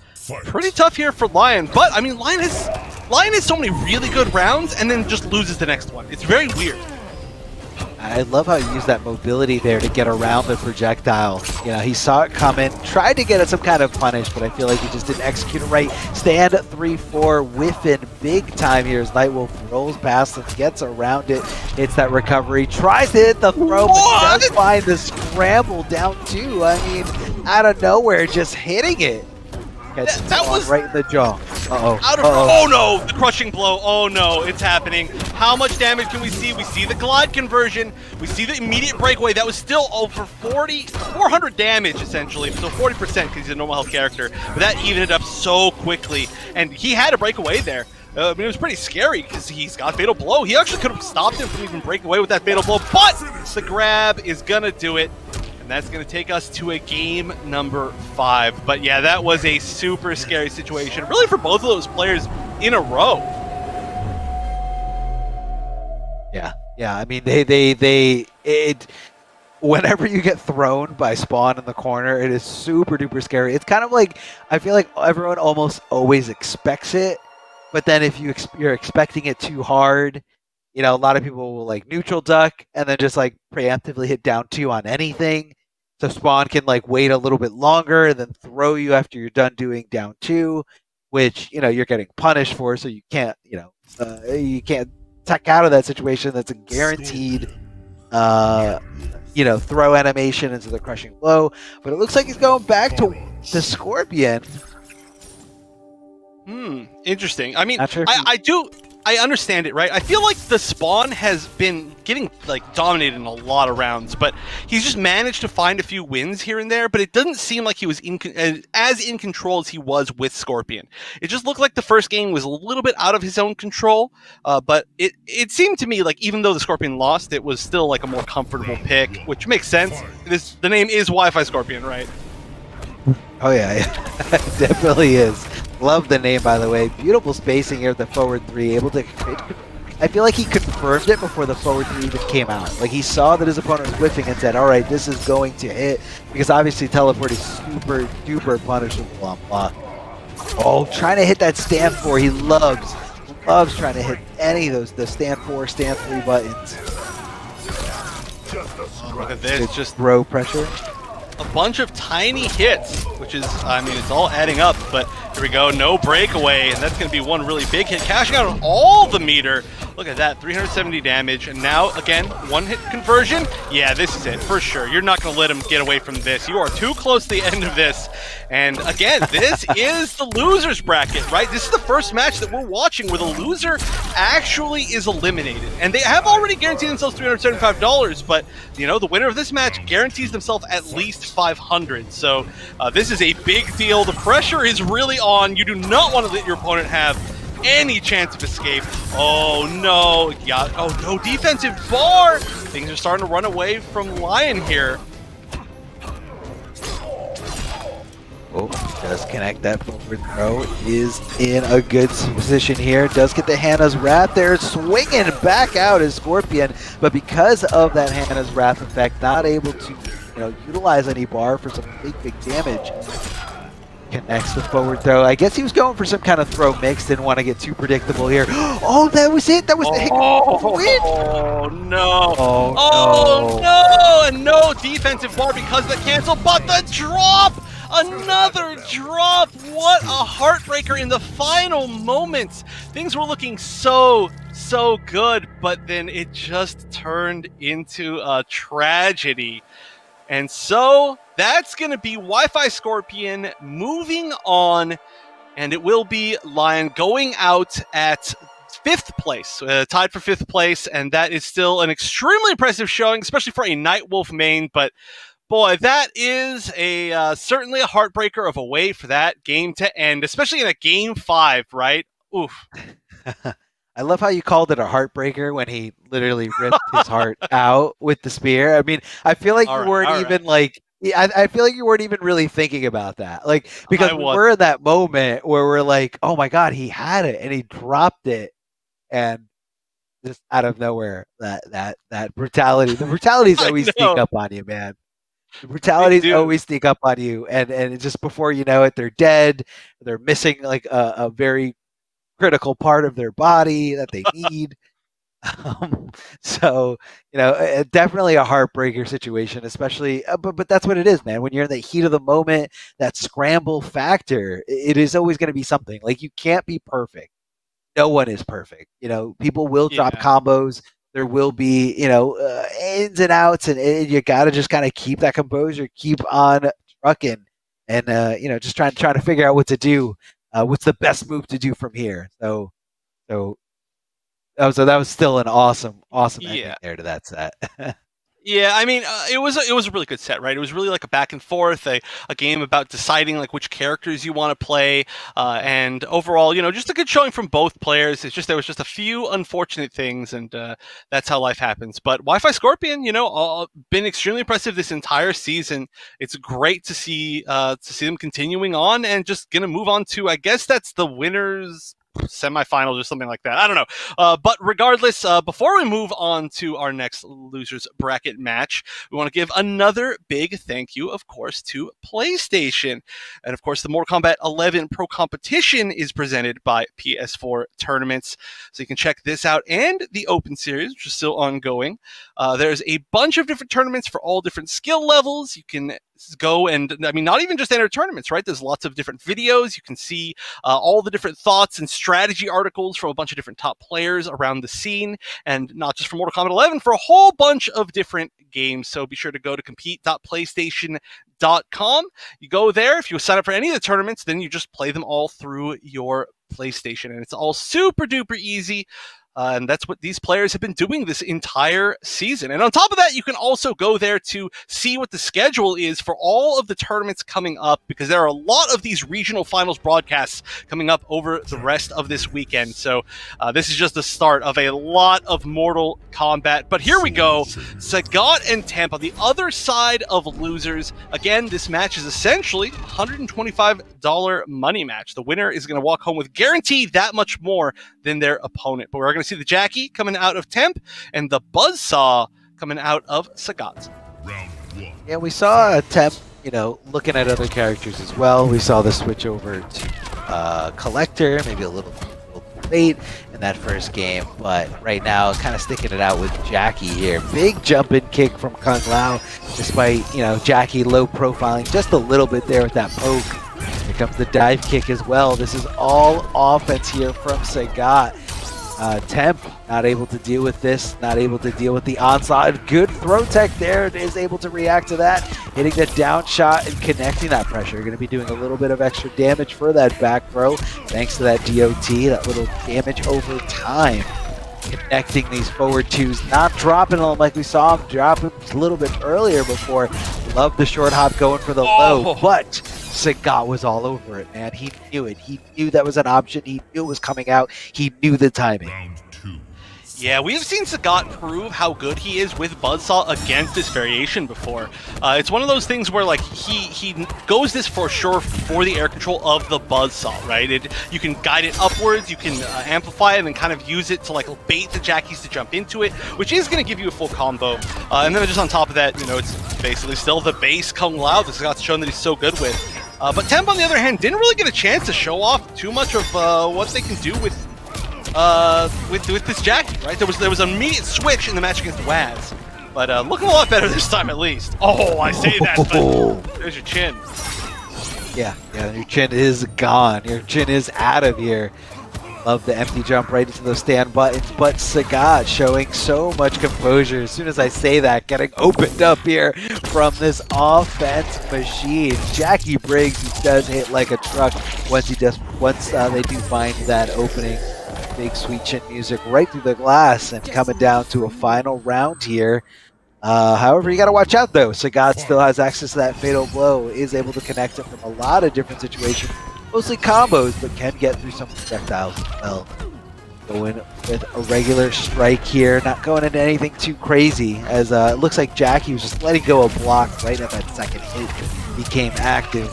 pretty tough here for Lion. But I mean, Lion has so many really good rounds and then just loses the next one. It's very weird. I love how he used that mobility there to get around the projectile. You know, he saw it coming, tried to get it some kind of punish, but I feel like he just didn't execute it right. Stand 3-4, whiffing big time here as Nightwolf rolls past him, gets around it, hits that recovery, tries to hit the throw, but does find the scramble down 2. I mean, out of nowhere, just hitting it. That was right in the jaw. Oh no, the crushing blow. Oh no, it's happening. How much damage can we see? We see the glide conversion. We see the immediate breakaway. That was still over 400 damage essentially. So 40% because he's a normal health character. But that evened it up so quickly. And he had a breakaway there. I mean, it was pretty scary because he's got Fatal Blow. He actually could have stopped him from even breaking away with that Fatal Blow. But the grab is going to do it. And that's going to take us to a game number 5. But yeah, that was a super scary situation, really for both of those players in a row. Yeah. I mean, whenever you get thrown by Spawn in the corner, it is super duper scary. It's kind of like, I feel like everyone almost always expects it, but then if you're expecting it too hard, you know, a lot of people will like neutral duck and then just like preemptively hit down 2 on anything. So Spawn can like wait a little bit longer and then throw you after you're done doing down 2, which, you know, you're getting punished for, so you can't, you can't tech out of that situation. That's a guaranteed, you know, throw animation into the crushing blow. But it looks like he's going back to Scorpion. Interesting. I mean, I understand it, right? I feel like the Spawn has been getting like dominated in a lot of rounds, but he's just managed to find a few wins here and there, but it doesn't seem like he was as in control as he was with Scorpion. It just looked like the first game was a little bit out of his own control, but it seemed to me like even though the Scorpion lost, it was still like a more comfortable pick, which makes sense. The name is Wi-Fi Scorpion, right? Oh yeah, it definitely is. Love the name, by the way. Beautiful spacing here at the forward 3. Able to, I feel like he confirmed it before the forward 3 even came out. Like he saw that his opponent was whiffing and said, "All right, this is going to hit," because obviously teleport is super duper punishable on block. Oh, trying to hit that stand 4. He loves trying to hit any of those, the stand 4, stand 3 buttons. Look at this, just throw pressure. A bunch of tiny hits, which is, I mean, it's all adding up, but here we go, no breakaway, and that's going to be one really big hit, cashing out on all the meter. Look at that, 370 damage, and now, again, 1-hit conversion. Yeah, this is it, for sure. You're not going to let him get away from this. You are too close to the end of this. And again, this is the loser's bracket, right? This is the first match that we're watching where the loser actually is eliminated. And they have already guaranteed themselves $375, but, you know, the winner of this match guarantees themselves at least $500. So this is a big deal. The pressure is really on. You do not want to let your opponent have any chance of escape. Oh no, yeah. Oh no, defensive bar. Things are starting to run away from Lion here. Oh, does connect that forward throw. Is in a good position here. Does get the Hannah's Wrath there. Swinging back out is Scorpion. But because of that Hannah's Wrath effect, not able to, you know, utilize any bar for some big damage. Connects the forward throw. I guess he was going for some kind of throw mix. Didn't want to get too predictable here. Oh, that was it. That was the hit. Oh no. Oh no. And no defensive bar because of the cancel. But the drop. Another drop. What a heartbreaker in the final moments. Things were looking so good, but then it just turned into a tragedy. And so that's going to be Wi-Fi Scorpion moving on, and it will be Lion going out at fifth place, tied for fifth place, and that is still an extremely impressive showing, especially for a Nightwolf main. But boy, that is a certainly a heartbreaker of a way for that game to end, especially in a game 5, right? Oof. I love how you called it a heartbreaker when he literally ripped his heart out with the spear. I mean, I feel like you weren't even like, I feel like you weren't even really thinking about that. Like, because we're in that moment where we're like, oh my God, he had it and he dropped it. And just out of nowhere, that brutality, the brutalities always sneak up on you, man. The brutalities always sneak up on you. And just before you know it, they're dead. They're missing like a very critical part of their body that they need. So, you know, definitely a heartbreaker situation, especially, but that's what it is, man. When you're in the heat of the moment, that scramble factor, it is always going to be something. Like, you can't be perfect. No one is perfect. You know, people will drop combos. There will be, you know, ins and outs, and you got to just kind of keep that composure, keep on trucking, and, you know, just trying to figure out what to do. What's the best move to do from here? So that was still an awesome ending there to that set. Yeah, I mean, it was a really good set, right? It was really like a back and forth, a game about deciding like which characters you want to play, and overall, you know, just a good showing from both players. It's just there was just a few unfortunate things, and that's how life happens. But Wi-Fi Scorpion, you know, been extremely impressive this entire season. It's great to see them continuing on, and just gonna move on to, I guess that's the winners semifinals or something like that. I don't know. But regardless, before we move on to our next losers bracket match, we want to give another big thank you, of course, to PlayStation. And of course, the Mortal Kombat 11 Pro Competition is presented by PS4 Tournaments. So you can check this out and the Open Series, which is still ongoing. There's a bunch of different tournaments for all different skill levels. You can go and, I mean, not even just enter tournaments, right? There's lots of different videos. You can see all the different thoughts and strategy articles from a bunch of different top players around the scene, and not just for Mortal Kombat 11, for a whole bunch of different games. So be sure to go to compete.playstation.com. You go there. If you sign up for any of the tournaments, then you just play them all through your PlayStation, and it's all super duper easy. And that's what these players have been doing this entire season. And on top of that, you can also go there to see what the schedule is for all of the tournaments coming up, because there are a lot of these regional finals broadcasts coming up over the rest of this weekend. So this is just the start of a lot of Mortal Kombat. But here we go. Sagat and Temp on the other side of losers. Again, this match is essentially a $125 money match. The winner is going to walk home with guaranteed that much more than their opponent. But we're going to see the Jackie coming out of Temp and the Buzzsaw coming out of Sagat. Round 1. Yeah, we saw Temp, you know, looking at other characters as well. We saw the switch over to Collector, maybe a little late in that first game, but right now kind of sticking it out with Jackie here. Big jumping kick from Kung Lao, despite, you know, Jackie low profiling just a little bit there with that poke. Here comes the dive kick as well. This is all offense here from Sagat. Temp not able to deal with this, not able to deal with the onslaught. Good throw tech there, is able to react to that, hitting the down shot and connecting that pressure. Going to be doing a little bit of extra damage for that back throw, thanks to that DOT, that little damage over time. Connecting these forward twos, not dropping them like we saw him drop him a little bit earlier before. Love the short hop going for the low, but Sagat was all over it, man. He knew it. He knew that was an option. He knew it was coming out. He knew the timing. Round 2. Yeah, we've seen Sagat prove how good he is with Buzzsaw against this variation before. It's one of those things where, like, he goes this for sure for the air control of the Buzzsaw, right? You can guide it upwards, you can amplify it, and then kind of use it to, like, bait the Jackies to jump into it, which is going to give you a full combo. And then just on top of that, you know, it's basically still the base Kung Lao that Sagat's shown that he's so good with. But Temp, on the other hand, didn't really get a chance to show off too much of what they can do with this Jackie, right? There was an immediate switch in the match against Waz, but looking a lot better this time at least. Oh, I say that, but there's your chin. Yeah, your chin is gone. Your chin is out of here. Love the empty jump right into those stand buttons, but Sagat showing so much composure. As soon as I say that, getting opened up here from this offense machine. Jackie Briggs does hit like a truck once they do find that opening. big sweet chin music right through the glass and coming down to a final round here. However, you got to watch out though. Sagat still has access to that fatal blow, is able to connect it from a lot of different situations, mostly combos, but can get through some projectiles as well. Going with a regular strike here, not going into anything too crazy, as it looks like Jackie was just letting go of block right at that second hit. Became active.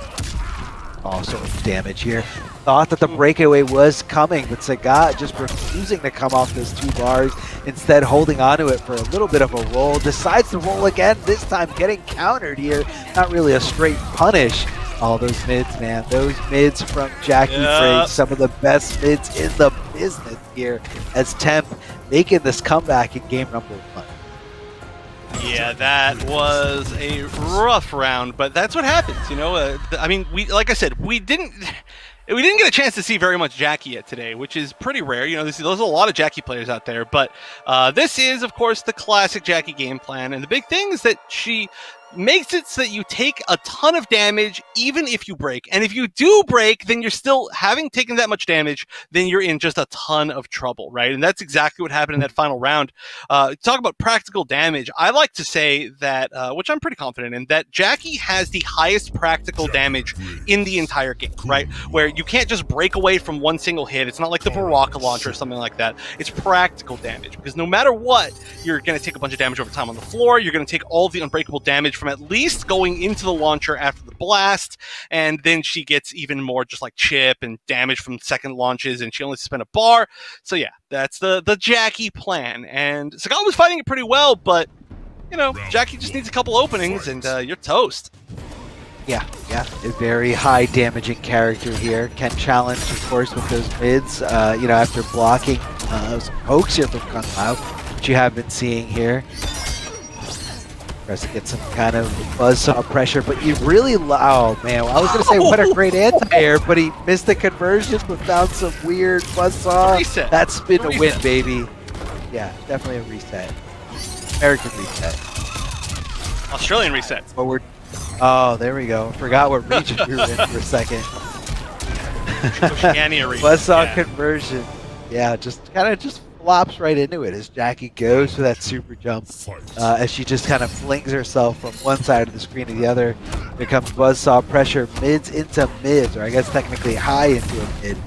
Oh, so much damage here. Thought that the breakaway was coming, but Sagat just refusing to come off those 2 bars, instead holding onto it for a little bit of a roll. Decides to roll again, this time getting countered here. Not really a straight punish. All those mids, man. Those mids from Jackie Friggs, some of the best mids in the business here, as Temp making this comeback in game number 1. Yeah, that was a rough round, but that's what happens, you know. I mean, like I said, we didn't get a chance to see very much Jackie yet today, which is pretty rare. You know, there's a lot of Jackie players out there, but this is, of course, the classic Jackie game plan, and the big thing is that she makes it so that you take a ton of damage even if you break. And if you do break, then you're still, having taken that much damage, then you're in just a ton of trouble, right? And that's exactly what happened in that final round. Talk about practical damage. I like to say that, which I'm pretty confident in, that Jackie has the highest practical damage in the entire game, right? Where you can't just break away from one single hit. It's not like the Baraka launcher or something like that. It's practical damage, because no matter what, you're going to take a bunch of damage over time on the floor. You're going to take all the unbreakable damage from at least going into the launcher after the blast, and then she gets even more just like chip and damage from second launches, and she only spent a bar. So yeah, that's the Jackie plan, and Sagat was fighting it pretty well, but you know, Jackie just needs a couple openings and you're toast. Yeah, a very high damaging character here. Can challenge, of course, with those mids, you know, after blocking some pokes here from Kung-Lao, which you have been seeing here. Tries to get some kind of buzzsaw pressure, but you really, oh man, I was going to say what a great anti-air, but he missed the conversion, but found some weird buzzsaw. Reset. That's been a win, baby. Yeah, definitely a reset. American reset. Australian reset. Forward. Oh, there we go. Forgot what region we were in for a second. Oceania reset. Buzzsaw conversion. Yeah, just kind of just flops right into it as Jackie goes for that super jump. As she just kind of flings herself from one side of the screen to the other. There comes buzzsaw pressure, mids into mids, or I guess technically high into a mid.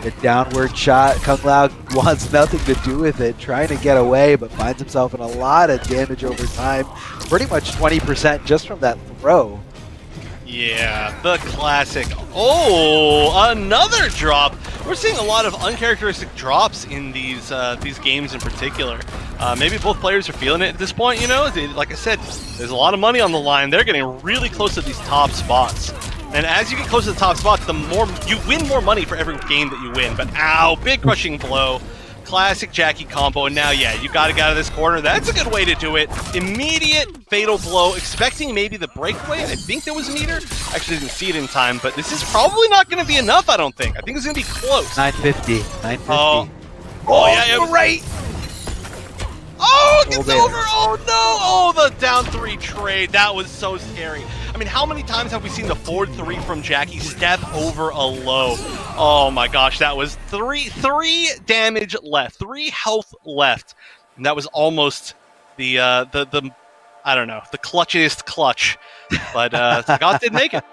The downward shot, Kung Lao wants nothing to do with it, trying to get away, but finds himself in a lot of damage over time. Pretty much 20% just from that throw. Yeah, the classic. Oh, another drop. We're seeing a lot of uncharacteristic drops in these games in particular. Maybe both players are feeling it at this point, you know? Like I said, there's a lot of money on the line. They're getting really close to these top spots. And as you get close to the top spots, the more you win more money for every game that you win. But ow, big crushing blow. Classic Jackie combo, and now, yeah, you gotta get out of this corner. That's a good way to do it. Immediate fatal blow, expecting maybe the breakaway. I think there was a meter. Actually didn't see it in time, but this is probably not gonna be enough, I don't think. I think it's gonna be close. 950. 950. Oh yeah, right. Oh, it gets over! Oh no! Oh, the down 3 trade. That was so scary. I mean, how many times have we seen the forward 3 from Jackie step over a low? Oh my gosh, that was three damage left, 3 health left, and that was almost the I don't know, the clutchiest clutch, but Sagat did make it.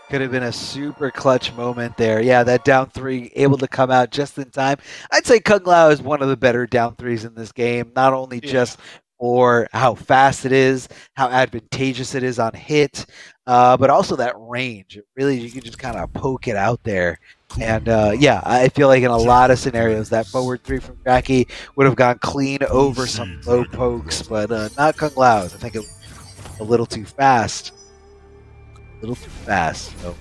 Could have been a super clutch moment there. Yeah, that down 3 able to come out just in time. I'd say Kung Lao is one of the better down 3s in this game, not only just for how fast it is, how advantageous it is on hit, but also that range. Really, you can just kind of poke it out there. And yeah, I feel like in a lot of scenarios, that forward 3 from Jackie would have gone clean over some low pokes, but not Kung Lao's. I think it was a little too fast. So.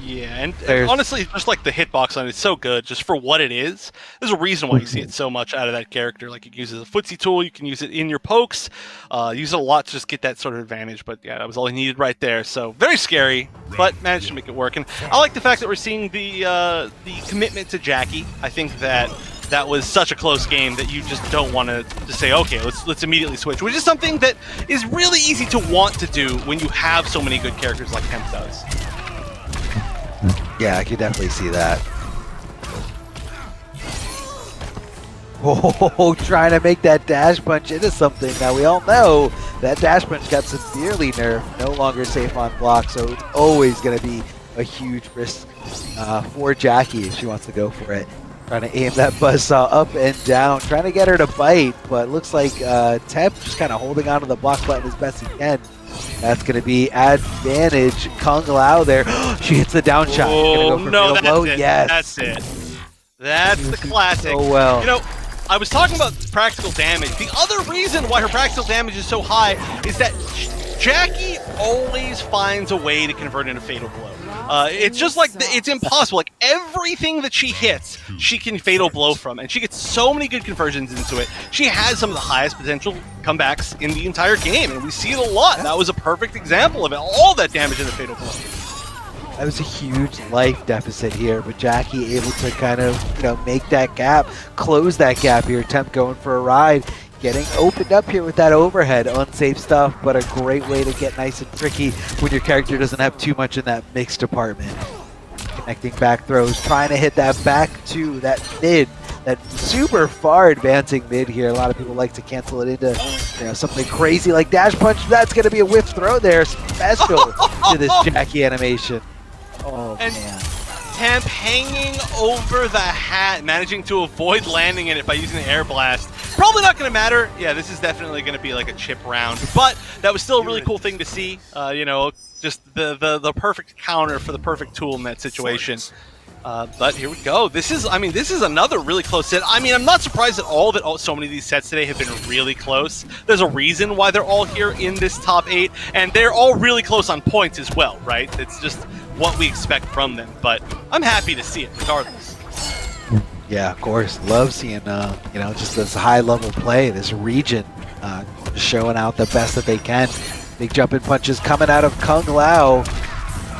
Yeah, and honestly, just like the hitbox on it, it's so good just for what it is. There's a reason why you see it so much out of that character. Like, you can use it as a footsie tool, you can use it in your pokes, use it a lot to just get that sort of advantage, but yeah, that was all he needed right there. So, very scary, but managed to make it work. And I like the fact that we're seeing the commitment to Jackie. I think that was such a close game that you just don't want to just say, okay, let's immediately switch, which is something that is really easy to want to do when you have so many good characters like Temp does. Yeah, I could definitely see that. Oh, trying to make that dash punch into something. Now we all know that dash punch got severely nerfed, no longer safe on block, so it's always going to be a huge risk for Jackie if she wants to go for it. Trying to aim that buzzsaw up and down, trying to get her to bite, but looks like Temp just kind of holding onto the block button as best he can. That's going to be advantage. Kung Lao there. She hits the down shot. Oh, Go no, that's it. Yes. That's it. That's the classic. So well. You know, I was talking about practical damage. The other reason why her practical damage is so high is that Jackie always finds a way to convert into Fatal Blow. It's just like, it's impossible. Like, everything that she hits, she can Fatal Blow from, and she gets so many good conversions into it. She has some of the highest potential comebacks in the entire game, and we see it a lot. That was a perfect example of it. All that damage in the Fatal Blow. That was a huge life deficit here, but Jackie able to kind of, make that gap, close that gap here. Temp going for a ride, getting opened up here with that overhead. Unsafe stuff, but a great way to get nice and tricky when your character doesn't have too much in that mixed department. Connecting back throws, trying to hit that back to that mid, that super far advancing mid here. A lot of people like to cancel it into something crazy like dash punch. That's going to be a whiff throw there, special to this Jackie animation. Oh, and man. Temp hanging over the hat, managing to avoid landing in it by using the air blast. Probably not going to matter. Yeah, this is definitely going to be like a chip round, but that was still a really cool thing to see. Just the perfect counter for the perfect tool in that situation. But here we go. This is another really close set. I mean, I'm not surprised at all that so many of these sets today have been really close. There's a reason why they're all here in this top 8, and they're all really close on points as well, right? It's just what we expect from them, but I'm happy to see it regardless. Yeah, of course. Love seeing, just this high-level play, this region showing out the best that they can. Big jumping punches coming out of Kung Lao.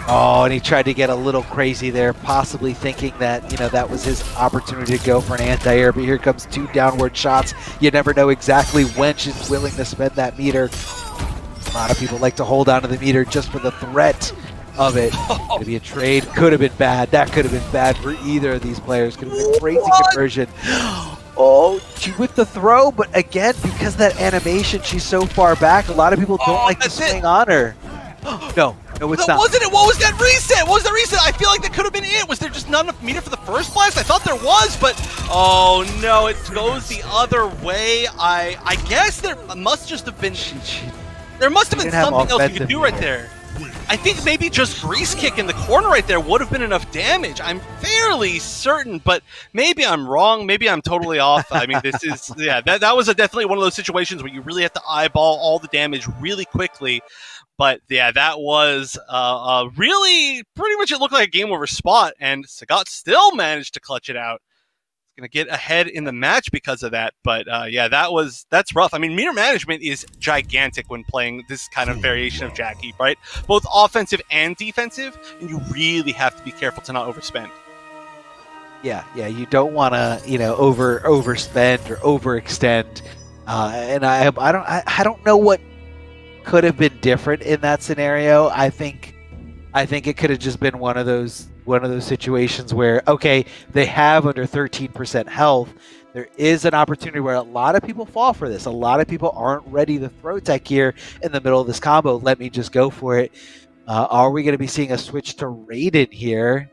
Oh, and he tried to get a little crazy there, possibly thinking that, that was his opportunity to go for an anti-air, but here comes 2 downward shots. You never know exactly when she's willing to spend that meter. A lot of people like to hold on to the meter just for the threat of it. Could be a trade, could have been bad. That could have been bad for either of these players. Could have been a crazy conversion. Oh, she whipped the throw, but again, because of that animation, she's so far back, a lot of people don't like to swing on her. No, it's not. Wasn't it? What was that reset? What was the reset? I feel like that could have been it. Was there just not enough meter for the first blast? I thought there was, but oh no, it goes the other way. I guess there must just have been. There must have been something else you could do right there. I think maybe just grease kick in the corner right there would have been enough damage. I'm fairly certain, but maybe I'm wrong. Maybe I'm totally off. I mean, this is, yeah, that was definitely one of those situations where you really have to eyeball all the damage really quickly. But yeah, that was really pretty much, it looked like a game over spot, and Sagat still managed to clutch it out. Going to get ahead in the match because of that, but yeah, that's rough. I mean, meter management is gigantic when playing this kind of variation of Jackie, right? Both offensive and defensive, and you really have to be careful to not overspend. Yeah, you don't want to, overspend or overextend, and I don't know what could have been different in that scenario. I think it could have just been one of those situations where, okay, they have under 13% health. There is an opportunity where a lot of people fall for this. A lot of people aren't ready to throw tech here in the middle of this combo. Let me just go for it. Are we going to be seeing a switch to Raiden here?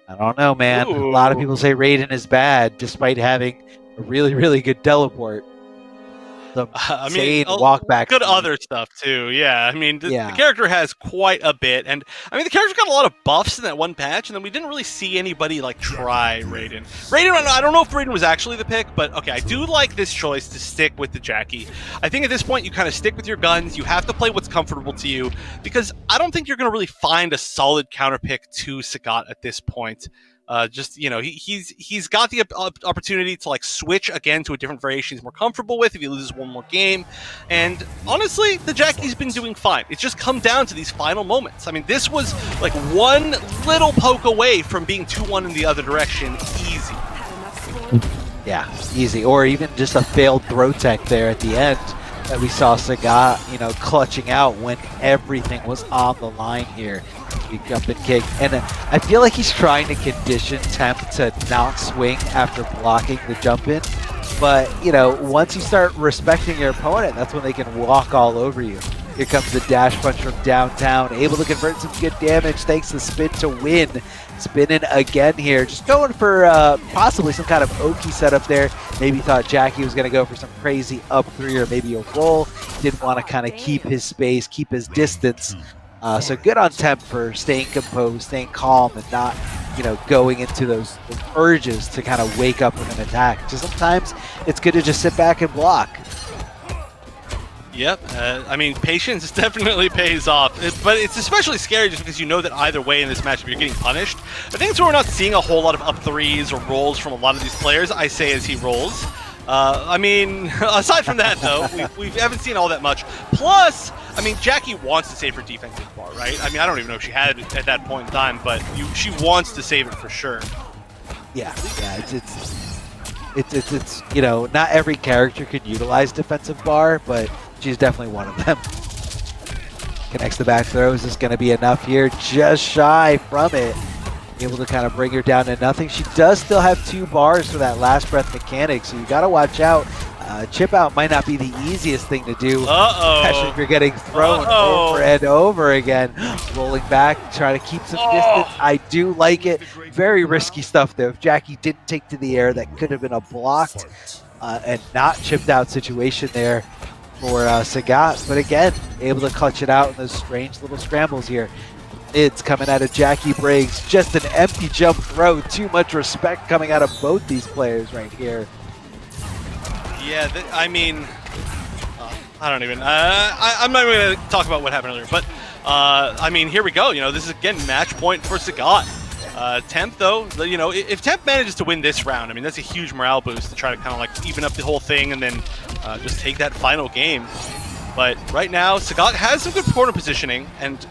I don't know, man. Ooh. A lot of people say Raiden is bad despite having a really, really good teleport. Walk back. Good other stuff too. Yeah, I mean, the character has quite a bit, and I mean, the character got a lot of buffs in that one patch, and then we didn't really see anybody like try Raiden. I don't know if Raiden was actually the pick, but okay, I do like this choice to stick with the Jackie. I think at this point you kind of stick with your guns. You have to play what's comfortable to you, because I don't think you're going to really find a solid counter pick to Sagat at this point. He's got the opportunity to like switch again to a different variation he's more comfortable with if he loses one more game, and honestly, the Jackie's been doing fine. It's just come down to these final moments. I mean, this was like one little poke away from being 2-1 in the other direction. Easy. Yeah, easy, or even just a failed throw tech there at the end that we saw Sagat, clutching out when everything was on the line here. Big jump and kick, and I feel like he's trying to condition Temp to not swing after blocking the jump in. But, you know, once you start respecting your opponent, that's when they can walk all over you. Here comes the dash punch from downtown, able to convert some good damage thanks to spin to win. Spinning again here, just going for possibly some kind of Oki setup there. Maybe thought Jackie was going to go for some crazy up three or maybe a roll. Didn't want to kind of keep his space, keep his distance. So good on Temp for staying composed, staying calm, and not, you know, going into those urges to kind of wake up with an attack. So sometimes it's good to just sit back and block. Yep, I mean, patience definitely pays off, but it's especially scary just because you know that either way in this matchup you're getting punished. I think it's where we're not seeing a whole lot of up threes or rolls from a lot of these players, I say as he rolls. I mean, aside from that though, we haven't seen all that much. Plus, I mean, Jackie wants to save her defensive bar, right? I mean, I don't even know if she had it at that point in time, but she wants to save it for sure. Yeah, it's you know, not every character could utilize defensive bar, but she's definitely one of them. Connects the back throws. Is going to be enough here. Just shy from it. Able to kind of bring her down to nothing. She does still have 2 bars for that last breath mechanic, so you got to watch out. Chip out might not be the easiest thing to do, especially if you're getting thrown over and over again. Rolling back, trying to keep some distance. I do like it. Very risky stuff, though. If Jackie didn't take to the air, that could have been a blocked and not chipped out situation there for Sagat. But again, able to clutch it out in those strange little scrambles here. It's coming out of Jackie Briggs. Just an empty jump throw. Too much respect coming out of both these players right here. Yeah, I mean, I don't even, I'm not even going to talk about what happened earlier, but, I mean, here we go. You know, this is, again, match point for Sagat. Temp, though, you know, if Temp manages to win this round, I mean, that's a huge morale boost to try to kind of, like, even up the whole thing and then just take that final game. But right now, Sagat has some good corner positioning and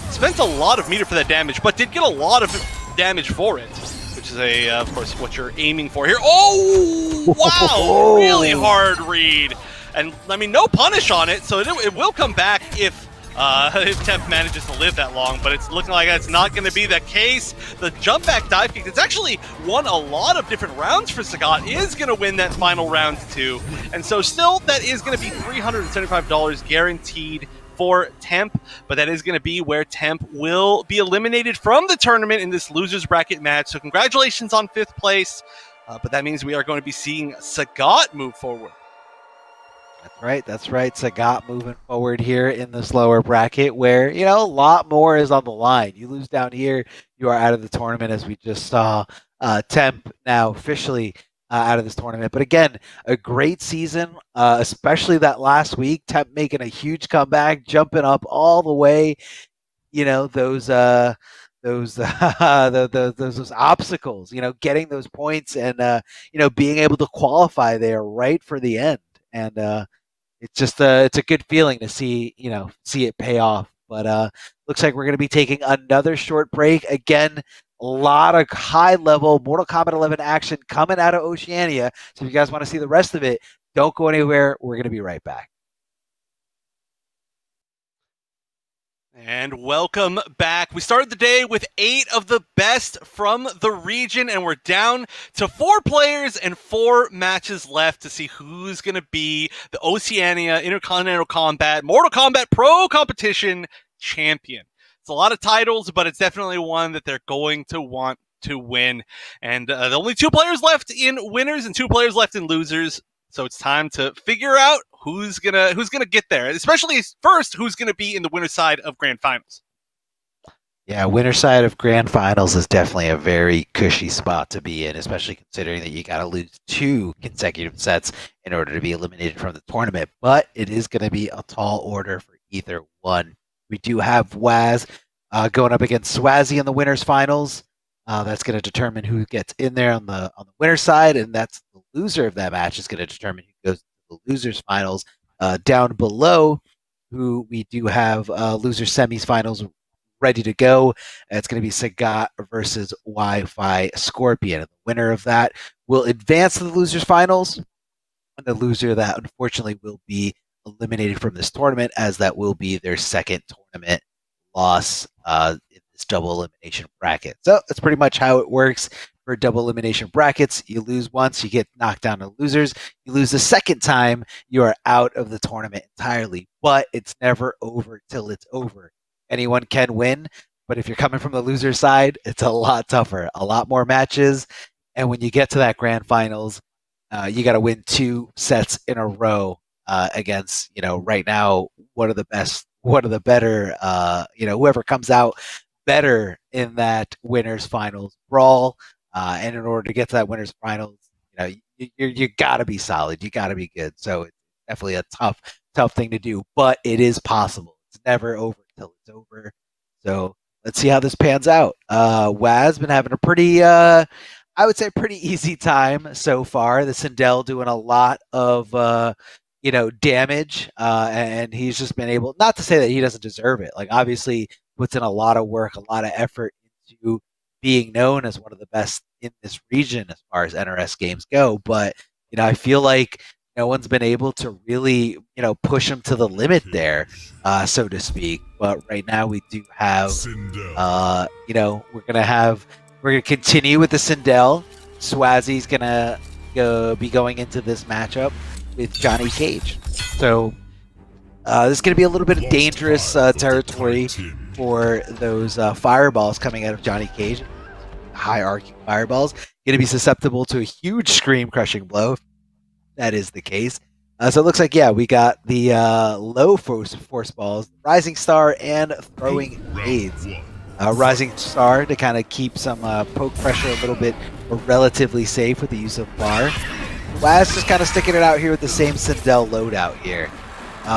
spent a lot of meter for that damage, but did get a lot of damage for it. Which is, of course, what you're aiming for here. Oh, wow! Really hard read. And, I mean, no punish on it, so it will come back if Temp manages to live that long, but it's looking like that's not going to be the case. The jump back dive kick that's actually won a lot of different rounds for Sagat is going to win that final round too. And so still, that is going to be $375 guaranteed for Temp, but that is going to be where Temp will be eliminated from the tournament in this loser's bracket match. So congratulations on 5th place, but that means we are going to be seeing Sagat move forward. That's right. Sagat moving forward here in this lower bracket where, you know, a lot more is on the line. You lose down here, you are out of the tournament, as we just saw. Temp now officially out of this tournament. But again, a great season, especially that last week. Temp making a huge comeback, jumping up all the way. You know, those obstacles, you know, getting those points and, you know, being able to qualify there right for the end. And it's just it's a good feeling to see, you know, see it pay off. But looks like we're going to be taking another short break. Again, a lot of high-level Mortal Kombat 11 action coming out of Oceania. So if you guys want to see the rest of it, don't go anywhere. We're going to be right back. And welcome back. We started the day with 8 of the best from the region, and we're down to 4 players and 4 matches left to see who's going to be the Oceania Intercontinental Combat Mortal Kombat Pro Competition champion. It's a lot of titles, but it's definitely one that they're going to want to win. And the only 2 players left in winners and 2 players left in losers. So it's time to figure out who's gonna get there. Especially first, who's gonna be in the winner's side of Grand Finals. Yeah, winner side of Grand Finals is definitely a very cushy spot to be in, especially considering that you got to lose 2 consecutive sets in order to be eliminated from the tournament. But it is going to be a tall order for either one. We do have Waz going up against Swazi in the winners finals. That's going to determine who gets in there on the winner's side, and that's the loser of that match is going to determine who goes to the losers finals. Down below, who we do have loser semis finals ready to go. It's going to be Sagat versus Wi-Fi Scorpion. And the winner of that will advance to the losers finals, and the loser of that, unfortunately, will be eliminated from this tournament, as that will be their second tournament loss in this double elimination bracket. So that's pretty much how it works. for double elimination brackets. You lose once, you get knocked down to losers. You lose the second time, you are out of the tournament entirely. But it's never over till it's over. Anyone can win, but if you're coming from the loser side, it's a lot tougher, a lot more matches. And when you get to that grand finals, you got to win 2 sets in a row against, right now, one of the better, whoever comes out better in that winners finals brawl. And in order to get to that winners finals, you got to be solid. You got to be good. So it's definitely a tough thing to do, but it is possible. It's never over until it's over. So let's see how this pans out. Waz been having a pretty, I would say, pretty easy time so far. The Sindel doing a lot of, damage, and he's just been able, not to say that he doesn't deserve it. Like, obviously puts in a lot of work, a lot of effort into being known as one of the best in this region as far as NRS games go. But, I feel like no one's been able to really, push him to the limit there, so to speak. But right now we do have, we're going to continue with the Sindel. Swazi's going to be going into this matchup with Johnny Cage. So this is going to be a little bit of dangerous territory for those fireballs coming out of Johnny Cage. High arcing fireballs. Going to be susceptible to a huge scream crushing blow. That is the case. So it looks like, we got the low force balls, Rising Star, and throwing grenades. Rising Star to kind of keep some poke pressure a little bit relatively safe with the use of bar. Waz just kind of sticking it out here with the same Sindel loadout here.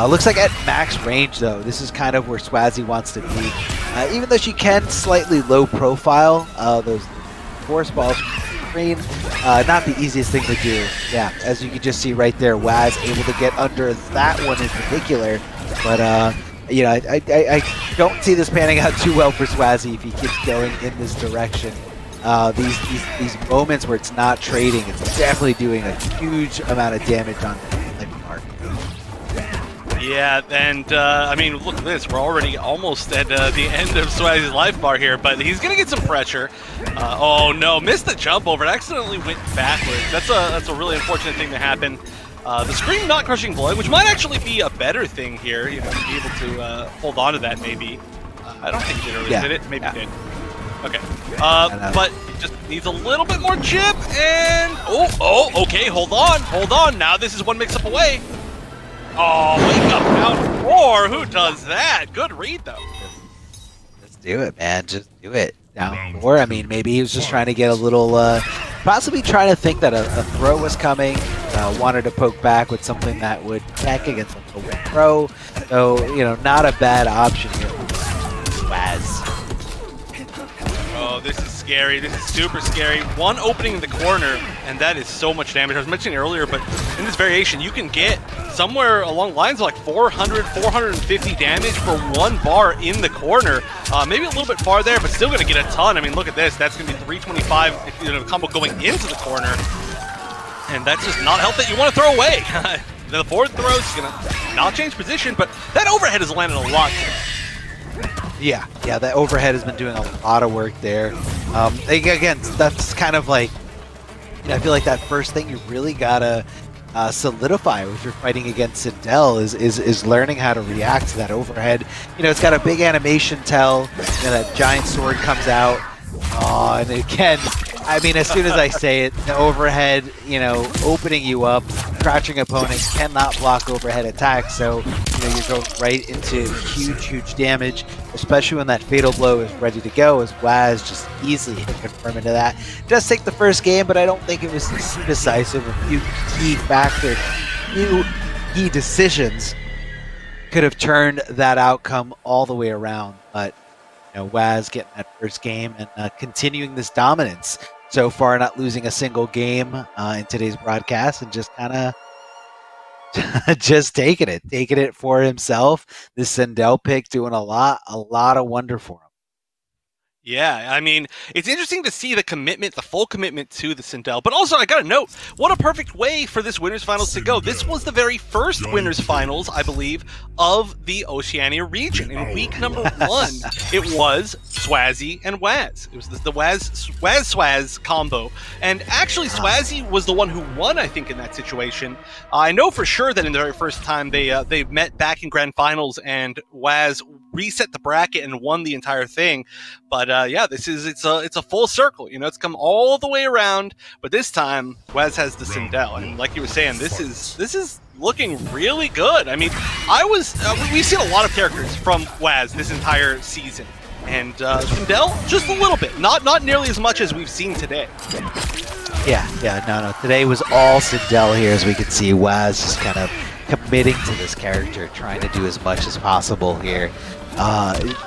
Looks like at max range, though, this is kind of where Swazi wants to be. Even though she can slightly low profile, those force balls screen, not the easiest thing to do. Yeah, as you can just see right there, Waz able to get under that one in particular. But, I don't see this panning out too well for Swazi if he keeps going in this direction. These moments where it's not trading, it's definitely doing a huge amount of damage on the life mark. Yeah, and look at this. We're already almost at the end of Swazi's life bar here, but he's gonna get some pressure. Oh no, missed the jump over. It accidentally went backwards. That's a really unfortunate thing to happen. The scream not crushing blow, which might actually be a better thing here. To be able to hold on to that maybe. I don't think he did, did it? Maybe he did. Okay, but just needs a little bit more chip, and okay, hold on. Now this is one mix-up away. Oh, wake up down 4. Who does that? Good read though. Let's do it, man. Just do it. Down 4. I mean, maybe he was just trying to get a little, possibly trying to think that a throw was coming. Wanted to poke back with something that would connect against a throw. So, not a bad option here. Waz. Oh, this is scary. This is super scary. One opening in the corner, and that is so much damage. I was mentioning earlier, but in this variation, you can get somewhere along lines of like 400, 450 damage for one bar in the corner. Maybe a little bit far there, but still going to get a ton. I mean, look at this. That's going to be 325 combo going into the corner. And that's just not health that you want to throw away. The forward throw is going to not change position, but that overhead has landed a lot. Yeah, that overhead has been doing a lot of work there. Again, that's kind of like, I feel like that first thing you really gotta solidify if you're fighting against Sindel is learning how to react to that overhead. It's got a big animation tell. That giant sword comes out. Oh, and again, I mean, as soon as I say it, the overhead, opening you up, crouching opponents cannot block overhead attacks, so, you're going right into huge damage, especially when that fatal blow is ready to go, as Waz just easily hit confirm into that. Does take the first game, but I don't think it was decisive. A few key decisions could have turned that outcome all the way around, but Waz getting that first game and continuing this dominance so far, not losing a single game in today's broadcast, and just kind of just taking it for himself. This Sindel pick doing a lot of wonder for him. Yeah, I mean, it's interesting to see the commitment, the full commitment to the Sindel. But also, I gotta note, what a perfect way for this Winners Finals to go. This was the very first Winners Finals, I believe, of the Oceania region. In week number 1, it was Swazzy and Waz. It was the Waz-Swaz combo. And actually, Swazzy was the one who won, I think, in that situation. I know for sure that in the very first time they met back in Grand Finals, and Waz reset the bracket and won the entire thing. But yeah, it's a full circle. You know, it's come all the way around. But this time, Waz has the Sindel, and like you were saying, this is looking really good. I mean, we've seen a lot of characters from Waz this entire season, and Sindel just a little bit, not nearly as much as we've seen today. Yeah, no. Today was all Sindel here, as we can see. Waz just kind of committing to this character, trying to do as much as possible here.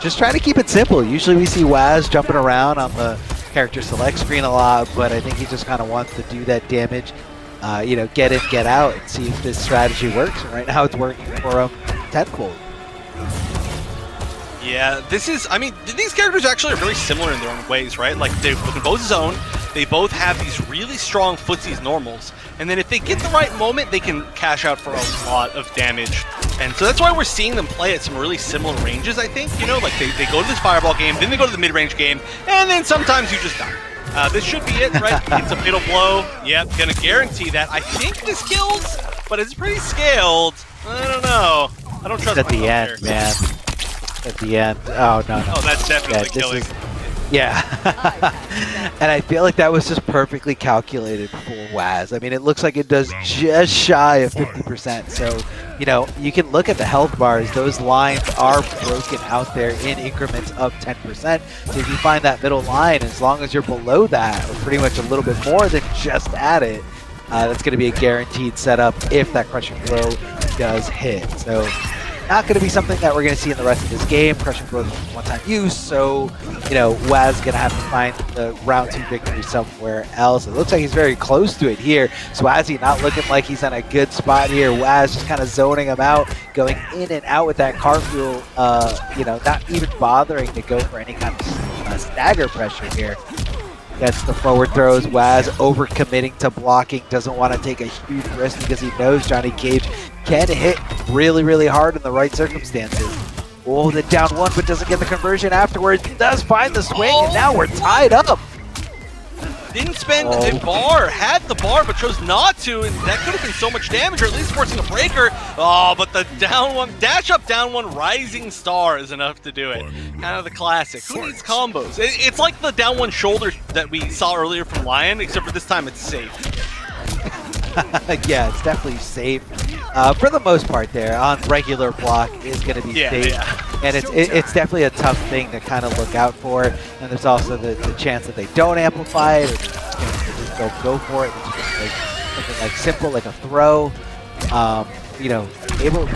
Just trying to keep it simple. Usually we see Waz jumping around on the character select screen a lot, but I think he just kind of wants to do that damage, you know, get in, get out, and see if this strategy works. And right now it's working for him tenfold. Yeah, I mean, these characters actually are very similar in their own ways, right? Like, they can both zone, they both have these really strong footsies normals, and then if they get the right moment, they can cash out for a lot of damage. And so that's why we're seeing them play at some really similar ranges, I think. You know, like, they go to this fireball game, then they go to the mid-range game, and then sometimes you just die. This should be it, right? It's a fatal blow. Yep, gonna guarantee that. I think this kills, but it's pretty scaled. I don't know. I don't trust at the end, here. Man. At the end. Oh, no. Oh, that's definitely killing. Yeah. And I feel like that was just perfectly calculated for Waz. I mean, it looks like it does just shy of 50%. So, you know, you can look at the health bars. Those lines are broken out there in increments of 10%. So if you find that middle line, as long as you're below that, or pretty much a little bit more than just at it, that's going to be a guaranteed setup if that crushing blow does hit. So not going to be something that we're going to see in the rest of this game. Crushing blow is one-time use, so, you know, Waz is going to have to find the round 2 victory somewhere else. It looks like he's very close to it here. Swazzy not looking like he's in a good spot here. Waz just kind of zoning him out, going in and out with that cartwheel, you know, not even bothering to go for any kind of stagger pressure here. Gets the forward throws. Waz overcommitting to blocking. Doesn't want to take a huge risk because he knows Johnny Cage can hit really, really hard in the right circumstances. Oh, the down one, but doesn't get the conversion afterwards. Does find the swing, and now we're tied up. Didn't spend a bar, had the bar, but chose not to, and that could have been so much damage, or at least forcing a breaker. Oh, but the down one, dash up, down one, rising star is enough to do it. Kind of the classic. Who needs combos? It's like the down one shoulder that we saw earlier from Lion, except for this time it's safe. Yeah, it's definitely safe. For the most part there, on regular block is going to be safe. Yeah. And it's definitely a tough thing to kind of look out for. And there's also the chance that they don't amplify it, or they just don't go for it. It's just like something like simple, like a throw. You know,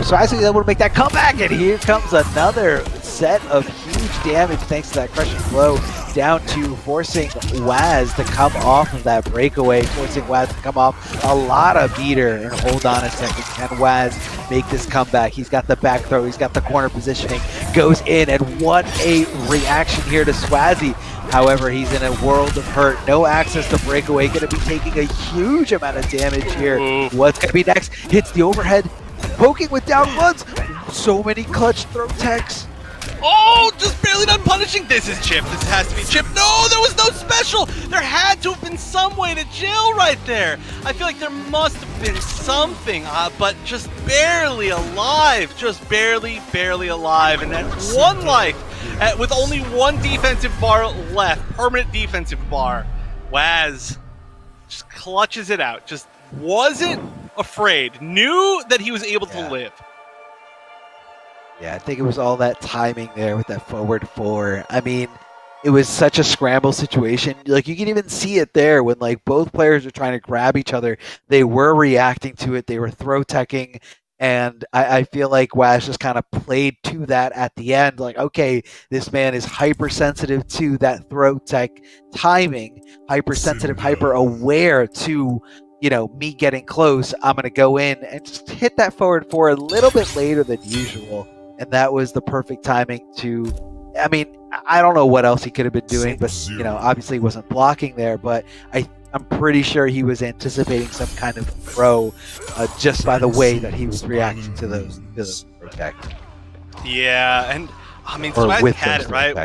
so I able to make that comeback, and here comes another set of huge damage thanks to that crushing blow, down to forcing Waz to come off of that breakaway, forcing Waz to come off a lot of meter. And hold on a second, can Waz make this comeback? He's got the back throw, he's got the corner positioning, goes in, and what a reaction here to Swazzy. However, he's in a world of hurt, no access to breakaway, going to be taking a huge amount of damage here. What's going to be next? Hits the overhead, poking with down ones. So many clutch throw techs. Oh, just barely done punishing. This is Chip. This has to be Chip. No, there was no special. There had to have been some way to chill right there. I feel like there must have been something, but just barely alive. Just barely alive. And that one life, with only one defensive bar left, permanent defensive bar, Waz just clutches it out. Just wasn't afraid. Knew that he was able to live. Yeah, I think it was all that timing there with that forward four. I mean, it was such a scramble situation. Like, you can even see it there when, like, both players are trying to grab each other. They were reacting to it. They were throw teching. And I feel like Waz just kind of played to that at the end. Like, okay, this man is hypersensitive to that throw tech timing, hypersensitive, hyper aware to, you know, me getting close. I'm going to go in and just hit that forward four a little bit later than usual. And that was the perfect timing to I mean, I don't know what else he could have been doing, but obviously he wasn't blocking there. But I'm pretty sure he was anticipating some kind of throw just by the way that he was reacting to those attacks. Yeah, and I mean, Swag had it right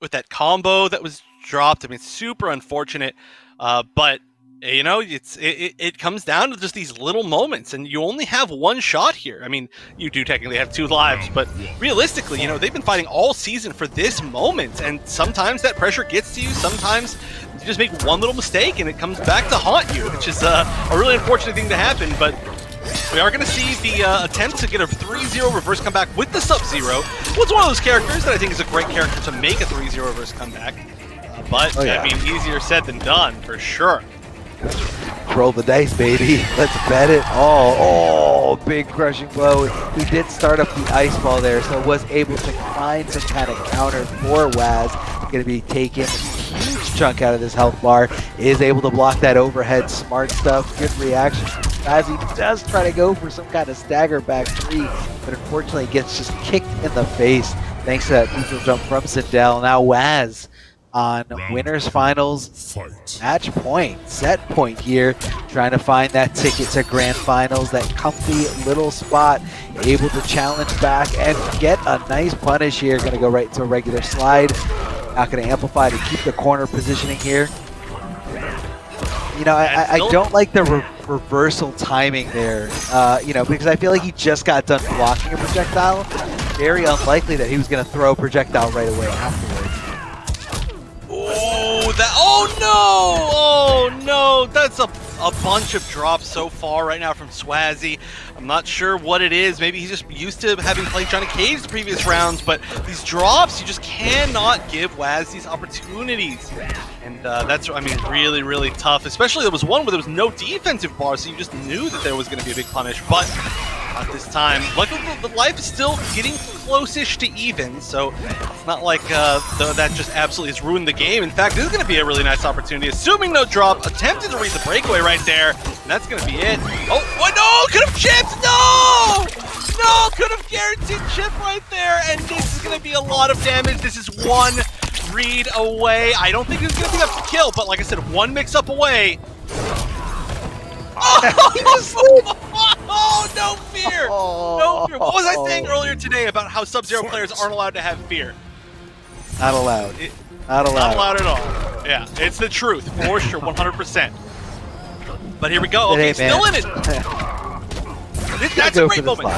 with that combo that was dropped. I mean, super unfortunate, but it comes down to just these little moments, and you only have one shot here. I mean, you do technically have 2 lives, but realistically, they've been fighting all season for this moment, and sometimes that pressure gets to you. Sometimes you just make one little mistake, and it comes back to haunt you, which is a really unfortunate thing to happen. But we are going to see the attempt to get a 3-0 reverse comeback with the Sub-Zero. Well, it's one of those characters that I think is a great character to make a 3-0 reverse comeback, but I mean, easier said than done for sure. Roll the dice, baby. Let's bet it all. Oh, big crushing blow. He did start up the ice ball there, so was able to find some kind of counter for Waz. Going to be taking a huge chunk out of this health bar. Is able to block that overhead. Smart stuff. Good reaction as he does try to go for some kind of stagger back 3, but unfortunately gets just kicked in the face thanks to that neutral jump from Sindel. Now Waz on winners finals match point, set point here, trying to find that ticket to grand finals, that comfy little spot, able to challenge back and get a nice punish here. Gonna go right into a regular slide, not gonna amplify to keep the corner positioning here. I don't like the reversal timing there, because I feel like he just got done blocking a projectile. Very unlikely that he was gonna throw a projectile right away afterwards. Oh no! That's a bunch of drops so far right now from Swazzy. I'm not sure what it is. Maybe he's just used to having played Johnny Cage the previous rounds, but these drops, you just cannot give Waz these opportunities. And that's, I mean, really, really tough. Especially there was one where there was no defensive bar, so you just knew that there was going to be a big punish, but not this time. Luckily, the life is still getting close-ish to even, so it's not like that just absolutely has ruined the game. In fact, this is going to be a really nice opportunity. Assuming no drop, attempted to read the breakaway right there, and that's going to be it. Oh, no! Could have chipped! No! No! Could have guaranteed chip right there, and this is going to be a lot of damage. This is one read away. I don't think it's going to be enough to kill, but like I said, one mix-up away. Oh, no fear! No fear. What was I saying earlier today about how Sub-Zero players aren't allowed to have fear? Not allowed. Not allowed. Not allowed at all. Yeah, it's the truth, for sure, 100%. But here we go. Okay, still in it. That's a great moment.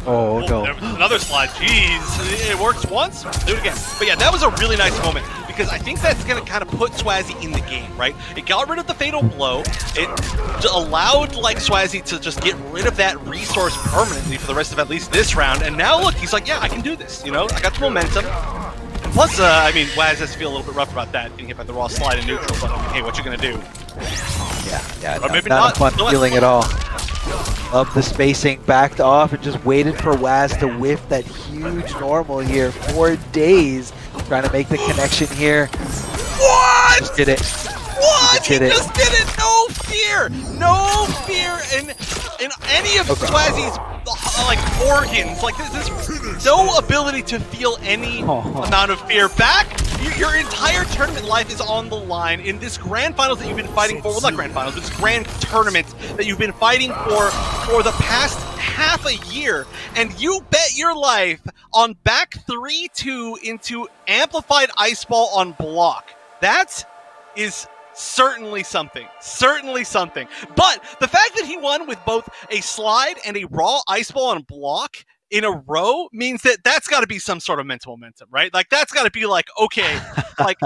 Oh, no. Another slide. Jeez. It works once, do it again. But yeah, that was a really nice moment because I think that's going to kind of put Swazzy in the game, right? It got rid of the fatal blow. It allowed Swazzy to just get rid of that resource permanently for the rest of at least this round. And now look, he's like, yeah, I can do this. I got the momentum. And plus, I mean, Waz has to feel a little bit rough about that, getting hit by the raw slide in neutral. But hey, what you going to do? Yeah, not a fun feeling at all. Love the spacing, backed off and just waited for Waz to whiff that huge normal here. 4 days trying to make the connection here. What? Just did it. What? He just did it. No fear. No fear in any of Swazzy's organs. There's no ability to feel any amount of fear. Your entire tournament life is on the line in this grand finals that you've been fighting for. Well, not grand finals, but this grand tournament that you've been fighting for the past half a year. And you bet your life on back 3-2 into amplified ice ball on block. That is certainly something. Certainly something. But the fact that he won with both a slide and a raw ice ball on block in a row means that that's got to be some sort of mental momentum, right? That's got to be okay, I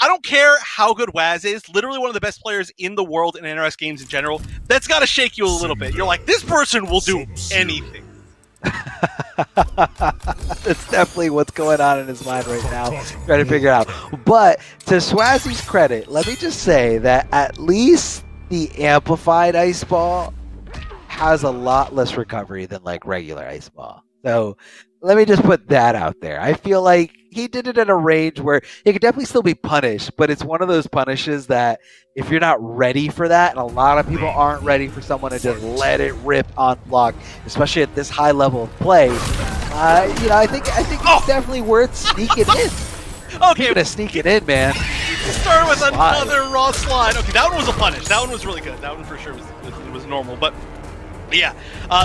don't care how good Waz is, literally one of the best players in the world in NRS games in general. That's got to shake you a little bit. You're like, this person will do anything. That's definitely what's going on in his mind right now, trying to figure it out. But to Swazzy's credit, let me just say that at least the amplified ice ball has a lot less recovery than regular ice ball. So let me just put that out there. I feel like he did it at a range where he could definitely still be punished, but it's one of those punishes that if you're not ready for that, and a lot of people aren't ready for someone to just let it rip on block, especially at this high level of play, You know, I think it's definitely worth sneaking in. Okay, You're gonna sneak it in, man. start with another raw slide. Okay, that one was a punish. That one was really good. That one for sure was normal. But yeah,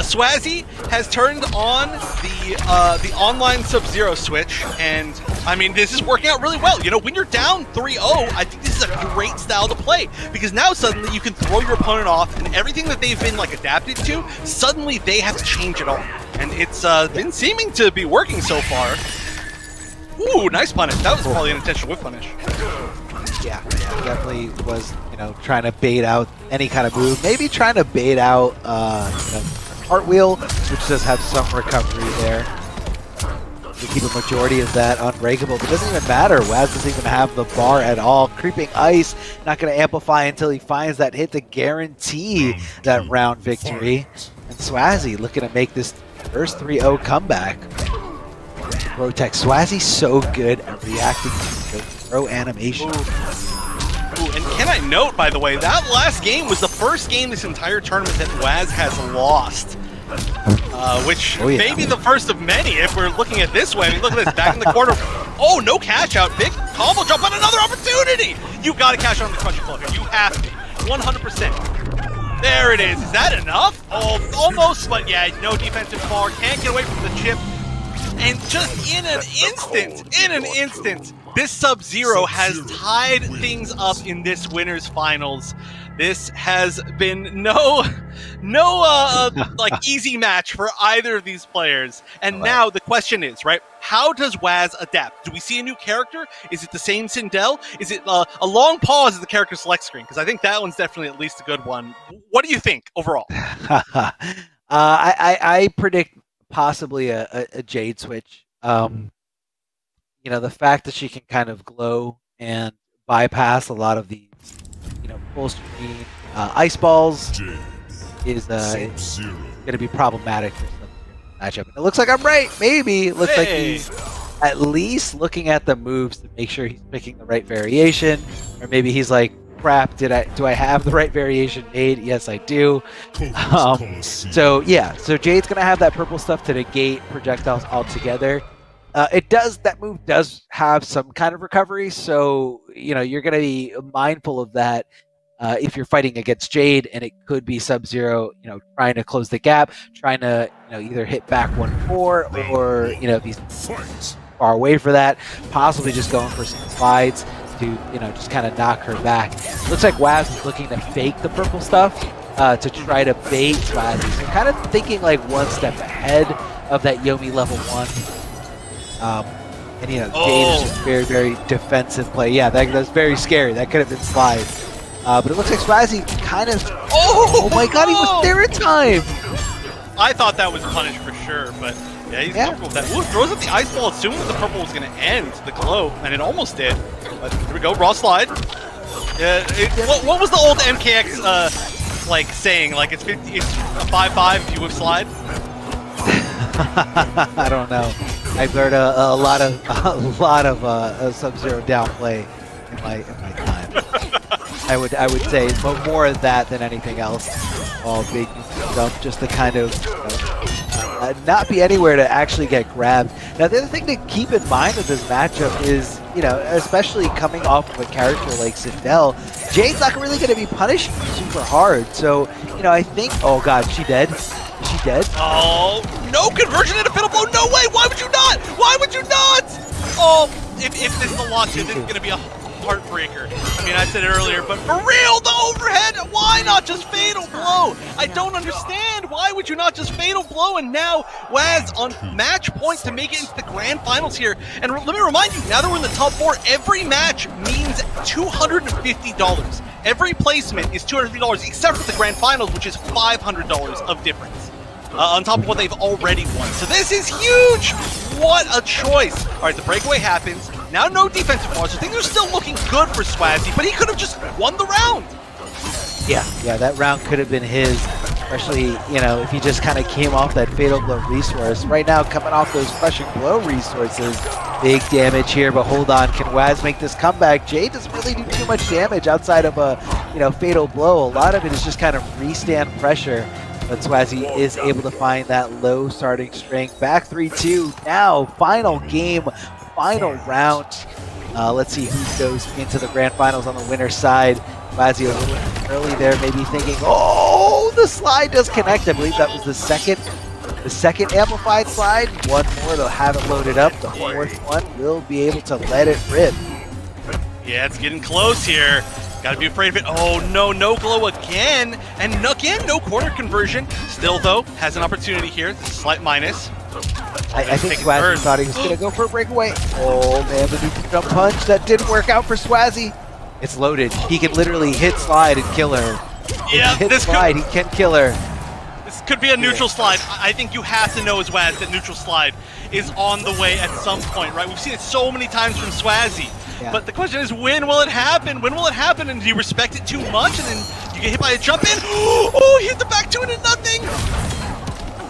Swazi has turned on the online Sub-Zero switch, and I mean this is working out really well. You know, when you're down 3-0, I think this is a great style to play because now suddenly you can throw your opponent off, and everything that they've been like adapted to, suddenly they have to change it all, and it's been seeming to be working so far. Ooh, nice punish. That was probably an intentional whip punish. Yeah, definitely was, you know, trying to bait out any kind of move. Maybe trying to bait out, you know, cartwheel, which does have some recovery there. We keep a majority of that unbreakable, but it doesn't even matter. Waz doesn't even have the bar at all. Creeping ice, not going to amplify until he finds that hit to guarantee that round victory. And Swazi looking to make this first 3-0 comeback. Protect. Swazi's so good at reacting to the throw animation. Ooh, and can I note, by the way, that last game was the first game this entire tournament that Waz has lost. Which may be the first of many if we're looking at this way. I mean, look at this, back in the corner. Oh, no cash out. Big combo jump on another opportunity. You got to cash out on the crushing blow here. You have to. 100%. There it is. Is that enough? Oh, almost, but yeah, no defensive bar. Can't get away from the chip. And just in an instant, this Sub-Zero has tied things up in this winners finals. This has been no like easy match for either of these players. And now the question is, right, how does Waz adapt? Do we see a new character? Is it the same Sindel? Is it a long pause at the character select screen? Because I think that one's definitely at least a good one. What do you think overall? I predict possibly a Jade switch. You know, the fact that she can kind of glow and bypass a lot of the, you know, full screen ice balls is going to be problematic for some matchup. And it looks like I'm right. Maybe it looks like he's at least looking at the moves to make sure he's picking the right variation, or maybe he's like, crap, do I have the right variation made? Yes, I do. So yeah, so Jade's gonna have that purple stuff to negate projectiles altogether. That move does have some kind of recovery, so you know you're gonna be mindful of that if you're fighting against Jade, and it could be Sub-Zero, you know, trying to close the gap, trying to, you know, either hit back 1-4 or, you know, if he's far away for that, possibly just going for some slides to, you know, just kind of knock her back. Looks like Waz is looking to fake the purple stuff to try to bait Swazi. So kind of thinking like one step ahead of that Yomi level 1. And, you know, Jade is just very, very defensive play. Yeah, that's very scary. That could have been slides. But it looks like Swazi kind of... Oh my god, he was there in time! I thought that was punished for sure, but yeah, he's comfortable with that. Ooh, throws up the ice ball assuming that the purple was going to end the glow, and it almost did. But here we go, raw slide. Yeah, what was the old MKX like saying? Like it's a 5-5 if you whip slide? I don't know. I've heard a lot of Sub-Zero downplay in my time. I would say more of that than anything else. All big jump, just to kind of not be anywhere to actually get grabbed. Now the other thing to keep in mind with this matchup is, you know, especially coming off of a character like Sindel, Jade's not really going to be punishing you super hard. So, you know, I think, oh god, is she dead? Is she dead? Oh, no conversion into fiddle blow, no way! Why would you not? Why would you not? Oh, if this is a loss here, this is going to be a heartbreaker. I mean, I said it earlier, but for real, the overhead, why not just fatal blow? I don't understand. Why would you not just fatal blow? And now Waz on match point to make it into the grand finals here. And let me remind you, now that we're in the top 4, every match means $250. Every placement is $250, except for the grand finals, which is $500 of difference. On top of what they've already won. So this is huge! What a choice! Alright, the breakaway happens. Now no defensive bars, so things are still looking good for Swazi, but he could have just won the round! Yeah, that round could have been his, especially, you know, if he just kind of came off that Fatal Blow resource. Right now, coming off those Crushing Blow resources, big damage here, but hold on, can Waz make this comeback? Jade doesn't really do too much damage outside of a, you know, Fatal Blow. A lot of it is just kind of restand pressure. but Swazi is able to find that low starting string. Back 3-2. Now, final game, final round. Let's see who goes into the grand finals on the winner's side. Swazi a little early there, maybe thinking, oh, the slide does connect. I believe that was the second amplified slide. One more to have it loaded up. The fourth one will be able to let it rip. Yeah, it's getting close here. Gotta be afraid of it. Oh no, no glow again. And again, no corner conversion. Still though, has an opportunity here. This is a slight minus. I think Swazi thought he was gonna go for a breakaway. Oh man, the neutral jump punch. That didn't work out for Swazi. It's loaded. He can literally hit slide and kill her. Yeah, hit slide, he can kill her. This could be a neutral slide. I think you have to know as Waz that neutral slide is on the way at some point, right? We've seen it so many times from Swazi. Yeah. But the question is, when will it happen? When will it happen? And do you respect it too much? And then you get hit by a jump in. Oh, he hit the back two into nothing.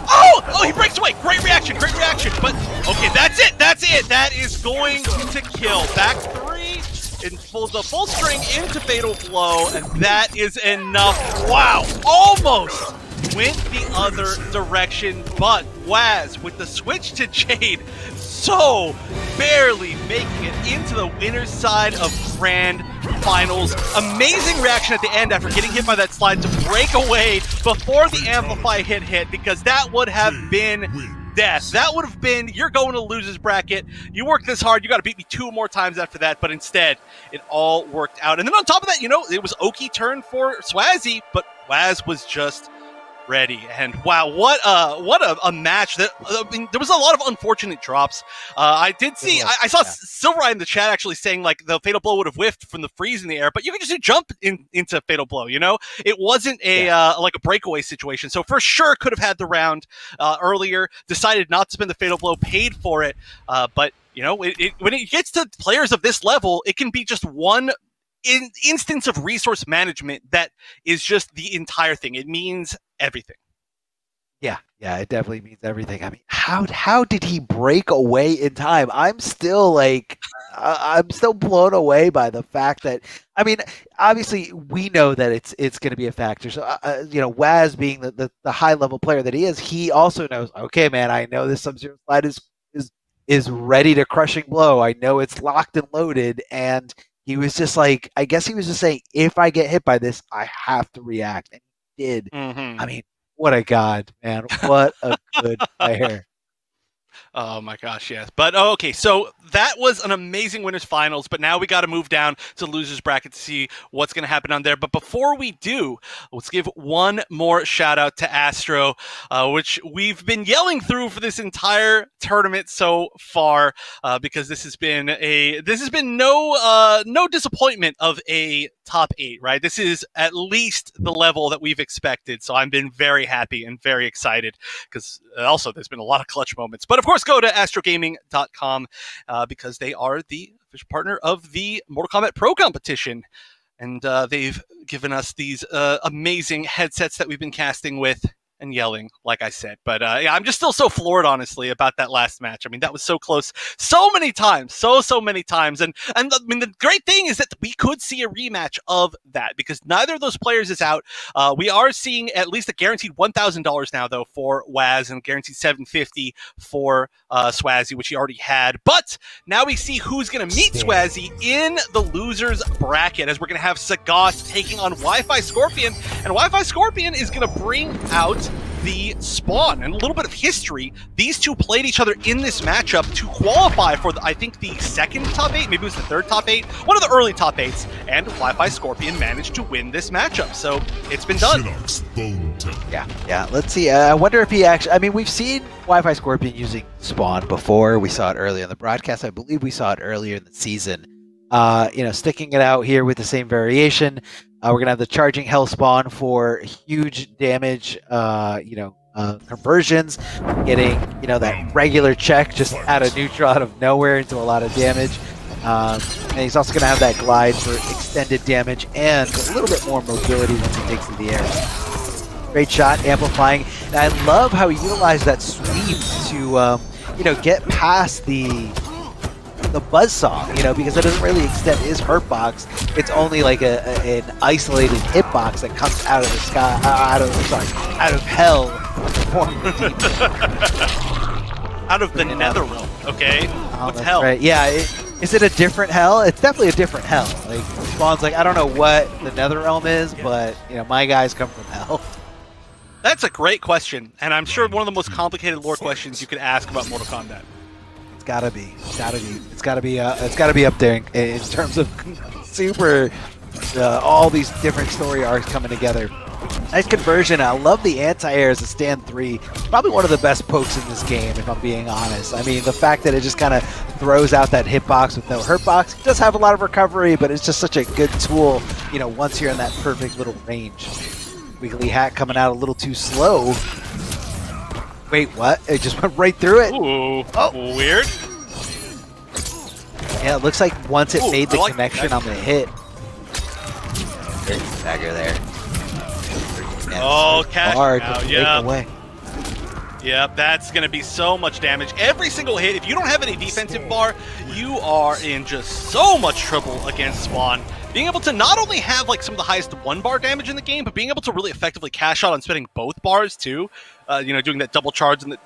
Oh, he breaks away. Great reaction, great reaction. But, okay, that's it. That's it. That is going to kill. Back three. It pulls the full string into Fatal Blow. And that is enough. Wow. Almost went the other direction. But Waz, with the switch to Jade, so barely making it into the winner's side of Grand Finals. Amazing reaction at the end after getting hit by that slide to break away before the Amplify hit, because that would have been death. That would have been, you're going to losers bracket. You worked this hard, you got to beat me 2 more times after that, but instead, it all worked out. And then on top of that, you know, it was Oki turn for Swazi, but Waz was just ready. And wow, what a match. That I mean, there was a lot of unfortunate drops. I did see, I saw Silvereye in the chat actually saying like the Fatal Blow would have whiffed from the freeze in the air, but you can just jump into Fatal Blow, you know? It wasn't a like a breakaway situation. So for sure could have had the round earlier, decided not to spend the Fatal Blow, paid for it. But you know, when it gets to players of this level, it can be just one instance of resource management that is just the entire thing. It means everything. Yeah, it definitely means everything. I mean, how did he break away in time? I'm still like, I'm still blown away by the fact that, I mean, obviously we know that it's going to be a factor. So, you know, Waz being the high level player that he is, he also knows, okay, man, I know this Sub-Zero slide is ready to crushing blow. I know it's locked and loaded, and he was just like, I guess he was just saying, if I get hit by this, I have to react. And he did. I mean, what a god, man. What a good player. Oh my gosh, yes. But okay, so that was an amazing winners finals, but now we got to move down to losers bracket to see what's going to happen on there. But before we do, let's give one more shout out to Astro, which we've been yelling through for this entire tournament so far, because this has been no disappointment of a top 8, right? This is at least the level that we've expected. So I've been very happy and very excited, because also there's been a lot of clutch moments. But of course, go to astrogaming.com because they are the official partner of the Mortal Kombat Pro competition. And they've given us these amazing headsets that we've been casting with and yelling, like I said. But yeah, I'm just still so floored, honestly, about that last match. I mean, that was so close so many times, so many times. And I mean, the great thing is that we could see a rematch of that, because neither of those players is out. We are seeing at least a guaranteed $1,000 now, though, for Waz, and guaranteed $750 for Swazi, which he already had. But now we see who's going to meet Swazi in the losers bracket, as we're going to have Sagat taking on Wi-Fi Scorpion. And Wi-Fi Scorpion is going to bring out the Spawn. And a little bit of history, these two played each other in this matchup to qualify for, I think, the second top 8, maybe it was the third top 8, one of the early top 8s, and Wi-Fi Scorpion managed to win this matchup. So it's been done. Yeah. Let's see. I wonder if he actually, I mean, we've seen Wi-Fi Scorpion using Spawn before. We saw it earlier in the broadcast. I believe we saw it earlier in the season. You know, sticking it out here with the same variation. We're going to have the Charging Hell Spawn for huge damage, conversions, getting, you know, that regular check just out of neutral, out of nowhere into a lot of damage. And he's also going to have that glide for extended damage and a little bit more mobility once he takes to the air. Great shot, amplifying. And I love how he utilized that sweep to, you know, get past the the buzzsaw, you know, because it doesn't really extend his hurtbox. It's only like an isolated hitbox that comes out of the sky, out of hell. Out of the nether realm, okay? What's hell? Right. Yeah, is it a different hell? It's definitely a different hell. Like, Spawn's like, I don't know what the nether realm is, but, you know, my guys come from hell. That's a great question, and I'm sure one of the most complicated lore questions you could ask about Mortal Kombat. It's gotta be. It's gotta be up there in terms of super, all these different story arcs coming together. Nice conversion. I love the anti-air as a stand 3. Probably one of the best pokes in this game, if I'm being honest. I mean, the fact that it just kind of throws out that hitbox with no hurtbox. It does have a lot of recovery, but it's just such a good tool, you know, once you're in that perfect little range. Wiggly Hat coming out a little too slow. Wait, what? It just went right through it? Ooh, oh. Weird. Yeah, it looks like once it made the connection on the hit. Dagger there. Oh, cash out, yeah. Away. Yep, that's going to be so much damage. Every single hit, if you don't have any defensive bar, you are in just so much trouble against Spawn. Being able to not only have like some of the highest 1-bar damage in the game, but being able to really effectively cash out on spending both bars too, you know, doing that double charge and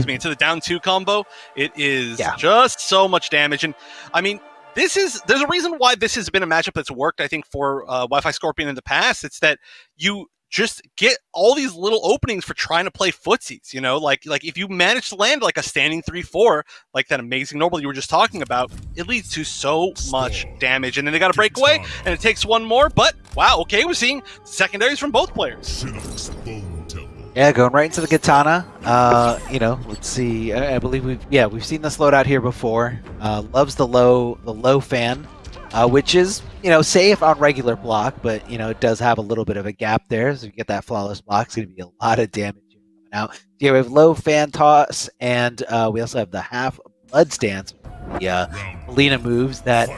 into the down 2 combo, it is just so much damage. And I mean, there's a reason why this has been a matchup that's worked, I think, for Wi-Fi Scorpion in the past. It's that you just get all these little openings for trying to play footsies, you know, like if you manage to land like a standing 3-4, like that amazing normal you were just talking about, it leads to so much damage. And then they got to break away, and it takes one more, but wow, okay, we're seeing secondaries from both players. Yeah, going right into the katana. You know, let's see. I believe we've seen this loadout here before. Loves the low fan, which is, you know, safe on regular block, but, you know, it does have a little bit of a gap there. So if you get that flawless block, it's going to be a lot of damage coming out. Yeah, we have low fan toss, and we also have the half blood stance. The Melina moves that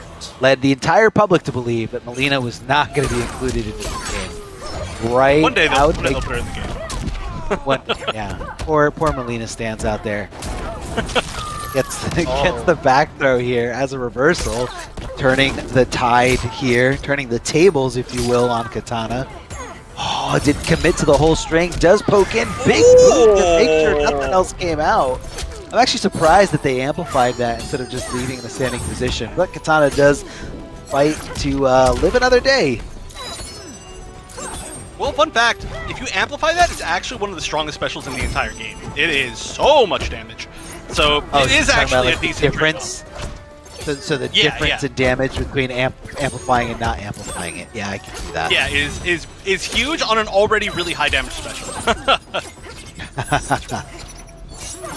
led the entire public to believe that Melina was not going to be included in this game. Right. One day they'll put her in the game. Yeah. Poor Melina stands out there. Gets the back throw here as a reversal, turning the tide here, turning the tables, if you will, on Katana. Oh, didn't commit to the whole string. Does poke in. Big move to make sure nothing else came out. I'm actually surprised that they amplified that instead of just leaving in a standing position. But Katana does fight to live another day. Well, fun fact, if you amplify that, it's actually one of the strongest specials in the entire game. It is so much damage. So it is actually a decent difference. So the difference in damage between amplifying and not amplifying it. Yeah, I can see that. Yeah, is huge on an already really high damage special.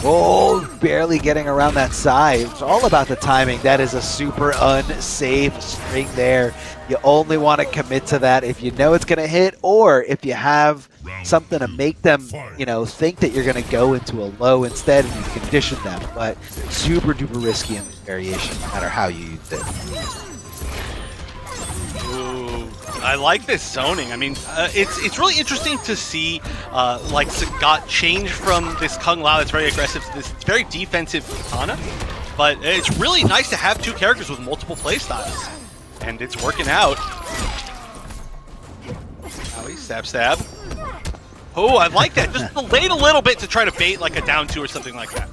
Oh, barely getting around that side. It's all about the timing. That is a super unsafe string there. You only want to commit to that if you know it's going to hit, or if you have something to make them, you know, think that you're going to go into a low instead, and you condition them. But super duper risky in this variation, no matter how you use it. Ooh, I like this zoning. I mean, it's really interesting to see like Sagat change from this Kung Lao that's very aggressive to this very defensive Katana. But it's really nice to have two characters with multiple playstyles. And it's working out. Owie, stab. Oh, I like that. Just delayed a little bit to try to bait like a down 2 or something like that.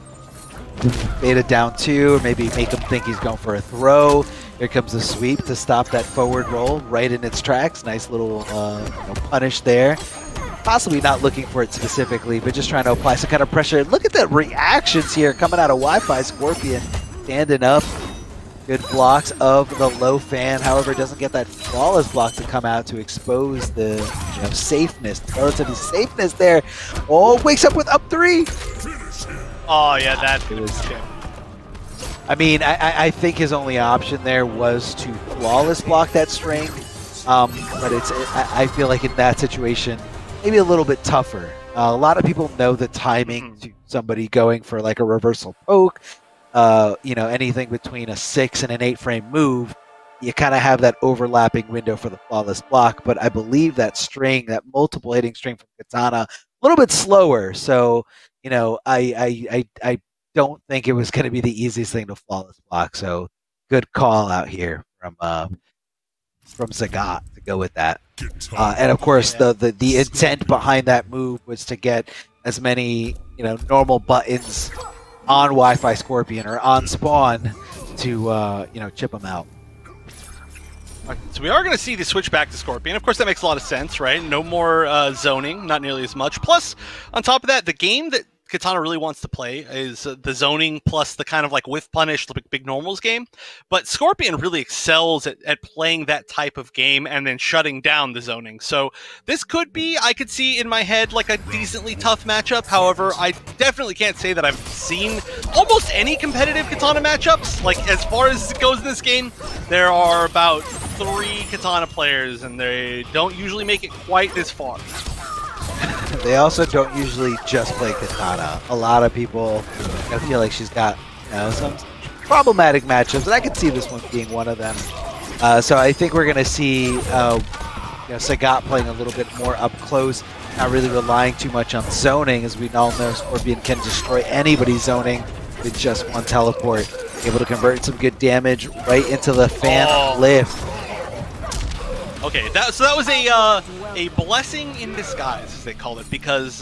Bait a down 2, or maybe make him think he's going for a throw. Here comes the sweep to stop that forward roll right in its tracks. Nice little punish there. Possibly not looking for it specifically, but just trying to apply some kind of pressure. Look at the reactions here coming out of Wi-Fi Scorpion. Standing up. Good blocks of the low fan. However, it doesn't get that flawless block to come out to expose the safeness, relative safeness there. Oh, wakes up with up 3. Oh, yeah, that was. I mean, I think his only option there was to flawless block that string, but I feel like in that situation, maybe a little bit tougher. A lot of people know the timing to somebody going for like a reversal poke. You know, anything between a 6 and an 8 frame move, you kind of have that overlapping window for the flawless block. But I believe that string, that multiple hitting string from Katana, a little bit slower. So, you know, I don't think it was going to be the easiest thing to flawless block. So good call out here from Sagat to go with that. And of course, the intent behind that move was to get as many normal buttons on Wi-Fi Scorpion or on spawn to chip them out. So we are going to see the switch back to Scorpion. Of course, that makes a lot of sense, right? No more zoning, not nearly as much. Plus, on top of that, the game that Katana really wants to play is the zoning plus the kind of like whiff punish, the big normals game. But Scorpion really excels at playing that type of game and then shutting down the zoning. So this could be, I could see in my head, like a decently tough matchup. However, I definitely can't say that I've seen almost any competitive Katana matchups. Like, as far as it goes in this game, there are about 3 Katana players, and they don't usually make it quite this far. They also don't usually just play Katana. A lot of people feel like she's got some problematic matchups, and I could see this one being one of them. So I think we're going to see Sagat playing a little bit more up close, not really relying too much on zoning, as we all know Scorpion can destroy anybody's zoning with just one teleport. Able to convert some good damage right into the fan lift. Okay, so that was a blessing in disguise, as they call it, because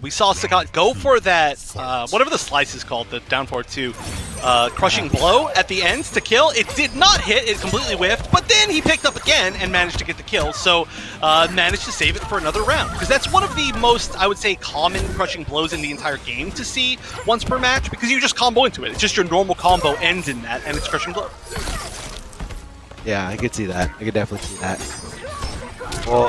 we saw Sagat go for that, whatever the slice is called, the down forward 2, crushing blow at the end to kill. It did not hit, it completely whiffed, but then he picked up again and managed to get the kill, so managed to save it for another round. Because that's one of the most, I would say, common crushing blows in the entire game to see once per match, because you just combo into it. It's just your normal combo ends in that, and it's crushing blow. Yeah, I could see that. I could definitely see that. Well,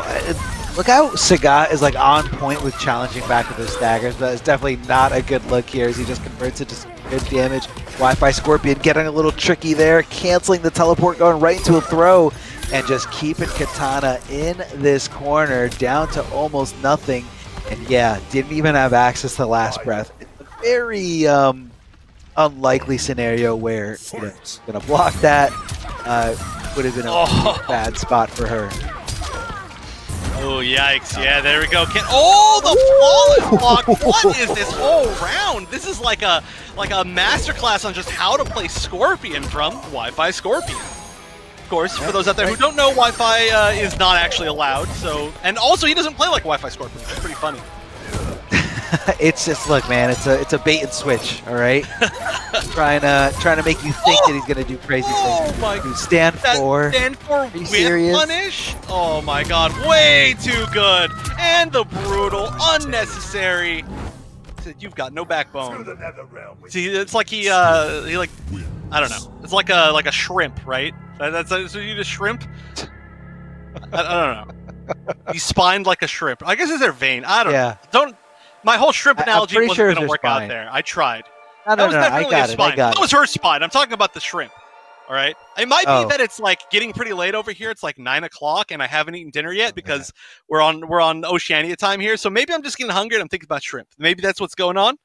look how Sagat is like on point with challenging back with those daggers, but it's definitely not a good look here as he just converts it to some good damage. Wi-Fi Scorpion getting a little tricky there, canceling the teleport, going right into a throw, and just keeping Katana in this corner down to almost nothing. And yeah, didn't even have access to last breath. It's a very unlikely scenario where gonna block that. Would have been a bad spot for her. Oh, yikes. Yeah, there we go. The flawless block. What is this whole round? This is like a masterclass on just how to play Scorpion from Wi-Fi Scorpion. Of course, for those out there who don't know, Wi-Fi is not actually allowed. So, and also he doesn't play like Wi-Fi Scorpion. It's pretty funny. It's just, look, man, it's a bait and switch, all right? trying to make you think that he's gonna do crazy things. My God. Stand for whiff punish? Oh my God, way too good. And the brutal, unnecessary. You've got no backbone. See, it's like he like, I don't know. It's like a shrimp, right? So you just shrimp? I don't know. He spined like a shrimp. I guess it's their vein. I don't know. My whole shrimp analogy wasn't going to work out there. I tried. No, I got it. That was her spine. I'm talking about the shrimp. All right. It might be that it's like getting pretty late over here. It's like 9 o'clock, and I haven't eaten dinner yet because we're on Oceania time here. So maybe I'm just getting hungry and I'm thinking about shrimp. Maybe that's what's going on.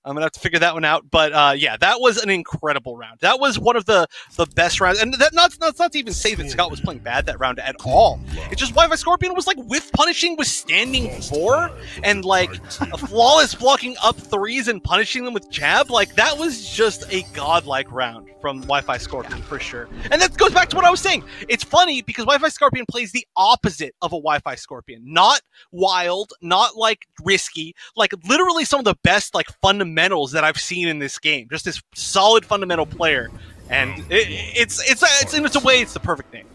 I'm gonna have to figure that one out, but yeah, that was an incredible round. That was one of the best rounds, and that's not to even say that Scott was playing bad that round at all. It's just Wi-Fi Scorpion was like whiff punishing with standing 4 and like a flawless blocking up 3s and punishing them with jab. Like that was just a godlike round from Wi-Fi Scorpion for sure. And that goes back to what I was saying. It's funny because Wi-Fi Scorpion plays the opposite of a Wi-Fi Scorpion. Not wild, not like risky, like literally some of the best like fundamentals that I've seen in this game. Just this solid fundamental player, and it's in its a way it's the perfect name.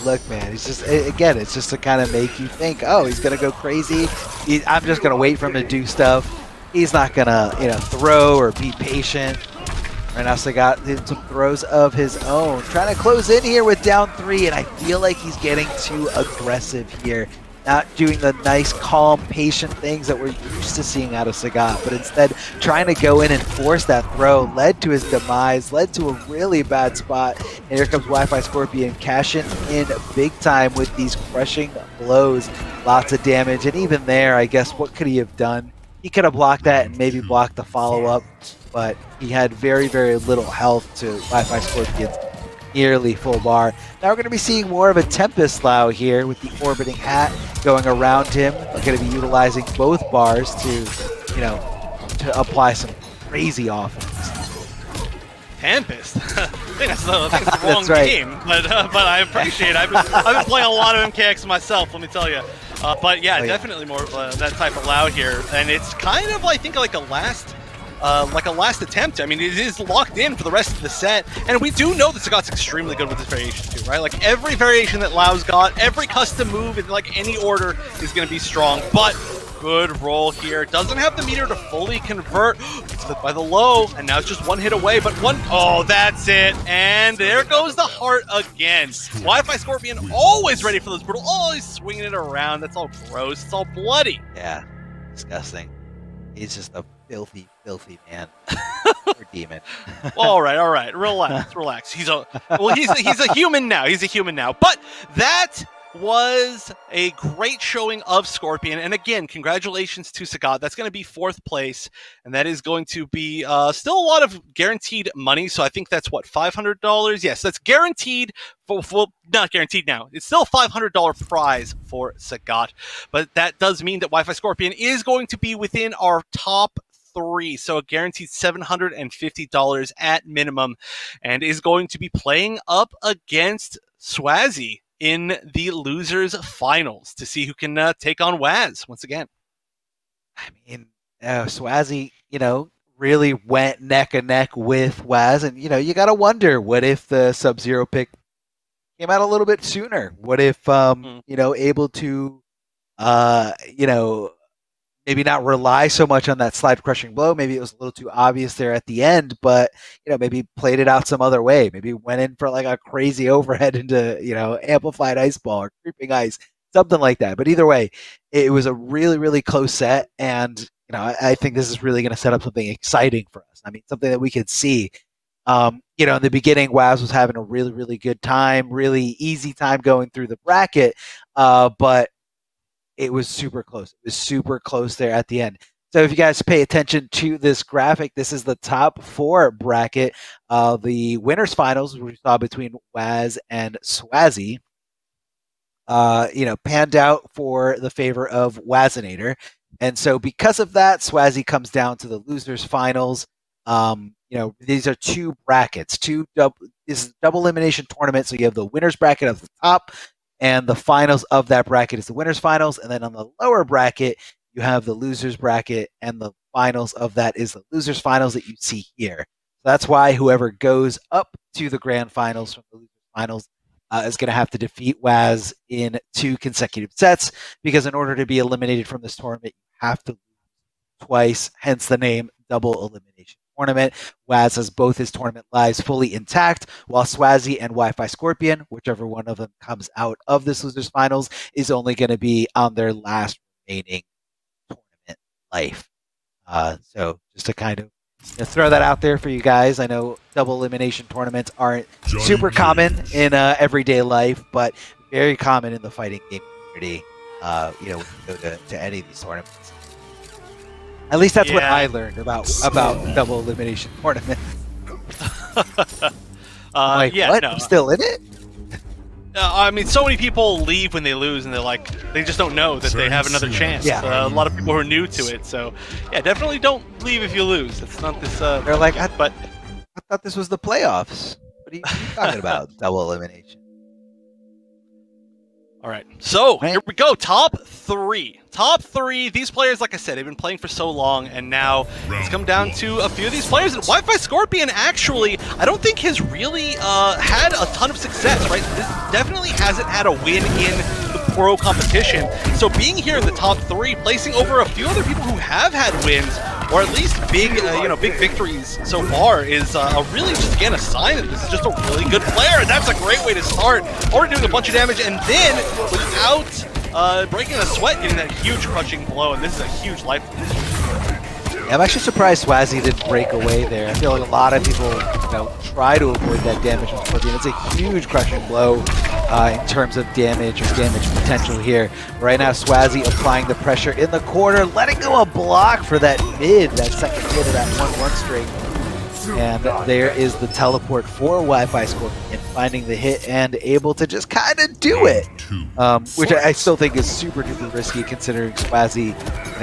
Look, man, it's just it's just to kind of make you think, oh, he's gonna go crazy. I'm just gonna wait for him to do stuff. He's not gonna throw or be patient. Right now, Sagat some throws of his own, trying to close in here with down 3, and I feel like he's getting too aggressive here. Not doing the nice, calm, patient things that we're used to seeing out of Sagat, but instead trying to go in and force that throw led to his demise, led to a really bad spot. And here comes Wi-Fi Scorpion cashing in big time with these crushing blows. Lots of damage, and even there, I guess, what could he have done? He could have blocked that and maybe blocked the follow-up, but he had very, very little health to Wi-Fi Scorpion's nearly full bar. Now we're going to be seeing more of a Tempest Slough here with the orbiting hat going around him. We're going to be utilizing both bars to, to apply some crazy offense. Tempest. I think that's the wrong right. game, but I appreciate it. I've been playing a lot of MKX myself, let me tell you. But yeah, definitely more of that type of loud here, and it's kind of I think like a last attempt. I mean, it is locked in for the rest of the set, and we do know that Sagat's extremely good with this variation too, right? Like every variation that Lau's got, every custom move in like any order is going to be strong, but good roll here. Doesn't have the meter to fully convert. Gets hit by the low, and now it's just one hit away, but one... Oh, that's it. And there goes the heart again. Wi-Fi Scorpion always ready for those brutal... Oh, he's swinging it around. That's all gross. It's all bloody. Yeah, disgusting. He's just a filthy, filthy man. Or demon. All right. Relax. He's a human now. He's a human now. But that was a great showing of Scorpion, and again, congratulations to Sagat. That's going to be 4th place, and that is going to be still a lot of guaranteed money. So I think that's what, $500. Yes, that's guaranteed. Not guaranteed now. It's still a $500 prize for Sagat, but that does mean that Wi-Fi Scorpion is going to be within our top 3, so a guaranteed $750 at minimum, and is going to be playing up against Swazi in the losers finals to see who can take on Waz once again. I mean, Swazi, really went neck and neck with Waz, and you gotta wonder, what if the Sub-Zero pick came out a little bit sooner? What if able to maybe not rely so much on that slide crushing blow. Maybe it was a little too obvious there at the end, but maybe played it out some other way. Maybe went in for like a crazy overhead into amplified ice ball or creeping ice, something like that. But either way, it was a really, really close set, and I think this is really going to set up something exciting for us. I mean, something that we could see. In the beginning, Waz was having a really, really good time, really easy time going through the bracket, but it was super close. It was super close there at the end. So if you guys pay attention to this graphic, this is the top 4 bracket. The winners finals we saw between Waz and Swazi, panned out for the favor of Wazinator. And so because of that, Swazi comes down to the losers finals. These are 2 brackets, this is a double elimination tournament. So you have the winners bracket at the top, and the finals of that bracket is the winners finals. And then on the lower bracket, you have the losers bracket, and the finals of that is the losers finals that you see here. So that's why whoever goes up to the grand finals from the losers finals is going to have to defeat Waz in 2 consecutive sets, because in order to be eliminated from this tournament, you have to lose twice, hence the name double elimination tournament. Waz has both his tournament lives fully intact, while Swazi and Wi-Fi Scorpion, whichever one of them comes out of this losers finals, is only going to be on their last remaining tournament life. So just to kind of throw that out there for you guys. I know double elimination tournaments aren't super common in everyday life, but very common in the fighting game community. When you go to any of these tournaments. At least that's what I learned about double elimination tournaments. What? No. I'm still in it? I mean, so many people leave when they lose, and they just don't know that they have another chance. Yeah. A lot of people who are new to it, so yeah, definitely don't leave if you lose. It's not this. They're like, I thought this was the playoffs. What are you talking about? Double elimination. All right, so here we go. Top 3. Top 3. These players, like I said, they've been playing for so long, and now it's come down to a few of these players. And Wi-Fi Scorpion, actually, I don't think has really had a ton of success, right? This definitely hasn't had a win in the pro competition. So being here in the top 3, placing over a few other people who have had wins, or at least big, big victories so far, is really just, again, a sign that this is just a really good player, and that's a great way to start. Already doing a bunch of damage, and then without breaking a sweat, getting that huge crushing blow, and this is a huge life. I'm actually surprised Swazi didn't break away there. I feel like a lot of people try to avoid that damage from Scorpion. It's a huge crushing blow in terms of damage or damage potential here. Right now, Swazi applying the pressure in the corner, letting go a block for that mid, that second hit of that 1-1 string. And there is the teleport for Wi-Fi Scorpion, finding the hit and able to just kind of do it. Which I still think is super duper risky, considering Swazi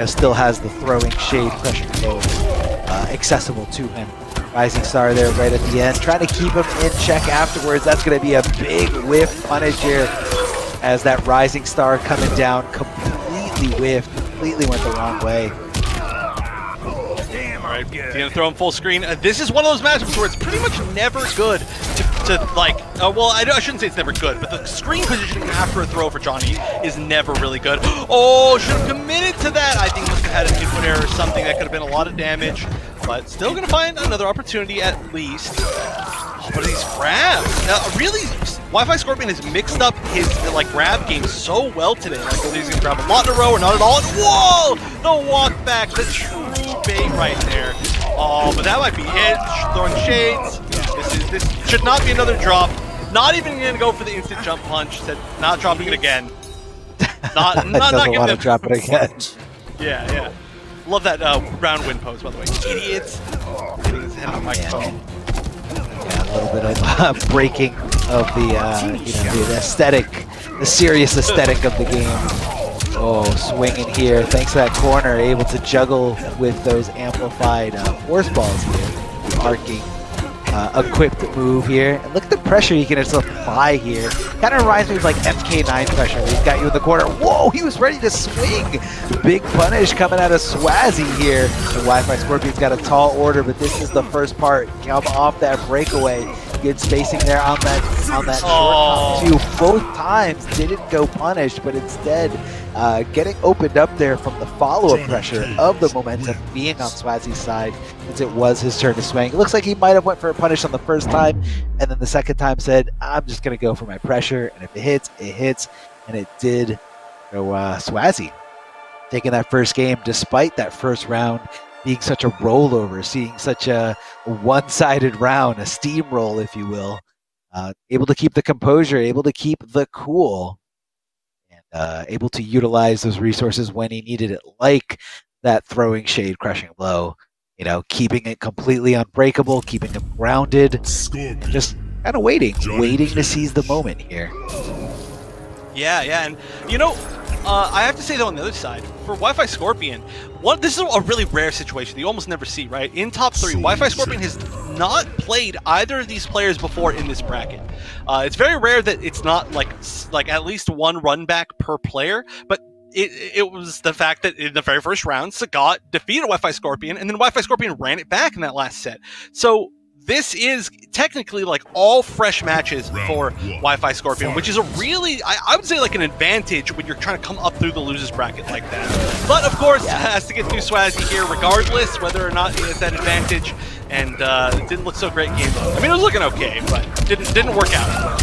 still has the throwing shade pressure blow accessible to him. Rising Star there right at the end, trying to keep him in check afterwards. That's going to be a big whiff punish here as that Rising Star coming down completely whiffed, completely went the wrong way. Alright, gonna throw him full screen. This is one of those matchups where it's pretty much never good to like, well, I shouldn't say it's never good, but the screen positioning after a throw for Johnny is never really good. Oh, should have committed to that. I think must have had an input error or something. That could have been a lot of damage, but still gonna find another opportunity at least. Oh, but these grabs, really, Wi-Fi Scorpion has mixed up his like grab game so well today. Like whether he's gonna grab a lot in a row or not at all. And whoa, the walk back, the true bait right there. Oh, but that might be it. Throwing shades. This should not be another drop. Not even gonna go for the instant jump punch. Said not dropping it again. Not Doesn't want to drop it again. Yeah. Love that round win pose, by the way. Idiots. Getting his head on the microphone. Yeah, a little bit of breaking of the the aesthetic, the serious aesthetic of the game. Oh, swinging here. Thanks to that corner, able to juggle with those amplified force balls here. The arcing, equipped move here. And look at the pressure he can just apply here. Kind of reminds me of like MK9 pressure. He's got you in the corner. Whoa, he was ready to swing. Big punish coming out of Swazzy here. The Wi-Fi Scorpion's got a tall order, but this is the first part. Come off that breakaway. Good spacing there on that short hop too. Both times didn't go punished, but instead getting opened up there from the follow-up pressure of the momentum being on Swazzy's side, since it was his turn to swing. It looks like he might have went for a punish on the first time, and then the second time said, I'm just going to go for my pressure, and if it hits, it hits, and it did. So Swazzy taking that first game, despite that first round being such a rollover, seeing such a one-sided round, a steamroll, if you will, able to keep the composure, able to keep the cool, and able to utilize those resources when he needed it, like that throwing shade, crushing blow, keeping it completely unbreakable, keeping him grounded, and just kind of waiting to seize the moment here. Yeah, and I have to say though, on the other side, for Wi-Fi Scorpion, this is a really rare situation that you almost never see, right? In top 3, Wi-Fi Scorpion has not played either of these players before in this bracket. It's very rare that it's not like at least one run back per player, but it was the fact that in the very first round, Sagat defeated Wi-Fi Scorpion, and then Wi-Fi Scorpion ran it back in that last set. So this is technically like all fresh matches for Wi-Fi Scorpion, which is a really, I would say, like an advantage when you're trying to come up through the losers bracket like that. But of course, has to get through Swazzy here regardless, whether or not he has that advantage. And it didn't look so great game though. I mean, it was looking okay, but didn't work out.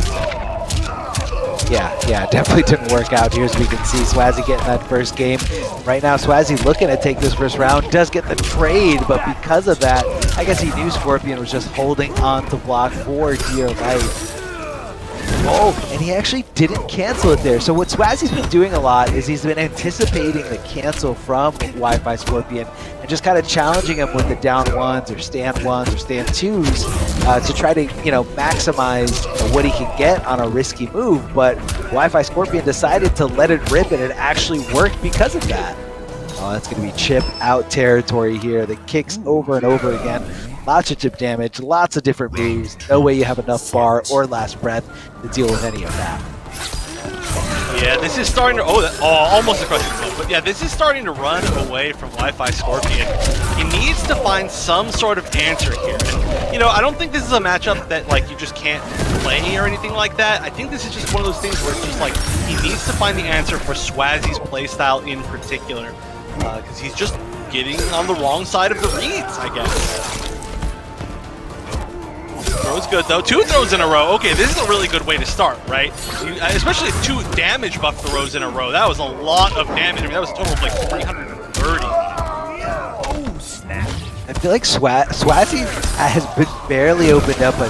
Yeah, definitely didn't work out here, as we can see Swazzy getting that first game. Right now, Swazzy looking to take this first round, does get the trade, but because of that, I guess he knew Scorpion was just holding on to block for dear life. Oh, and he actually didn't cancel it there. So what Swazzy's been doing a lot is he's been anticipating the cancel from Wi-Fi Scorpion and just kind of challenging him with the down ones or stand twos to try to, maximize what he can get on a risky move. But Wi-Fi Scorpion decided to let it rip, and it actually worked because of that. Oh, that's going to be chip out territory here. The kicks over and over again. Lots of chip damage, lots of different moves. No way you have enough bar or last breath to deal with any of that. Yeah, this is starting to... almost a crushing blow. But yeah, this is starting to run away from Wi-Fi Scorpion. He needs to find some sort of answer here. And, I don't think this is a matchup that, like, you just can't play or anything like that. I think this is just one of those things where it's just, like, he needs to find the answer for Swazzy's playstyle in particular. Because he's just getting on the wrong side of the reads, I guess. Throw's good though. 2 throws in a row. Okay, this is a really good way to start, right? Especially 2 damage buff throws in a row. That was a lot of damage. I mean, that was a total of like 330. Oh, snap. I feel like Swazzy has been barely opened up by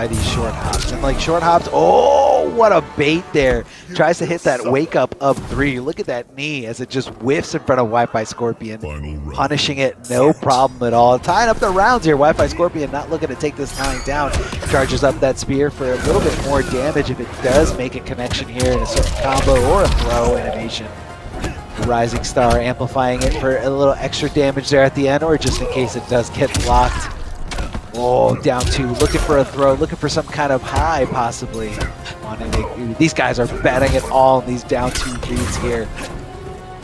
these short hops. And like short hops, oh, what a bait there. Tries to hit that wake up of 3. Look at that knee as it just whiffs in front of Wi-Fi Scorpion. Punishing it, no problem at all. Tying up the rounds here. Wi-Fi Scorpion not looking to take this tying down. Charges up that spear for a little bit more damage if it does make a connection here in a certain combo or a throw animation. Rising Star amplifying it for a little extra damage there at the end, or just in case it does get blocked. Oh, down 2, looking for a throw, looking for some kind of high possibly. These guys are betting it all in these down 2 reads here.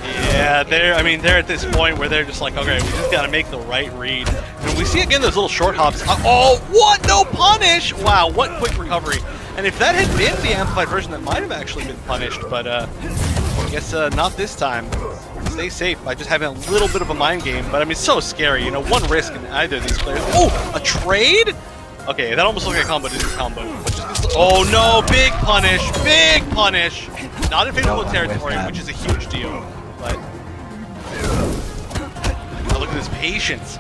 Yeah, they're at this point where they're just like, okay, we just gotta make the right read. And we see again those little short hops. Oh, what? No punish! Wow, what quick recovery. And if that had been the amplified version, that might have actually been punished, but I guess not this time. Stay safe by just having a little bit of a mind game. But I mean, it's so scary, you know, one risk in either of these players. Oh, a trade? Okay, that almost looked like a combo, didn't combo. Oh no, big punish, big punish. Not in favorable territory, which is a huge deal. But now look at this patience.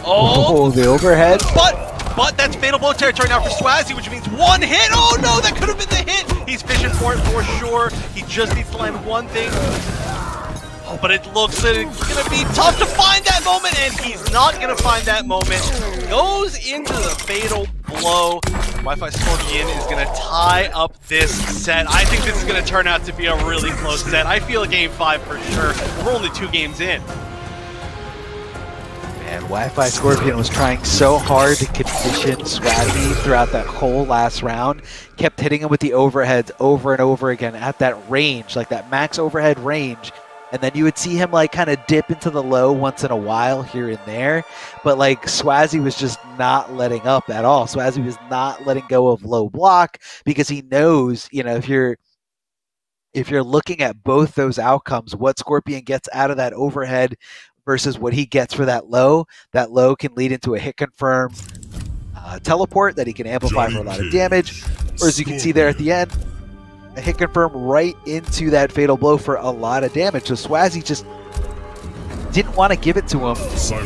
Oh, the overhead. But that's fatal blow territory now for Swazi, which means one hit. Oh no, that could have been the hit. He's fishing for it for sure. He just needs to land one thing. Oh, but it looks like it's gonna be tough to find that moment, and he's not gonna find that moment. Goes into the fatal blow. Wi-Fi Scorpion is gonna tie up this set. I think this is gonna turn out to be a really close set. I feel game 5 for sure. We're only 2 games in. And Wi-Fi Scorpion was trying so hard to condition Swazi throughout that whole last round. Kept hitting him with the overheads over and over again at that range, like that max overhead range. And then you would see him like kind of dip into the low once in a while here and there. But like Swazi was just not letting up at all. Swazi was not letting go of low block because he knows, you know, if you're looking at both those outcomes, what Scorpion gets out of that overhead versus what he gets for that low can lead into a hit confirm teleport that he can amplify for a lot of damage, or as you can see there at the end, a hit confirm right into that fatal blow for a lot of damage. So Swazi just didn't want to give it to him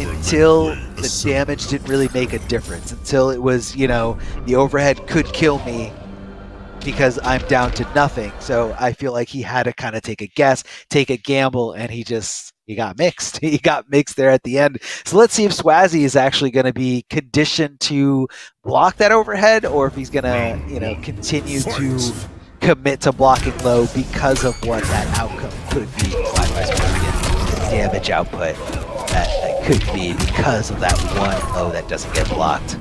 until the damage didn't really make a difference, until it was, you know, the overhead could kill me because I'm down to nothing. So I feel like he had to kind of take a guess, take a gamble, and he got mixed. He got mixed there at the end. So let's see if Swazi is actually going to be conditioned to block that overhead, or if he's going to, you know, continue to commit to blocking low because of what that outcome could be. Damage output that could be because of that one low that doesn't get blocked.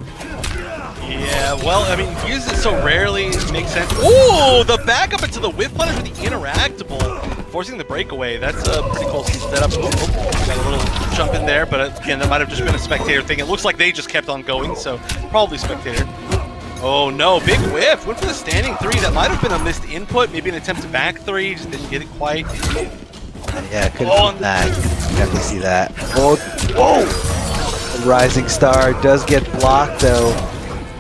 Yeah, well, I mean, he uses it so rarely, it makes sense. Ooh, the back up into the whip punish with the interactable, forcing the breakaway. That's a pretty cool setup. Got a little jump in there, but again, that might have just been a spectator thing. It looks like they just kept on going, so probably spectator. Oh no, big whiff. Went for the standing 3. That might have been a missed input, maybe an attempt to back 3, just didn't get it quite. Yeah, could have been that. Definitely see that. Oh, whoa! The Rising Star does get blocked though.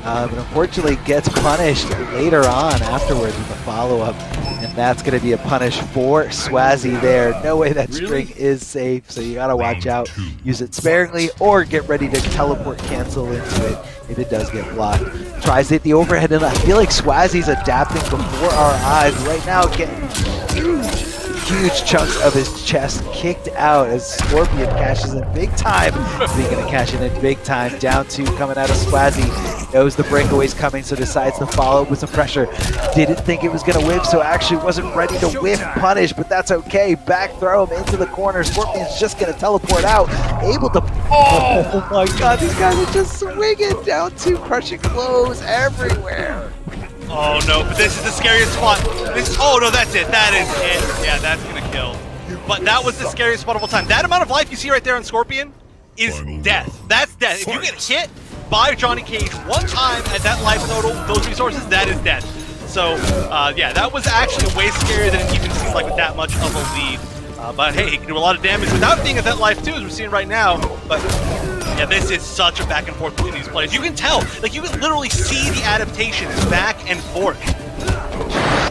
But unfortunately gets punished later on afterwards with a follow-up, and that's going to be a punish for Swazi there. No way that string is safe, so you got to watch out. Use it sparingly or get ready to teleport cancel into it if it does get blocked. Tries to hit the overhead, and I feel like Swazi's adapting before our eyes right now, getting huge chunks of his chest kicked out as Scorpion cashes in big time. He's going to cash in big time. Down 2 coming out of Swazi. Knows the breakaway's coming, so decides to follow up with some pressure. Didn't think it was going to whiff, so actually wasn't ready to whiff punish, but that's okay. Back throw him into the corner. Scorpion's just going to teleport out. Able to... Oh my god, these guys are just swinging. Down 2, crushing blows everywhere. Oh no, but this is the scariest spot. Oh no, that's it. That is it. Yeah, that's gonna kill. But that was the scariest spot of all time. That amount of life you see right there on Scorpion is death. That's death. If you get hit by Johnny Cage one time at that life total, those resources, that is death. So, yeah, that was actually way scarier than it even seemed like with that much of a lead. But hey, he can do a lot of damage without being at that life too, as we're seeing right now. But yeah, this is such a back and forth between these players. You can tell, like you can literally see the adaptations back and forth.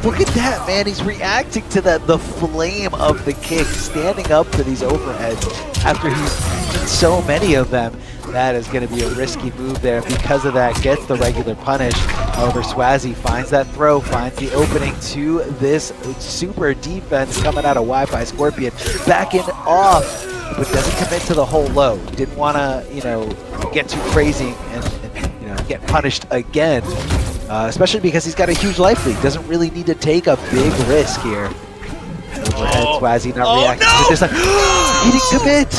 Look at that, man. He's reacting to the flame of the kick, standing up for these overheads after he's done so many of them. That is going to be a risky move there. Because of that, gets the regular punish. However, Swazi finds that throw, finds the opening to this super defense coming out of Wi-Fi Scorpion. Backing off, but doesn't commit to the whole low. Didn't want to, you know, get too crazy and you know, get punished again. Especially because he's got a huge life lead. Doesn't really need to take a big risk here. overhead. Swazzy not reacting. No! But this time, he didn't commit.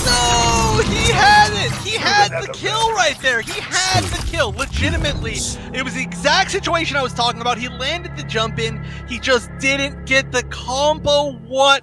No, he had it. He had the kill right there. He had the kill. Legitimately, it was the exact situation I was talking about. He landed the jump in. He just didn't get the combo. What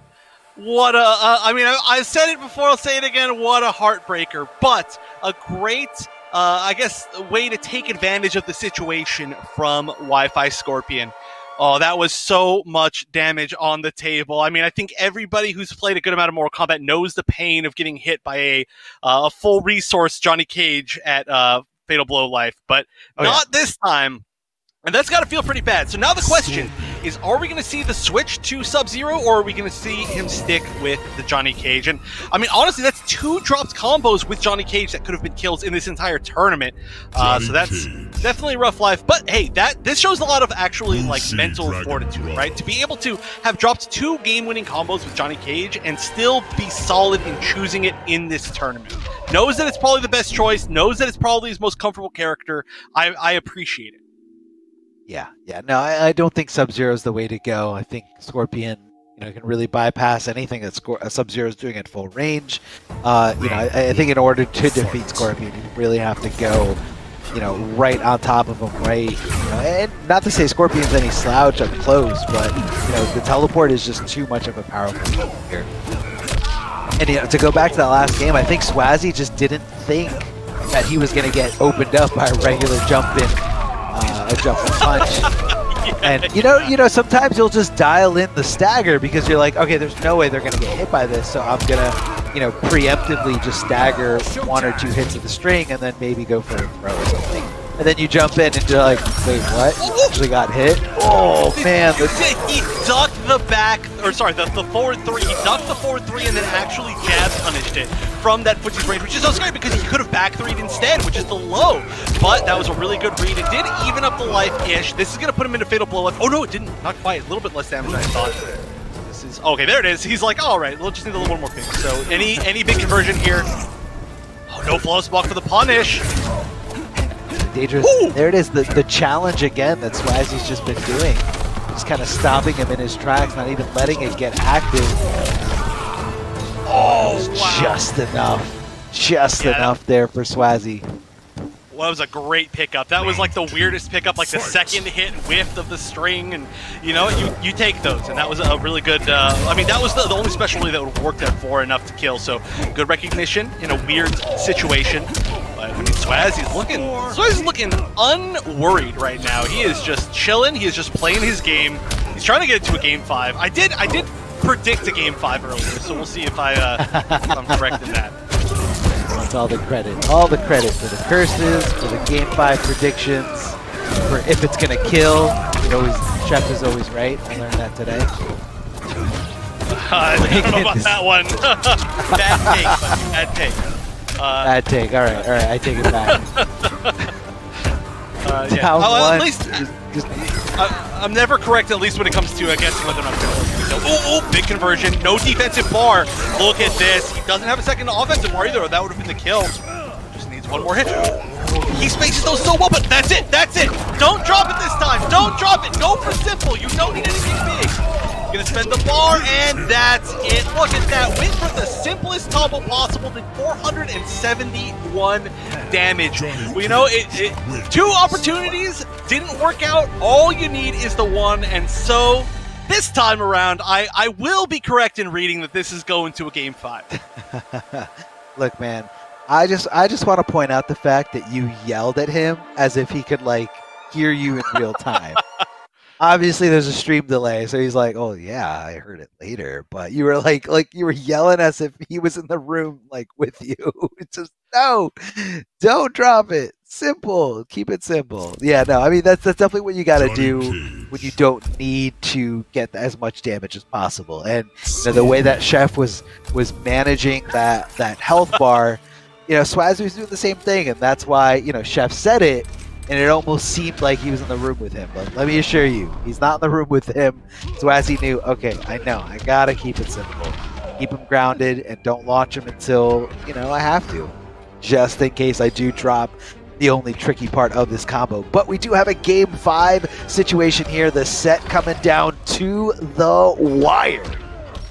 a, I mean, I've said it before. I'll say it again. What a heartbreaker. But a great, I guess, way to take advantage of the situation from Wi-Fi Scorpion. Oh, that was so much damage on the table. I mean, I think everybody who's played a good amount of Mortal Kombat knows the pain of getting hit by a full resource Johnny Cage at Fatal Blow Life, but not this time. And that's got to feel pretty bad. So now the question is, are we going to see the switch to Sub-Zero, or are we going to see him stick with the Johnny Cage? And, I mean, honestly, that's 2 dropped combos with Johnny Cage that could have been kills in this entire tournament. So that's definitely rough life. But, hey, this shows a lot of actually, like, mental fortitude, right? To be able to have dropped 2 game-winning combos with Johnny Cage and still be solid in choosing it in this tournament. Knows that it's probably the best choice, knows that it's probably his most comfortable character. I appreciate it. Yeah. No, I don't think Sub-Zero is the way to go. I think Scorpion, can really bypass anything that Sub-Zero is doing at full range. I think in order to defeat Scorpion, you really have to go, right on top of him, right? And not to say Scorpion's any slouch up close, but the teleport is just too much of a powerful tool here. And to go back to that last game, I think Swazzy just didn't think that he was going to get opened up by a regular jump-in. A jump and punch. And sometimes you'll just dial in the stagger because you're like, okay, there's no way they're gonna get hit by this, so I'm gonna, preemptively just stagger 1 or 2 hits of the string and then maybe go for a throw or something. And then you jump in and you're like, wait, what? You actually got hit? Oh man, he ducked the the forward 3. He ducked the forward 3 and then actually jab punished it from that footsies range, which is so scary because he could have back 3'd instead, which is the low. But that was a really good read. It did even up the life-ish. This is going to put him into Fatal Blow Life. Oh no, it didn't. Not quite. A little bit less damage than I thought. This is okay. There it is. He's like, all right, we'll just need a little more ping. So any big conversion here? Oh, no flawless block for the punish. Dangerous. Ooh! There it is. The challenge again that Swazzy's just been doing. Just kind of stopping him in his tracks, not even letting it get active. Oh, wow. Just enough. Just enough there for Swazzy. Well, that was a great pickup. That was like the weirdest pickup, like the second hit whiff of the string, and you take those, and that was a really good. I mean, that was the only specialty that would have worked at 4 enough to kill. So good recognition in a weird situation. But I mean, Swazzy's looking unworried right now. He is just chilling. He is just playing his game. He's trying to get it to a game 5. I did predict a game 5 earlier, so we'll see if if I'm correct in that. That's all the credit. All the credit for the curses, for the game 5 predictions, for if it's gonna kill. Chef is always right. I learned that today. I don't know about that one. Bad take, buddy. Bad take. Bad take. All right. I take it back. Yeah. Down 1. At least I'm never correct. At least when it comes to guessing whether or not I'm going to. Oh, big conversion. No defensive bar. Look at this. He doesn't have a second offensive bar either. That would have been the kill. Just needs 1 more hit. He spaces those so well, but that's it. That's it. Don't drop it this time. Don't drop it. Go for simple. You don't need anything big. Gonna spend the bar, and that's it. Look at that. Went for the simplest combo possible, did 471 damage. Well, 2 opportunities didn't work out. All you need is the 1, and so this time around, I will be correct in reading that this is going to a game 5. Look, man, I just want to point out the fact that you yelled at him as if he could hear you in real time. Obviously, there's a stream delay, so he's like, "Oh yeah, I heard it later." But you were like you were yelling as if he was in the room, with you. It's just no, don't drop it. Simple, keep it simple. Yeah, no, I mean that's definitely what you got to do when you don't need to get as much damage as possible. And the way that Chef was managing that health bar, Swazzy was doing the same thing, and that's why Chef said it. And it almost seemed like he was in the room with him. But let me assure you, he's not in the room with him. Swazzy knew, okay, I know, I gotta keep it simple. Keep him grounded and don't launch him until, I have to. Just in case I do drop the only tricky part of this combo. But we do have a game 5 situation here. The set coming down to the wire.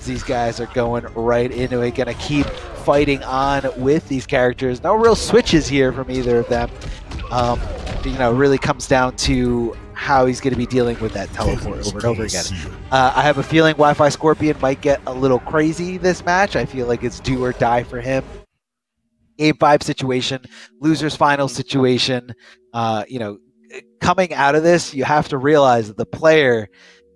These guys are going right into it, going to keep fighting on with these characters. No real switches here from either of them. Really comes down to how he's going to be dealing with that teleport over and over again. I have a feeling Wi-Fi Scorpion might get a little crazy this match. I feel like it's do or die for him. Game 5 situation, losers final situation. Coming out of this, you have to realize that the player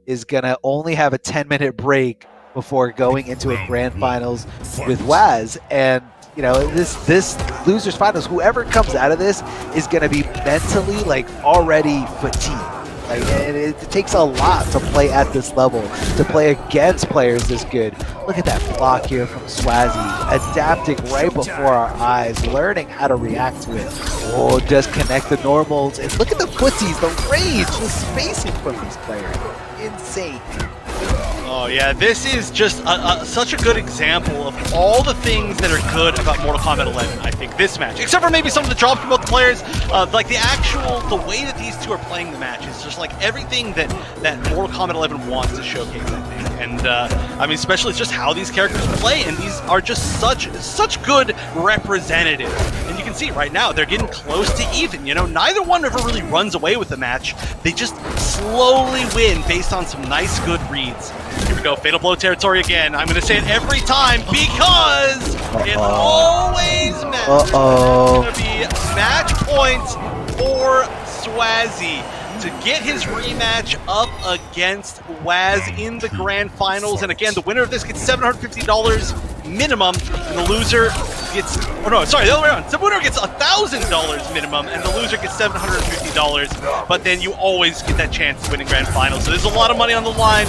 is going to only have a 10-minute break before going into a grand finals with Waz. And this losers finals, whoever comes out of this is going to be mentally already fatigued. It takes a lot to play at this level, to play against players this good. Look at that block here from Swazi, adapting right before our eyes, learning how to react to it. Oh, just connect the normals, and look at the footsies, the range, the spacing from these players. Insane. Oh yeah, this is just such a good example of all the things that are good about Mortal Kombat 11, I think, this match. Except for maybe some of the drops from both the players, the way that these two are playing the match is just like everything that Mortal Kombat 11 wants to showcase, I think. And I mean, especially just how these characters play, and these are just such good representatives. And you can see right now, they're getting close to even, neither one ever really runs away with the match. They just slowly win based on some nice, good reads. Here we go, Fatal Blow territory again. I'm going to say it every time because it always matters. It's going to be match points for Swazi to get his rematch up against Waz in the grand finals. And again, the winner of this gets $750 minimum, and the loser gets, the other way around. The winner gets $1,000 minimum, and the loser gets $750. But then you always get that chance to win in grand finals. So there's a lot of money on the line.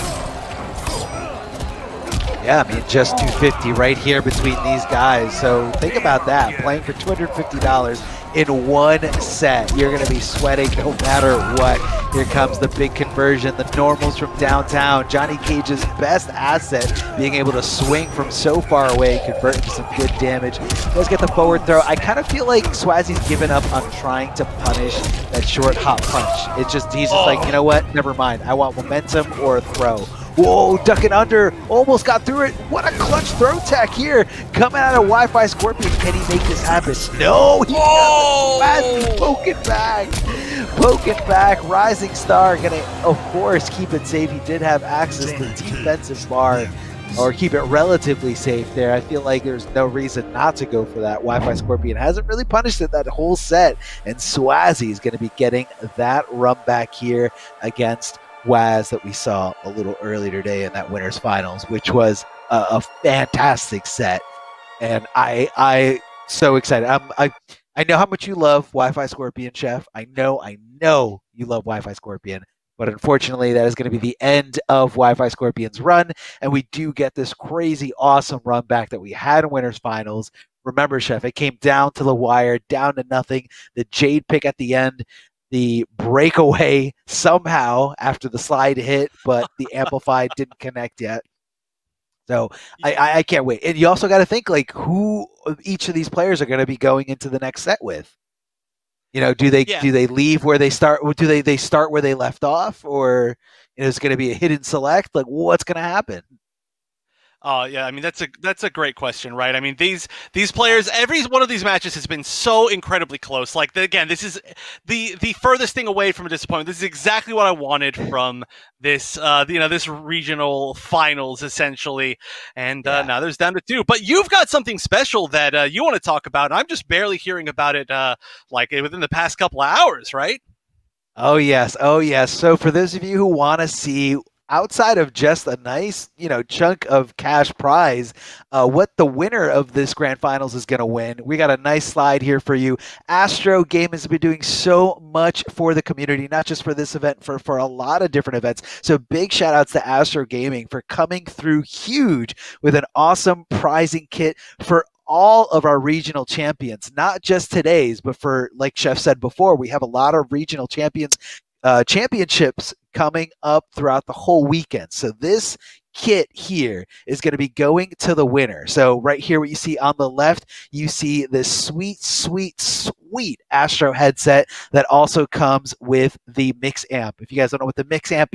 Yeah, I mean, just $250 right here between these guys. So think about that, playing for $250 in one set. You're going to be sweating no matter what. Here comes the big conversion, the normals from downtown. Johnny Cage's best asset, being able to swing from so far away, convert into some good damage. Does get the forward throw. I kind of feel like Swazi's given up on trying to punish that short hop punch. It's just, he's just like, you know what, never mind. I want momentum or a throw. Whoa, ducking under, almost got through it. What a clutch throw tech here. Coming out of Wi-Fi Scorpion, can he make this happen? No, he doesn't. Poke it back. Poke it back. Rising Star gonna, of course, keep it safe. He did have access to the defensive bar, or keep it relatively safe there. I feel like there's no reason not to go for that. Wi-Fi Scorpion hasn't really punished it that whole set, and Swazi is gonna be getting that run back here against Waz that we saw a little earlier today in that winners finals, which was a fantastic set. And I so excited. I know how much you love Wi-Fi Scorpion, Chef. I know you love Wi-Fi Scorpion, but unfortunately that is going to be the end of Wi-Fi Scorpion's run, and we do get this crazy awesome run back that we had in winners finals. Remember, Chef, it came down to the wire, down to nothing. The Jade pick at the end, the breakaway somehow after the slide hit, but the amplified didn't connect yet. So I can't wait. And you also got to think who each of these players are going to be going into the next set with. Do they leave where they start? Do they start where they left off, or is it going to be a hidden select? What's going to happen? Oh yeah, I mean that's a great question, right? I mean these players, every one of these matches has been so incredibly close. Again, this is the furthest thing away from a disappointment. This is exactly what I wanted from this this regional finals essentially. And now there's down to 2. But you've got something special that you want to talk about. And I'm just barely hearing about it within the past couple of hours, right? Oh yes. So for those of you who want to see, outside of just a nice, chunk of cash prize, what the winner of this grand finals is going to win, we got a nice slide here for you. Astro Game has been doing so much for the community, not just for this event, for a lot of different events. So big shout outs to Astro Gaming for coming through huge with an awesome prizing kit for all of our regional champions, not just today's, but for, like Chef said before, we have a lot of regional championships coming up throughout the whole weekend. So this kit here is going to be going to the winner. So right here, what you see on the left, you see this sweet Astro headset that also comes with the mix amp. If you guys don't know what the mix amp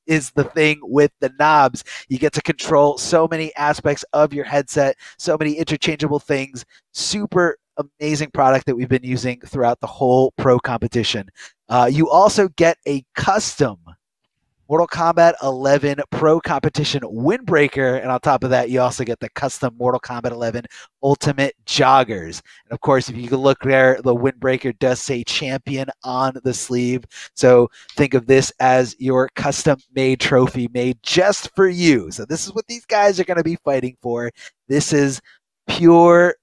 is the thing with the knobs. You get to control so many aspects of your headset, so many interchangeable things. Super amazing product that we've been using throughout the whole pro competition. You also get a custom Mortal Kombat 11 Pro Competition Windbreaker, and on top of that, you also get the custom Mortal Kombat 11 Ultimate Joggers. And of course, if you can look there, the Windbreaker does say Champion on the sleeve. So think of this as your custom-made trophy made just for you. So this is what these guys are going to be fighting for. This is pure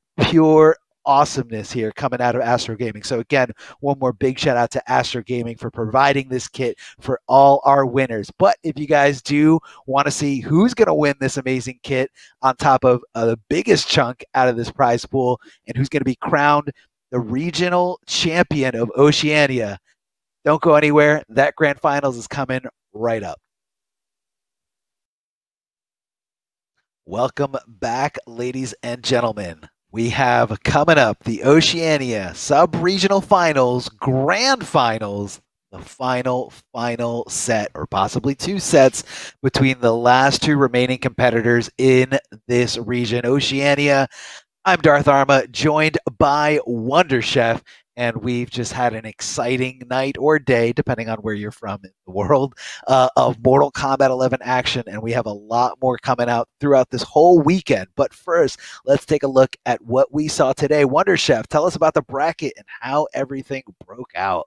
awesomeness here coming out of Astro Gaming. So again, one more big shout out to Astro Gaming for providing this kit for all our winners. But if you guys do want to see who's going to win this amazing kit on top of the biggest chunk out of this prize pool and who's going to be crowned the regional champion of Oceania, don't go anywhere. That grand finals is coming right up. Welcome back, ladies and gentlemen. We have coming up the Oceania Sub-Regional Finals, Grand Finals, the final set, or possibly two sets, between the last two remaining competitors in this region. Oceania, I'm Darth Arma, joined by Wonder Chef, and we've just had an exciting night or day, depending on where you're from in the world, of Mortal Kombat 11 action, and we have a lot more coming out throughout this whole weekend. But first, let's take a look at what we saw today. Wonder Chef, tell us about the bracket and how everything broke out.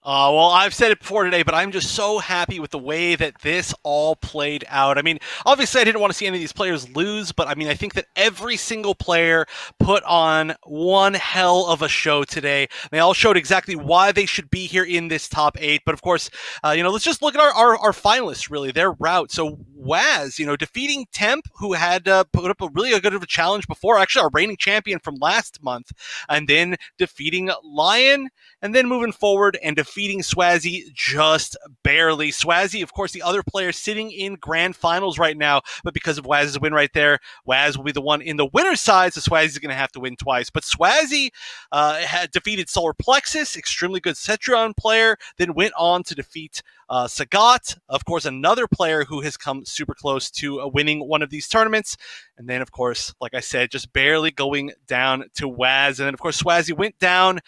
Well, I've said it before today, but I'm just so happy with the way that this all played out. I mean, obviously I didn't want to see any of these players lose, but I mean, I think that every single player put on one hell of a show today. They all showed exactly why they should be here in this top 8. But of course, let's just look at our finalists, really, their route. So Waz, defeating Temp, who had put up a really good of a challenge before, actually our reigning champion from last month, and then defeating Lion, and then moving forward and defeating Swazi just barely. Swazi, of course, the other player sitting in grand finals right now, but because of Waz's win right there, Waz will be the one in the winner's side, so Swazi's going to have to win twice. But Swazi had defeated Solar Plexus, extremely good Cetrion player, then went on to defeat Sagat, of course, another player who has come super close to winning one of these tournaments. And then, of course, like I said, just barely going down to Waz. And then, of course, Swazi went down,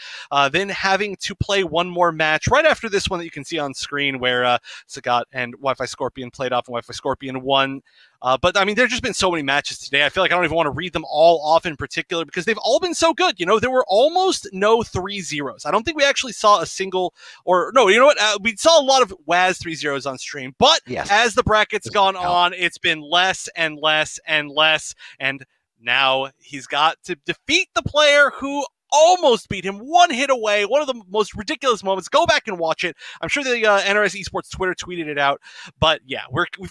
then having to play one more match right after this one that you can see on screen where Sagat and Wi-Fi Scorpion played off and Wi-Fi Scorpion won. But, I mean, there's just been so many matches today. I feel like I don't even want to read them all off in particular because they've all been so good. There were almost no 3-0s. I don't think we actually saw a single, or no, you know what? We saw a lot of Waz 3-0s on stream. But yes, as the bracket's gone on, it's been less and less and less. And now he's got to defeat the player who almost beat him, one hit away, one of the most ridiculous moments. Go back and watch it. I'm sure the NRS Esports Twitter tweeted it out. But yeah,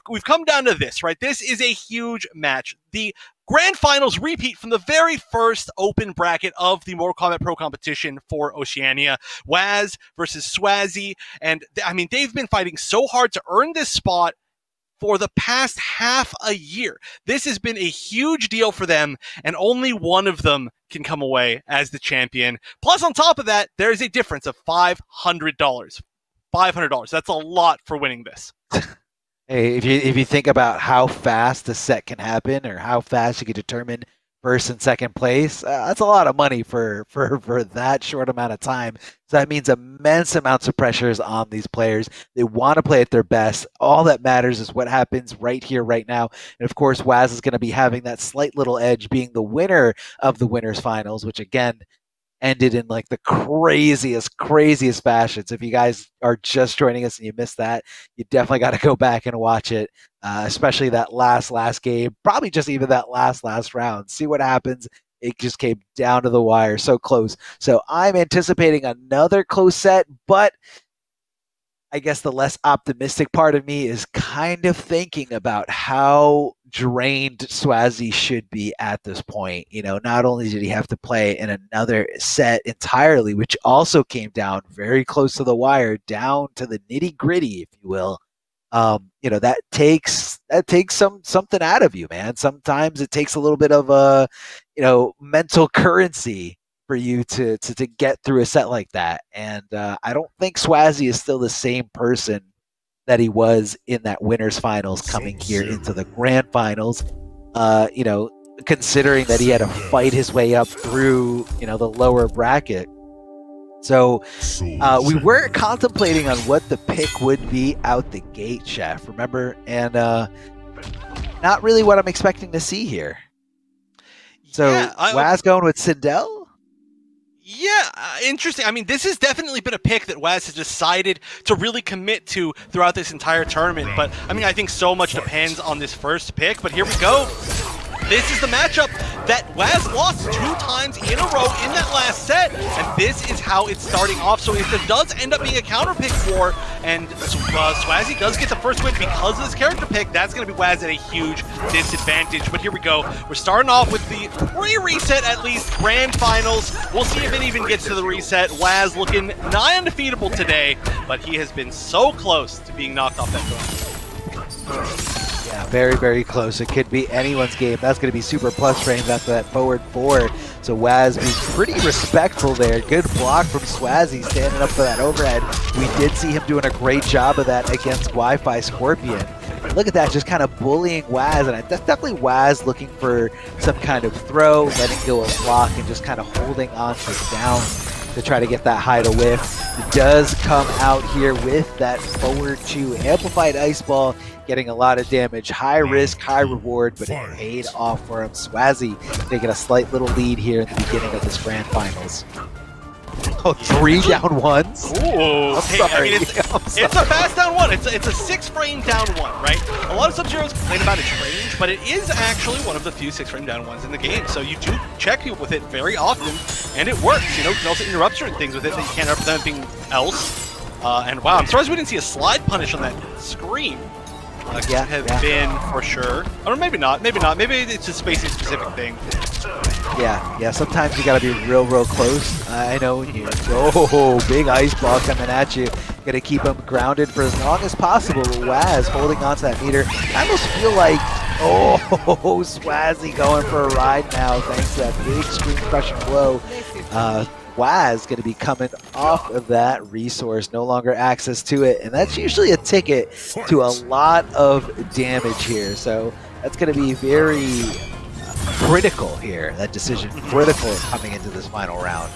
we've come down to this, right? This is a huge match. The Grand Finals repeat from the very first open bracket of the Mortal Kombat Pro competition for Oceania. Waz versus Swazi. And I mean, they've been fighting so hard to earn this spot for the past half a year. This has been a huge deal for them, and only one of them can come away as the champion. Plus, on top of that, there is a difference of $500. $500. That's a lot for winning this. Hey, if you think about how fast the set can happen, or how fast you can determine first and second place, that's a lot of money for that short amount of time. So that means immense amounts of pressure is on these players. They want to play at their best. All that matters is what happens right here, right now. And of course, Waz is going to be having that slight little edge, being the winner of the winners finals, which again ended in like the craziest fashion. So if you guys are just joining us and you missed that, you definitely got to go back and watch it, especially that last game, probably just even that last round. See what happens. It just came down to the wire, so close. So I'm anticipating another close set, but I guess the less optimistic part of me is kind of thinking about how drained Swazi should be at this point. Not only did he have to play in another set entirely, which also came down very close to the wire, down to the nitty gritty, if you will. That takes something out of you, man. Sometimes it takes a little bit of a, mental currency for you to get through a set like that. And I don't think Swazi is still the same person that he was in that winners finals coming here into the grand finals. You know, considering that he had to fight his way up through, you know, the lower bracket. So we were contemplating on what the pick would be out the gate, Chef, remember? And not really what I'm expecting to see here. So Yeah, Waz going with Sindel? Yeah, interesting. I mean, this has definitely been a pick that Waz has decided to really commit to throughout this entire tournament. But, I mean, I think so much depends on this first pick. But here we go. This is the matchup that Waz lost 2 times in a row in that last set, and this is how it's starting off. So if there does end up being a counter pick war, and Swazzy does get the first win because of this character pick, that's going to be Waz at a huge disadvantage. But here we go. We're starting off with the pre-reset, at least, grand finals. We'll see if it even gets to the reset. Waz looking nigh undefeatable today, but he has been so close to being knocked off that throne. Yeah, very, very close. It could be anyone's game. That's going to be super plus frames after that forward 4. So Waz being pretty respectful there. Good block from Swazzy standing up for that overhead. We did see him doing a great job of that against Wi-Fi Scorpion. Look at that, just kind of bullying Waz, and that's definitely Waz looking for some kind of throw, letting go of block, and just kind of holding on to down to try to get that high to whiff. He does come out here with that forward 2 amplified ice ball, getting a lot of damage. High risk, high reward, but it paid off for him. Swazzy taking a slight little lead here in the beginning of this grand finals. Oh, 3 down ones? Ooh, I'm hey, sorry. I mean, it's a fast down 1. It's a 6-frame down 1, right? A lot of Sub-Zeros complain about its range, but it is actually one of the few 6-frame down 1s in the game. So you do check people with it very often, and it works. You know, you can also interrupt certain things with it that you can't interrupt anything else. And wow, I'm surprised we didn't see a slide punish on that screen. Yeah, have been for sure. Or maybe not. Maybe not. Maybe it's a spacing specific thing. Yeah. Sometimes you gotta be real close. I know when you go, big ice ball coming at you. Gotta keep him grounded for as long as possible. Waz holding on to that meter. I almost feel like, Swazzy going for a ride now thanks to that big screen crushing blow. Waz going to be coming off of that resource, no longer access to it, and that's usually a ticket to a lot of damage here. So that's going to be very critical here, that decision, critical coming into this final round.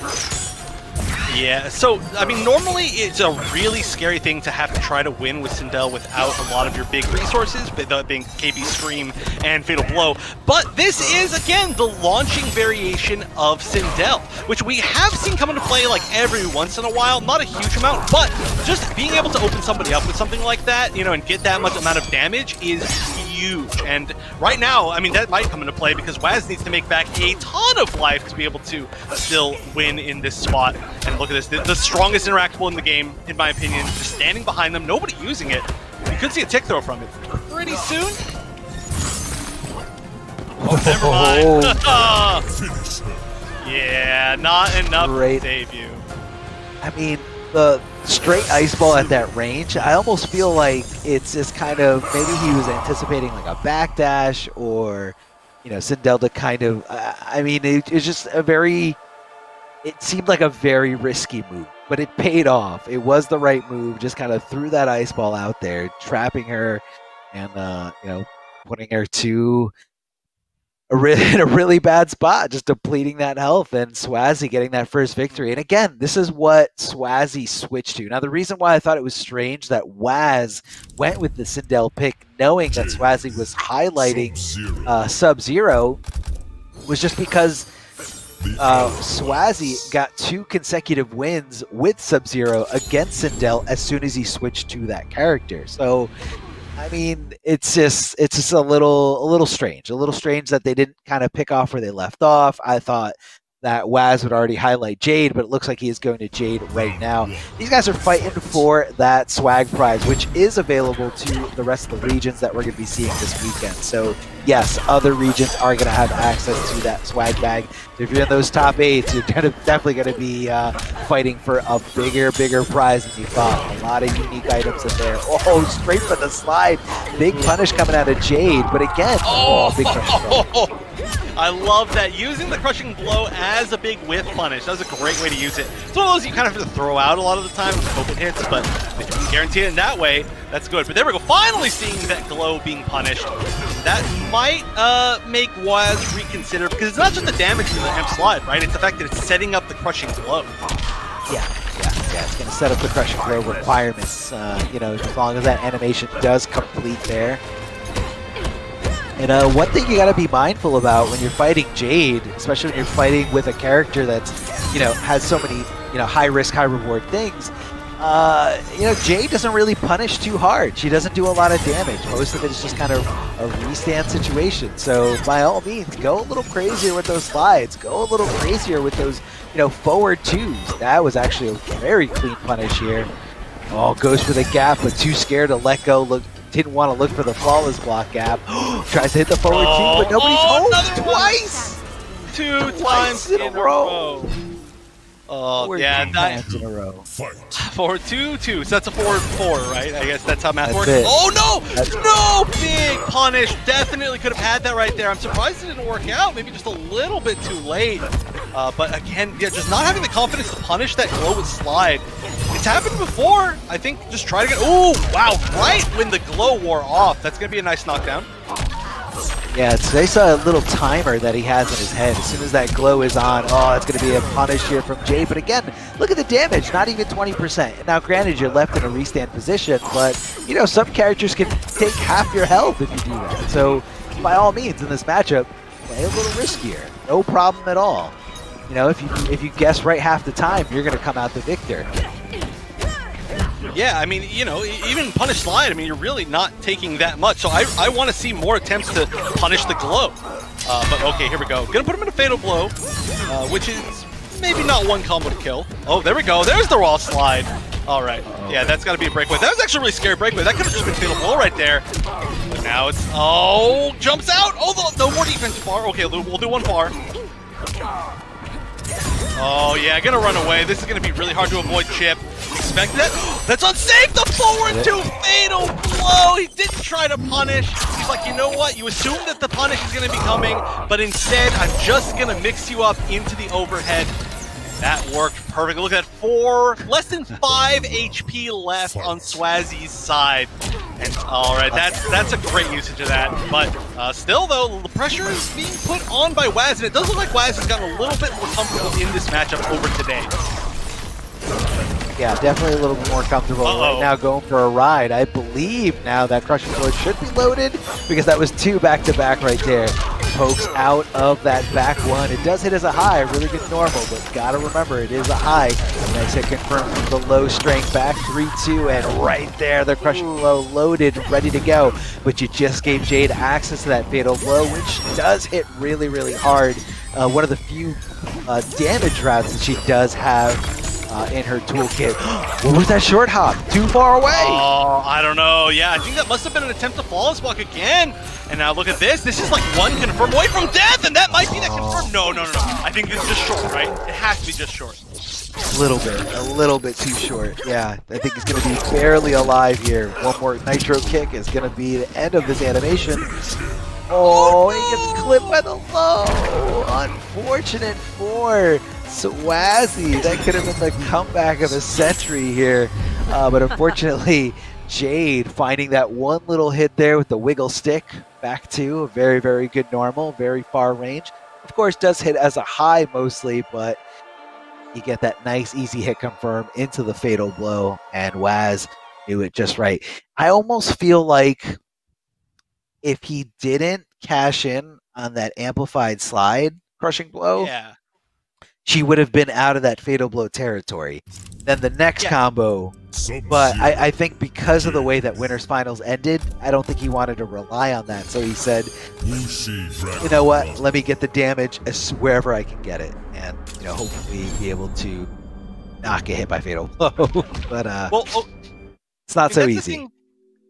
Yeah, so, I mean, normally it's a really scary thing to have to try to win with Sindel without a lot of your big resources, that being KB Scream and Fatal Blow. But this is, again, the launching variation of Sindel, which we have seen come into play like every once in a while. Not a huge amount, but just being able to open somebody up with something like that, you know, and get that much amount of damage is huge. And right now, I mean, that might come into play because Waz needs to make back a ton of life to be able to still win in this spot. And look at this, the strongest interactable in the game, in my opinion, just standing behind them, nobody using it. You could see a tick throw from it pretty soon. Oh, never mind. Yeah, not enough to save you. I mean, the straight ice ball at that range, I almost feel like it's just kind of, maybe he was anticipating like a backdash or, you know, Sindel to kind of, I mean, it's just a very, it seemed like a very risky move, but it paid off. It was the right move, just kind of threw that ice ball out there, trapping her and, you know, putting her to in a really bad spot, just depleting that health, and Swazzy getting that first victory. And again, this is what Swazzy switched to. Now, the reason why I thought it was strange that Waz went with the Sindel pick, knowing that Swazzy was highlighting Sub-Zero, was just because Swazzy got 2 consecutive wins with Sub-Zero against Sindel as soon as he switched to that character. So, I mean, it's just a little strange that they didn't kind of pick off where they left off. I thought that Waz would already highlight Jade, but it looks like he is going to Jade right now. These guys are fighting for that swag prize, which is available to the rest of the regions that we're going to be seeing this weekend. So yes, other regions are going to have access to that swag bag. So if you're in those top 8s, you're definitely going to be fighting for a bigger prize than you thought. A lot of unique items in there. Oh, straight for the slide. Big punish coming out of Jade, but again, big punish. I love that, using the crushing blow as a big whiff punish. That was a great way to use it. It's one of those you kind of have to throw out a lot of the time, hope it hits, but if you can guarantee it in that way, That's good. But there we go. Finally seeing that glow being punished. That might make Waz reconsider, because it's not just the damage from the amp slide, right? It's the fact that it's setting up the crushing glow. Yeah. It's going to set up the crushing glow requirements, you know, as long as that animation does complete there. And one thing you got to be mindful about when you're fighting Jade, especially when you're fighting with a character that's, you know, has so many, you know, high risk, high reward things. You know, Jade doesn't really punish too hard. She doesn't do a lot of damage. Most of it is just kind of a restand situation. So by all means, go a little crazier with those slides. Go a little crazier with those, you know, forward twos. That was actually a very clean punish here. Oh, goes for the gap, but too scared to let go. Didn't want to look for the flawless block gap. Tries to hit the forward two, but nobody's home. Twice! Two times in a row. Oh, yeah, times in a row. Forward 2-2, so that's a forward 4, right? I guess that's how math works. It. Oh no! No! Big punish. Definitely could have had that right there. I'm surprised it didn't work out. Maybe just a little bit too late. But again, yeah, just not having the confidence to punish that glow with slide. It's happened before. I think just try to get. Oh, wow! Right when the glow wore off. That's gonna be a nice knockdown. Yeah, they saw a little timer that he has in his head. As soon as that glow is on, oh, it's going to be a punish here from Jade. But again, look at the damage, not even 20%. Now, granted, you're left in a restand position, but, you know, some characters can take half your health if you do that. So, by all means, in this matchup, play a little riskier. No problem at all. You know, if you guess right half the time, you're going to come out the victor. Yeah, I mean, you know, even punish slide, I mean, you're really not taking that much. So I want to see more attempts to punish the glow. But okay, here we go. Gonna put him in a fatal blow, which is maybe not one combo to kill. Oh, there we go. There's the raw slide. All right. Yeah, that's got to be a breakaway. That was actually a really scary breakaway. That could have just been fatal blow right there. But now it's, oh, jumps out. Oh, no more defense far. Okay, we'll do one far. Oh, yeah, gonna run away. This is gonna be really hard to avoid chip. Expect that. That's unsafe! The forward two fatal blow! He didn't try to punish. He's like, you know what? You assume that the punish is gonna be coming, but instead, I'm just gonna mix you up into the overhead. That worked perfectly. Look at that, less than 5 HP left on Swazzy's side. And all right, that's a great usage of that. But still, though, the pressure is being put on by Waz, and it does look like Waz has gotten a little bit more comfortable in this matchup over today. Yeah, definitely a little bit more comfortable right now going for a ride. I believe now that Crushing Sword should be loaded because that was 2 back-to-back right there. Pokes out of that back one. It does hit as a high, really good normal, but gotta remember it is a high. Nice hit confirmed from the low strength back, 3-2, and right there the Crushing Blow loaded, ready to go. But you just gave Jade access to that fatal blow, which does hit really, really hard. One of the few damage routes that she does have in her toolkit. What was that short hop? Too far away! Oh, I don't know. Yeah, I think that must have been an attempt to flawless block again. And now look at this. This is like one confirm away from death, and that might be that confirm. No. I think this is just short, right? It has to be just short. A little bit too short. Yeah, I think he's going to be barely alive here. One more nitro kick is going to be the end of this animation. Oh, he gets clipped by the low. Unfortunate for Swazzy. That could have been the comeback of a century here. But unfortunately, Jade finding that one little hit there with the wiggle stick. Back to a very, very good normal, very far range. Of course, does hit as a high mostly, but you get that nice, easy hit confirm into the fatal blow, and Waz knew it just right. I almost feel like if he didn't cash in on that amplified slide crushing blow, she would have been out of that fatal blow territory. Then the next combo, but I think because of the way that Winners Finals ended, I don't think he wanted to rely on that. So he said, you know what, let me get the damage wherever I can get it. And, you know, hopefully be able to not get hit by fatal blow. But it's not so easy.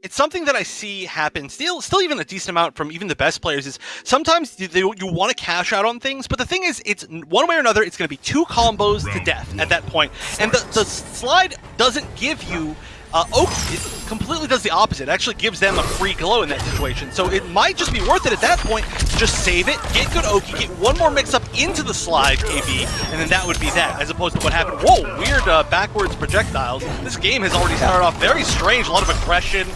It's something that I see happen still even a decent amount from even the best players is sometimes you want to cash out on things, but the thing is, it's one way or another, it's going to be 2 combos to death at that point. And the slide doesn't give you Oak completely does the opposite. It actually gives them a free glow in that situation. So it might just be worth it at that point to just save it, get good Oki, get one more mix-up into the slide, KB, and then that would be that, as opposed to what happened. Whoa, weird backwards projectiles. This game has already started off very strange, a lot of aggression.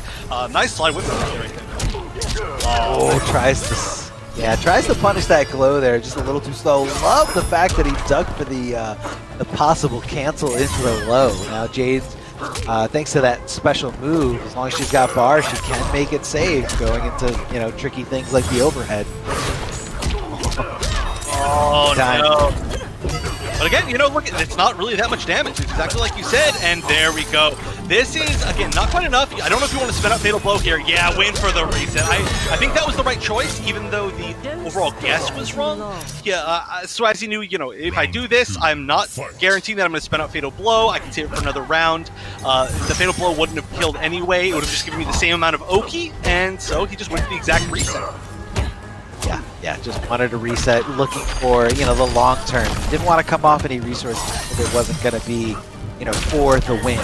Nice slide whip right there. Oh, tries to punish that glow there, just a little too slow. Love the fact that he ducked for the possible cancel into the low. Now Jade, thanks to that special move, as long as she's got bar, she can make it safe going into tricky things like the overhead. Oh no. But again, look, it's not really that much damage. It's exactly like you said, and there we go. This is, again, not quite enough. I don't know if you want to spin out Fatal Blow here. Yeah, win for the reset. I think that was the right choice, even though the overall guess was wrong. Yeah, Swazi knew, if I do this, I'm not guaranteeing that I'm going to spin out Fatal Blow. I can save it for another round. The Fatal Blow wouldn't have killed anyway. It would have just given me the same amount of Oki, and so he just went for the exact reset. Yeah, just wanted to reset, looking for, the long term. Didn't want to come off any resources if it wasn't going to be, for the win.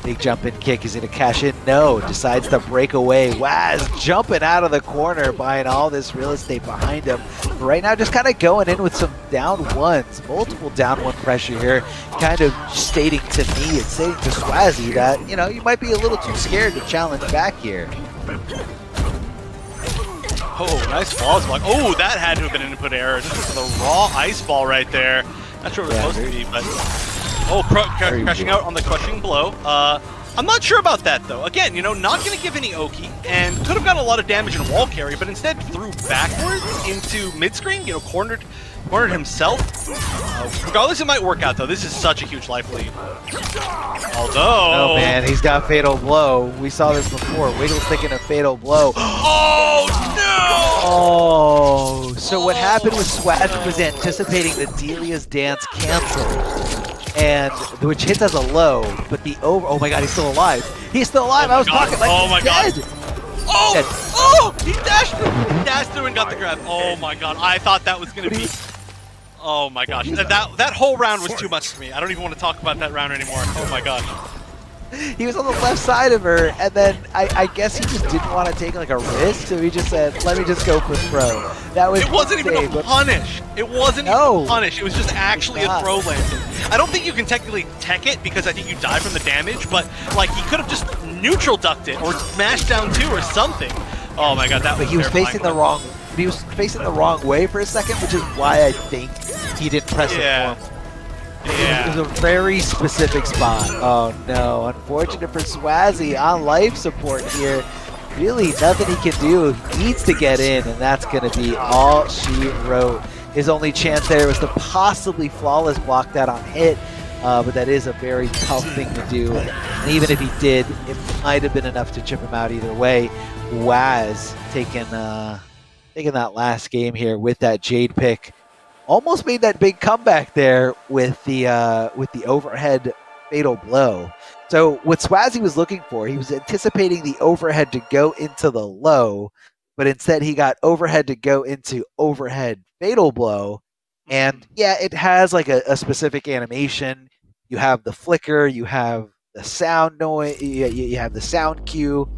Big jump in kick, is he going to cash in? No, decides to break away. Waz jumping out of the corner, buying all this real estate behind him. But right now, just kind of going in with some down ones, multiple down one pressure here, kind of stating to me and stating to Swazi that, you might be a little too scared to challenge back here. Oh, nice falls block. Oh, that had to have been an input error. Just for the raw ice ball right there. Not sure what it was supposed to be, but... Oh, crashing out on the crushing blow. I'm not sure about that, though. Again, not going to give any Oki, and could have got a lot of damage in wall carry, but instead threw backwards into mid-screen, cornered himself. Regardless, it might work out, though. This is such a huge life lead. Although... Oh, man, he's got Fatal Blow. We saw this before. Wiggle's thinking of Fatal Blow. Oh, no! Oh, so what happened with Swaz was anticipating the Delia's dance cancel, and which hits as a low, but the over... Oh, my God, he's still alive. He's still alive. I was talking like he's dead. Oh, he dashed through and got the grab. Oh my God, I thought that was gonna be. Oh my gosh, that whole round was too much for me. I don't even want to talk about that round anymore. Oh my gosh. He was on the left side of her, and then I guess he just didn't want to take like a risk, so he just said, "Let me just go for throw." That was. It wasn't even a punish. It wasn't even a punish. It was just actually a throw landing. I don't think you can technically tech it because I think you die from the damage, but like he could have just neutral ducked it or smashed down two or something. Oh my God, that was. But he was facing the wrong. He was facing the wrong way for a second, which is why I think he didn't press it for him. Yeah. It was a very specific spot. Oh no, unfortunate for Swazi on life support here. Really nothing he can do. He needs to get in, and that's going to be all she wrote. His only chance there was to possibly flawless block that on hit, but that is a very tough thing to do. And even if he did, it might have been enough to chip him out either way. Waz taking that last game here with that Jade pick. Almost made that big comeback there with the overhead Fatal Blow. So what Swazi was looking for, he was anticipating the overhead to go into the low, but instead he got overhead to go into overhead Fatal Blow. And yeah, it has like a specific animation. You have the flicker, you have the sound noise, you have the sound cue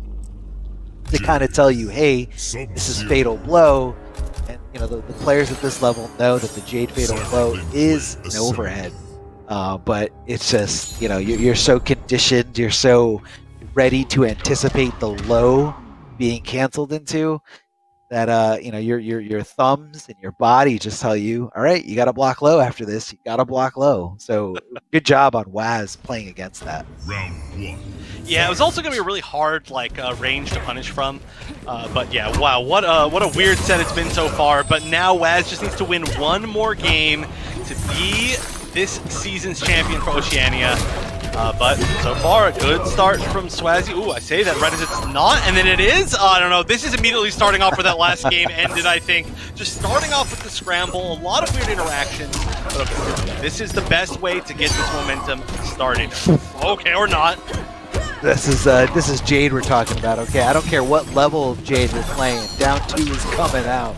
to kind of tell you, hey, this is Fatal Blow. And the players at this level know that the Jade Fatal Blow is an overhead. But it's just, you're so conditioned, you're so ready to anticipate the low being canceled into that, your thumbs and your body just tell you, all right, you got to block low after this. You got to block low. So good job on Waz playing against that. Round one. Yeah, it was also going to be a really hard range to punish from. But yeah, wow, what a weird set it's been so far. But now Waz just needs to win one more game to be this season's champion for Oceania. But so far, a good start from Swazi. Ooh, I say that right as it's not, and then it is. I don't know. This is immediately starting off where that last game ended, I think. Just starting off with the scramble, a lot of weird interactions. But of course, this is the best way to get this momentum started. Okay, or not. This is Jade we're talking about. Okay, I don't care what level of Jade we're playing. Down 2 is coming out.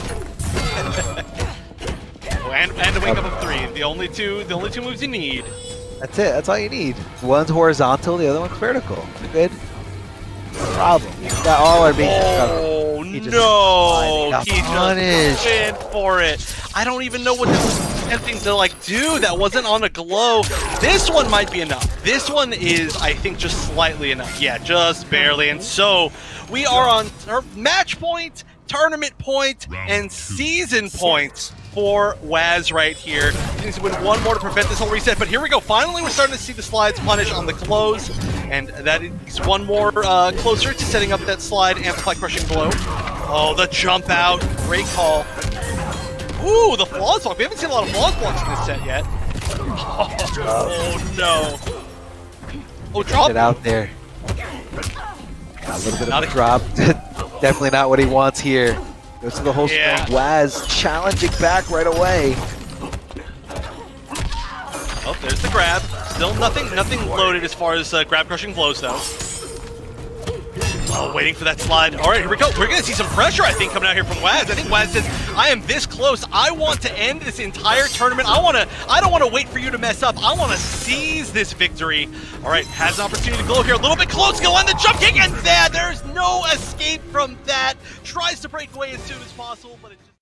And a wake up of 3. The only two moves you need. That's it. That's all you need. One's horizontal, the other one's vertical. Good. No problem. Got all our bases covered. Oh He just no! He punished. just went for it. I don't even know what this was attempting to like do. That wasn't on a glow. This one might be enough. This one is, I think, just slightly enough. Yeah, just barely. And so we are on match point, tournament point, and season point for Waz right here. He needs to win one more to prevent this whole reset, but here we go. Finally, we're starting to see the slides punish on the glows, and that is one more closer to setting up that slide amplify crushing blow. Oh, the jump out. Great call. Ooh, the flawless block. We haven't seen a lot of flawless blocks in this set yet. Oh no. Oh, drop. Get out there. A little bit of a drop. Definitely not what he wants here. Goes to the whole strong. Waz challenging back right away. Oh, there's the grab. Still nothing loaded as far as grab crushing blows though. Oh, waiting for that slide. All right, here we go. We're gonna see some pressure, I think, coming out here from Waz. I think Waz says, "I am this close. I want to end this entire tournament. I don't want to wait for you to mess up. I want to seize this victory." All right, has an opportunity to glow here. A little bit close. Go on the jump kick, and there's no escape from that. Tries to break away as soon as possible, but it just